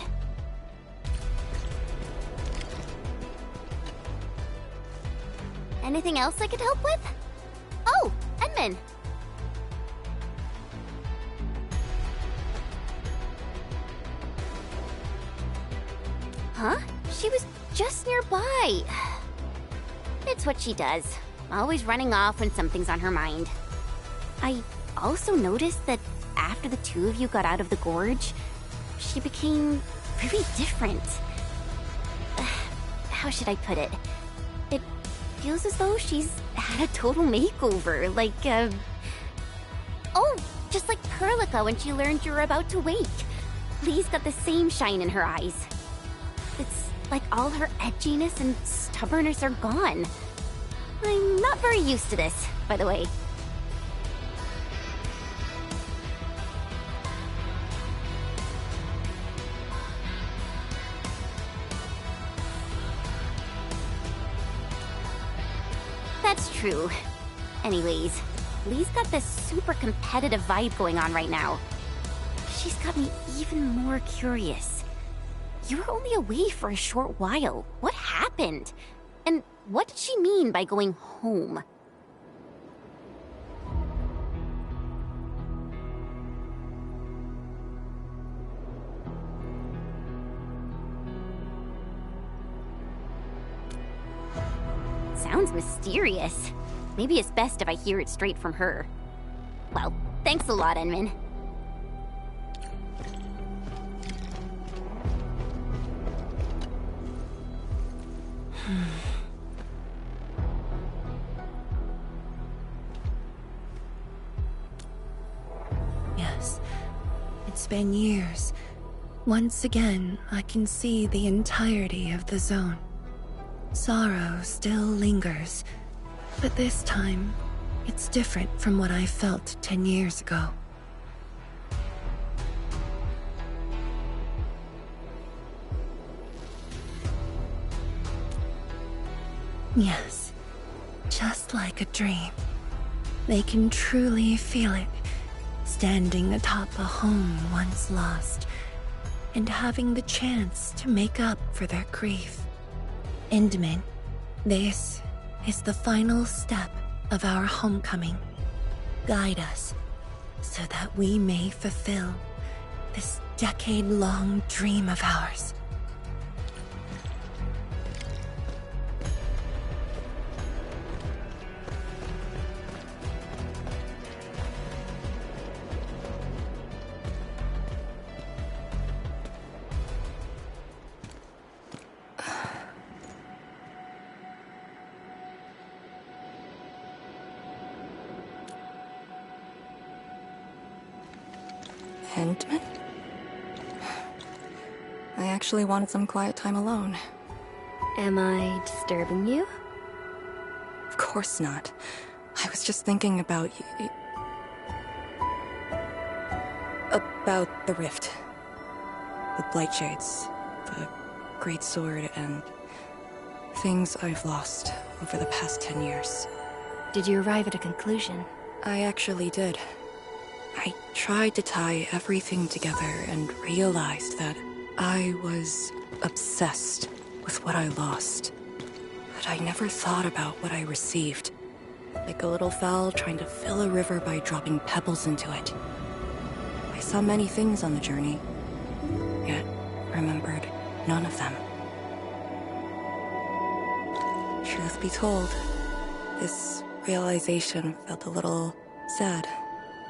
Anything else I could help with? Oh, Endman! Huh? She was just nearby. It's what she does. Always running off when something's on her mind. I also noticed that after the two of you got out of the gorge, she became really different. How should I put it? It feels as though she's had a total makeover, like, Oh, just like Perlica when she learned you were about to wake. Lee's got the same shine in her eyes. It's like all her edginess and stubbornness are gone. I'm not very used to this, by the way. That's true. Anyways, Lee's got this super competitive vibe going on right now. She's got me even more curious. You were only away for a short while. What happened? And what did she mean by going home? Sounds mysterious. Maybe it's best if I hear it straight from her. Well, thanks a lot, Enman. Yes, it's been years. Once again, I can see the entirety of the zone. Sorrow still lingers, But this time, it's different from what I felt 10 years ago. Yes, just like a dream. They can truly feel it, standing atop a home once lost, and having the chance to make up for their grief. Endman, this is the final step of our homecoming. Guide us, so that we may fulfill this decade-long dream of ours. Endman? I actually wanted some quiet time alone. Am I disturbing you? Of course not. I was just thinking about you. About the rift. The Blightshades. The Great Sword and things I've lost over the past 10 years. Did you arrive at a conclusion? I actually did. I tried to tie everything together and realized that I was obsessed with what I lost. But I never thought about what I received. Like a little fowl trying to fill a river by dropping pebbles into it. I saw many things on the journey, yet remembered none of them. Truth be told, this realization felt a little sad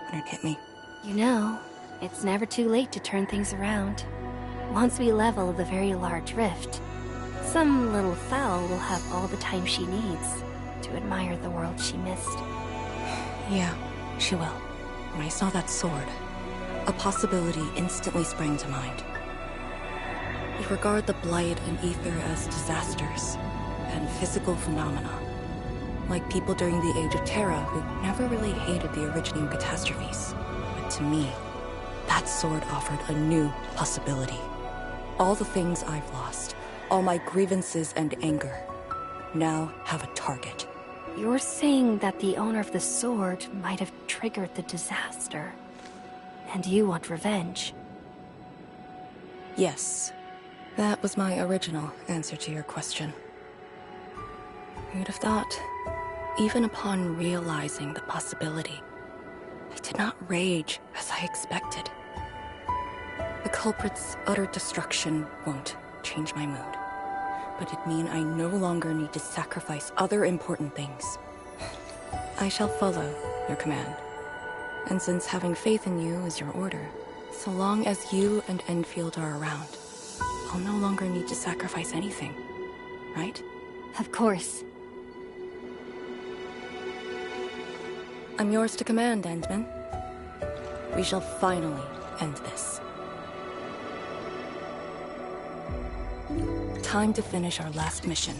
when it hit me. You know, it's never too late to turn things around. Once we level the very large rift, some little fowl will have all the time she needs to admire the world she missed. Yeah, she will. When I saw that sword, a possibility instantly sprang to mind. We regard the Blight and Ether as disasters and physical phenomena, like people during the Age of Terra who never really hated the originating catastrophes. But to me, that sword offered a new possibility. All the things I've lost, all my grievances and anger, now have a target. You're saying that the owner of the sword might have triggered the disaster, and you want revenge? Yes. That was my original answer to your question. Who'd have thought? Even upon realizing the possibility, I did not rage as I expected. The culprit's utter destruction won't change my mood, but it means I no longer need to sacrifice other important things. I shall follow your command, and since having faith in you is your order, so long as you and Endfield are around, I'll no longer need to sacrifice anything, right? Of course. I'm yours to command, Endman. We shall finally end this. Time to finish our last mission